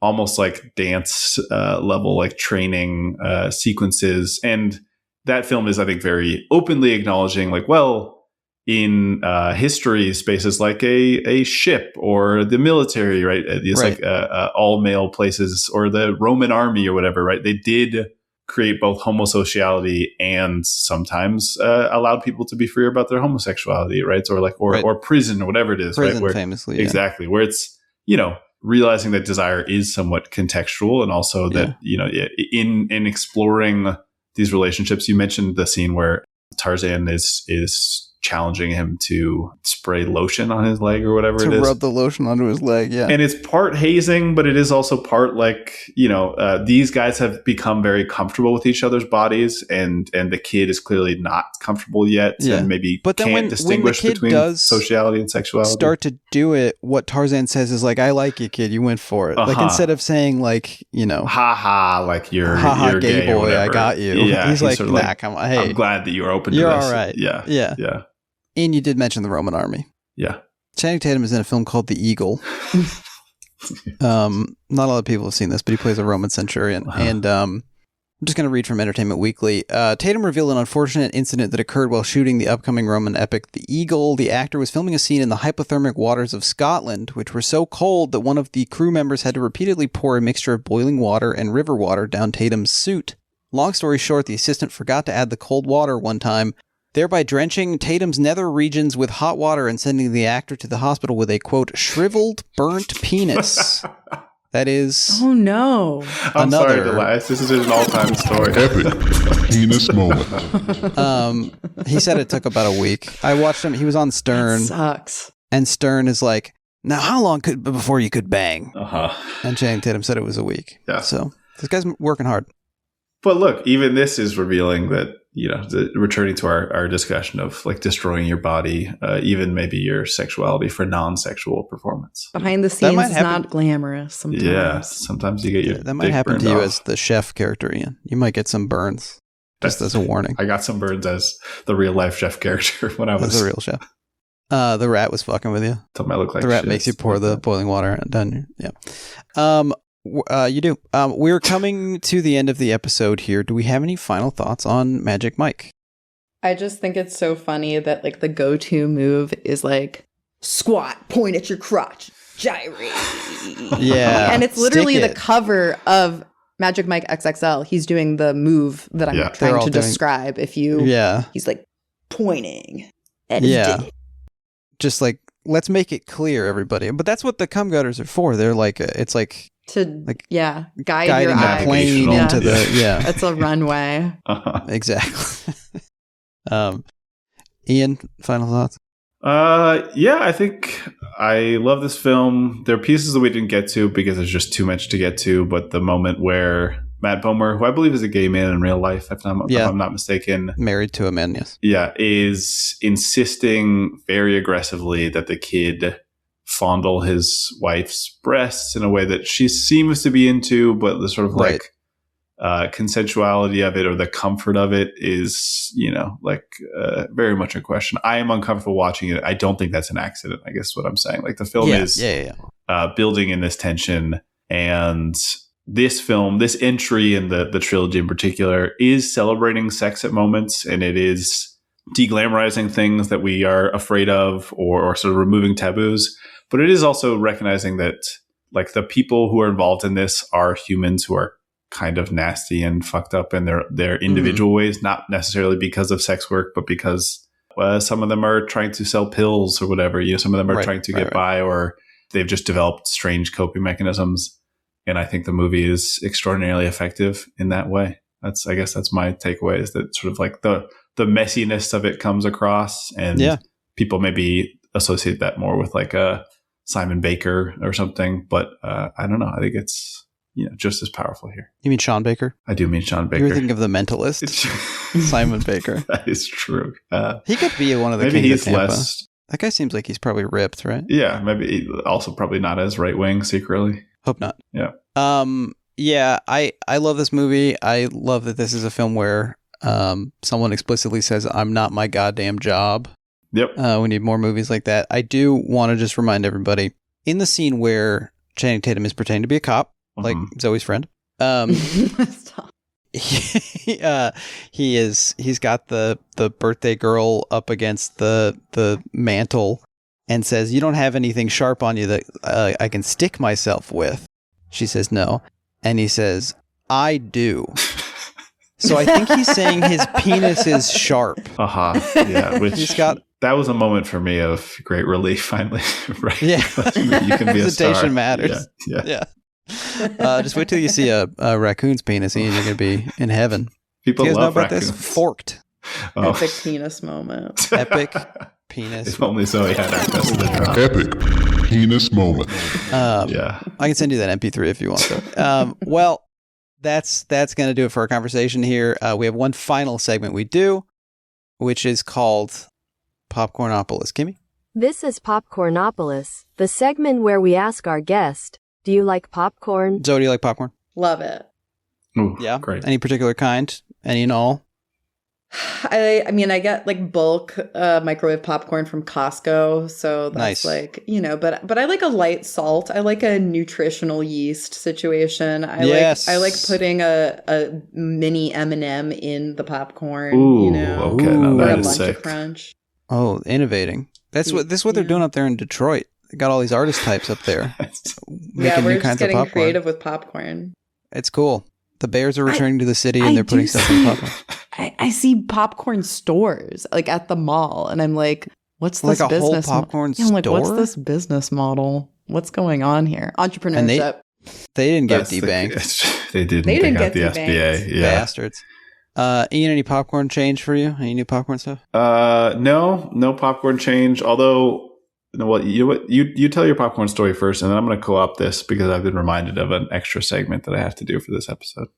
almost like dance level, like training sequences. And that film is, I think, very openly acknowledging, like, well, in history, spaces like a ship or the military, right? These like all male places, or the Roman army or whatever, right? They did create both homosociality and sometimes allowed people to be free about their homosexuality, right? Or like, or prison or whatever it is, prison, right? Famously, exactly, where it's, realizing that desire is somewhat contextual, and also that in exploring these relationships. You mentioned the scene where Tarzan is challenging him to spray lotion on his leg or whatever it is. To rub the lotion onto his leg, yeah. And it's part hazing, but it is also part like, these guys have become very comfortable with each other's bodies, and the kid is clearly not comfortable yet, and maybe but then can't distinguish between sociality and sexuality. Start to do it, what Tarzan says is like, I like you, kid, you went for it. Like, instead of saying like, haha, like you're gay boy, I got you. Yeah, he's like, sort of nah, come on, hey. I'm glad that you're open to this. You're all right. Yeah. And you did mention the Roman army. Yeah. Channing Tatum is in a film called The Eagle. Not a lot of people have seen this, but he plays a Roman centurion. And I'm just going to read from Entertainment Weekly. Tatum revealed an unfortunate incident that occurred while shooting the upcoming Roman epic The Eagle. The actor was filming a scene in the hypothermic waters of Scotland, which were so cold that one of the crew members had to repeatedly pour a mixture of boiling water and river water down Tatum's suit. Long story short, the assistant forgot to add the cold water one time, thereby drenching Tatum's nether regions with hot water and sending the actor to the hospital with a, quote, shriveled, burnt penis. That is... Oh, no. I'm sorry, Elias. This is an all-time story. Epic penis moment. He said it took about a week. I watched him. He was on Stern. That sucks. And Stern is like, now how long before you could bang? Uh-huh. And Channing Tatum said it was a week. Yeah. So this guy's working hard. But look, even this is revealing that, returning to our discussion of like destroying your body, even maybe your sexuality for non-sexual performance. Behind the scenes is not glamorous sometimes. Yeah, sometimes you get your that might happen to you as the chef character, Ian. You might get some burns. just as a warning. I got some burns as the real life chef character when I was As a real chef. The rat was fucking with you. Told me I look like The rat shit. makes you pour the boiling water down. Yeah. You do. We're coming to the end of the episode here. Do we have any final thoughts on Magic Mike? I just think it's so funny that like the go-to move is like squat, point at your crotch, gyrate. Yeah. And it's literally Stick the it. cover of Magic Mike XXL. He's doing the move that I'm Yeah. They're trying all to doing- describe. If you, Yeah. he's like pointing at his Yeah. dick. Just like, let's make it clear, everybody. But that's what the cum gutters are for. They're like, it's like To Like, guide guiding your the eye. plane Yeah. into the, yeah, It's a runway. exactly. Ian, final thoughts? Yeah, I think I love this film. There are pieces that we didn't get to because there's just too much to get to. But the moment where Matt Bomer, who I believe is a gay man in real life, if I'm not mistaken, Married to a man, yes. yeah, is insisting very aggressively that the kid fondle his wife's breasts in a way that she seems to be into, but the sort of Right. consensuality of it or the comfort of it is, very much a question. I am uncomfortable watching it. I don't think that's an accident, I guess what I'm saying. Like the film is building in this tension, and this film, this entry in the trilogy in particular, is celebrating sex at moments, and it is deglamorizing things that we are afraid of or sort of removing taboos. But it is also recognizing that like the people who are involved in this are humans who are kind of nasty and fucked up in their individual ways, not necessarily because of sex work, but because some of them are trying to sell pills or whatever. Some of them are trying to get by, or they've just developed strange coping mechanisms. And I think the movie is extraordinarily effective in that way. I guess that's my takeaway, is that sort of like the messiness of it comes across, and people maybe associate that more with like a Simon Baker or something. But I don't know. I think it's just as powerful here. You mean Sean Baker? I do mean Sean Baker. You're thinking of The Mentalist. Simon Baker. That is true. He could be one of the maybe kings he's of Tampa. less. That guy seems like he's probably ripped, right? Yeah, maybe also probably not as right wing secretly. Hope not. Yeah. Yeah, I love this movie. I love that this is a film where someone explicitly says, "I'm not my goddamn job." Yep. We need more movies like that. I do want to just remind everybody, in the scene where Channing Tatum is pretending to be a cop, like Zoe's friend, Stop. he's got the birthday girl up against the mantle and says, "You don't have anything sharp on you that I can stick myself with." She says no, and he says, "I do." So I think he's saying his penis is sharp. Yeah, which that was a moment for me of great relief finally. Right? Yeah, you can be a star. Presentation matters. Yeah. Just wait till you see a raccoon's penis, and you're gonna be in heaven. People Do you guys love know about raccoons. this? Forked. Epic penis moment. Epic penis. If only Zoe had access to the drop. Epic penis moment. Yeah. I can send you that MP3 if you want to. Well, that's going to do it for our conversation here. We have one final segment we do, which is called Popcornopolis. Kimmy? This is Popcornopolis, the segment where we ask our guest, do you like popcorn? Zoe, do you like popcorn? Love it. Ooh, Yeah. Great. Any particular kind? Any and all? I mean, I get like bulk microwave popcorn from Costco, so that's Nice. like, but I like a light salt. I like a nutritional yeast situation. I like putting a mini M&M in the popcorn. Ooh, okay, no, or that a is Lunch sick. Crunch. Oh, innovating. This is what they're doing up there in Detroit. They got all these artist types up there Yeah, making we're new just kinds of getting popcorn. creative with popcorn. It's cool. The Bears are returning to the city, and I they're putting do stuff in popcorn. I see popcorn stores like at the mall, and I'm like, what's this Like a whole business popcorn I'm like, what's store? this business model? What's going on here? Entrepreneurship. They didn't get That's the- debanked. They didn't They didn't take out get the debanked. SBA. Yeah. Bastards. Ian, any popcorn change for you? Any new popcorn stuff? No popcorn change. Although, you know what? You tell your popcorn story first, and then I'm going to co-op this because I've been reminded of an extra segment that I have to do for this episode.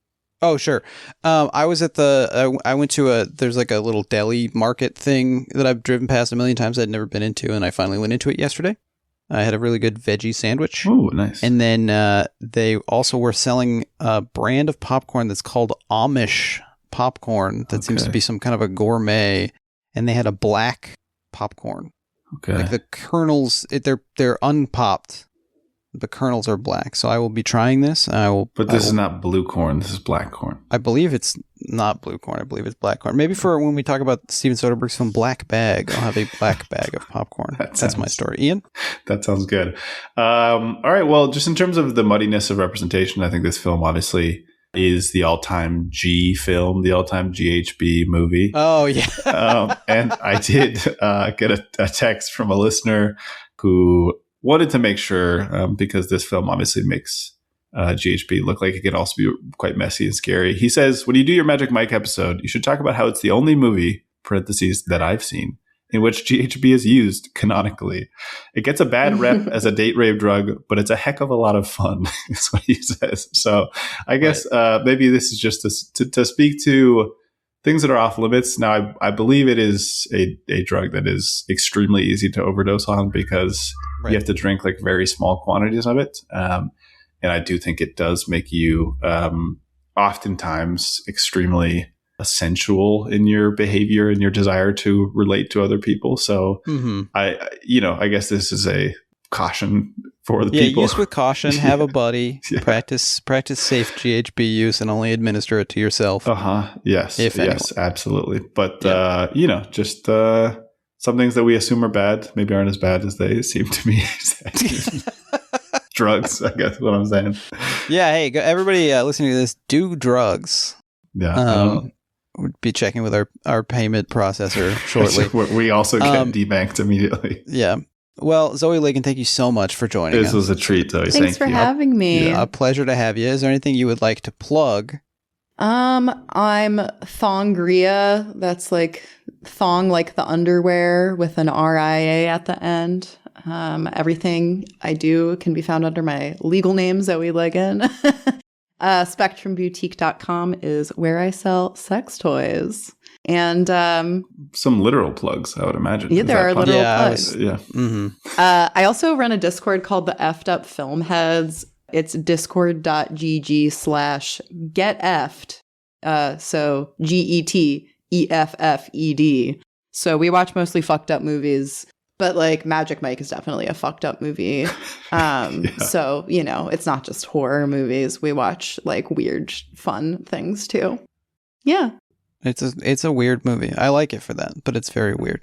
Oh, sure. I was at I went to there's like a little deli market thing that I've driven past a million times I'd never been into, and I finally went into it yesterday. I had a really good veggie sandwich. Oh, nice. And then they also were selling a brand of popcorn that's called Amish popcorn that seems to be some kind of a gourmet, and they had a black popcorn. Okay. Like the kernels, they're unpopped. The kernels are black. So I will be trying this. But this is not blue corn. This is black corn. I believe it's not blue corn. I believe it's black corn. Maybe for when we talk about Steven Soderbergh's film Black Bag, I'll have a black bag of popcorn. That's my story. Ian? That sounds good. All right. Well, just in terms of the muddiness of representation, I think this film obviously is the all-time G film, the all-time GHB movie. Oh, yeah. And I did get a text from a listener who wanted to make sure, because this film obviously makes GHB look like it can also be quite messy and scary. He says, when you do your Magic Mike episode, you should talk about how it's the only movie, parentheses, that I've seen, in which GHB is used canonically. It gets a bad rep as a date rape drug, but it's a heck of a lot of fun, is what he says. So I guess maybe this is just to speak to things that are off limits. Now, I believe it is a drug that is extremely easy to overdose on because you have to drink like very small quantities of it. And I do think it does make you oftentimes extremely sensual in your behavior and your desire to relate to other people. So I guess this is a caution for the people. Use with caution, have a buddy, practice safe GHB use, and only administer it to yourself. Yes, absolutely. But just some things that we assume are bad maybe aren't as bad as they seem to me. Drugs, I guess what I'm saying. Yeah, hey, everybody listening to this, do drugs. Yeah. We'll be checking with our payment processor shortly. We also get debanked immediately. Yeah. Well, Zoë Ligon, thank you so much for joining us. This was a treat, Zoe. Thanks for having me. Yeah, a pleasure to have you. Is there anything you would like to plug? I'm Thongria. That's like thong, like the underwear with an RIA at the end. Everything I do can be found under my legal name, Zoë Ligon. SpectrumBoutique.com is where I sell sex toys. And some literal plugs, I would imagine. Yeah, there are literal plugs. I also run a Discord called the Effed Up Film Heads. It's discord.gg/geteffed. So GETEFFED. So we watch mostly fucked up movies, but like Magic Mike is definitely a fucked up movie. So, it's not just horror movies. We watch like weird, fun things too. Yeah. It's a weird movie. I like it for that, but it's very weird.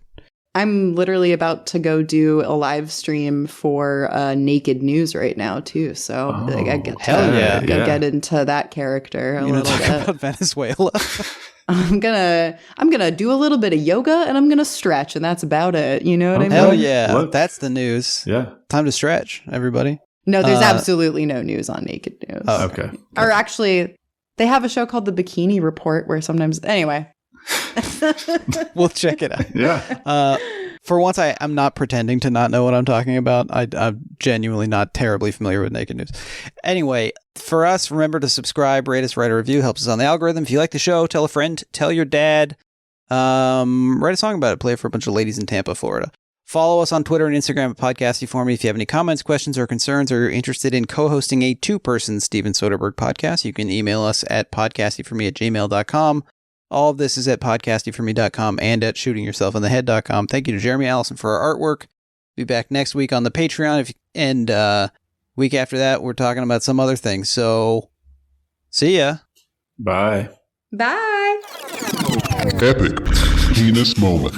I'm literally about to go do a live stream for Naked News right now too. So I get get into that character a little bit. About Venezuela. I'm gonna do a little bit of yoga and I'm gonna stretch, and that's about it. You know what I mean? Hell yeah, that's the news. Yeah, time to stretch, everybody. No, there's absolutely no news on Naked News. Oh, okay. Or actually, they have a show called The Bikini Report where sometimes, anyway. We'll check it out. Yeah. For once, I'm not pretending to not know what I'm talking about. I'm genuinely not terribly familiar with Naked News. Anyway, for us, remember to subscribe, rate us, write a review. Helps us on the algorithm. If you like the show, tell a friend, tell your dad. Write a song about it. Play it for a bunch of ladies in Tampa, Florida. Follow us on Twitter and Instagram at Podcasty for Me. If you have any comments, questions, or concerns, or you're interested in co-hosting a two-person Steven Soderbergh podcast, you can email us at podcastyforme@gmail.com. All of this is at podcastyforme.com and at shootingyourselfinthehead.com. Thank you to Jeremy Allison for our artwork. Be back next week on the Patreon. And week after that, we're talking about some other things. So, see ya. Bye. Bye. Epic penis moment.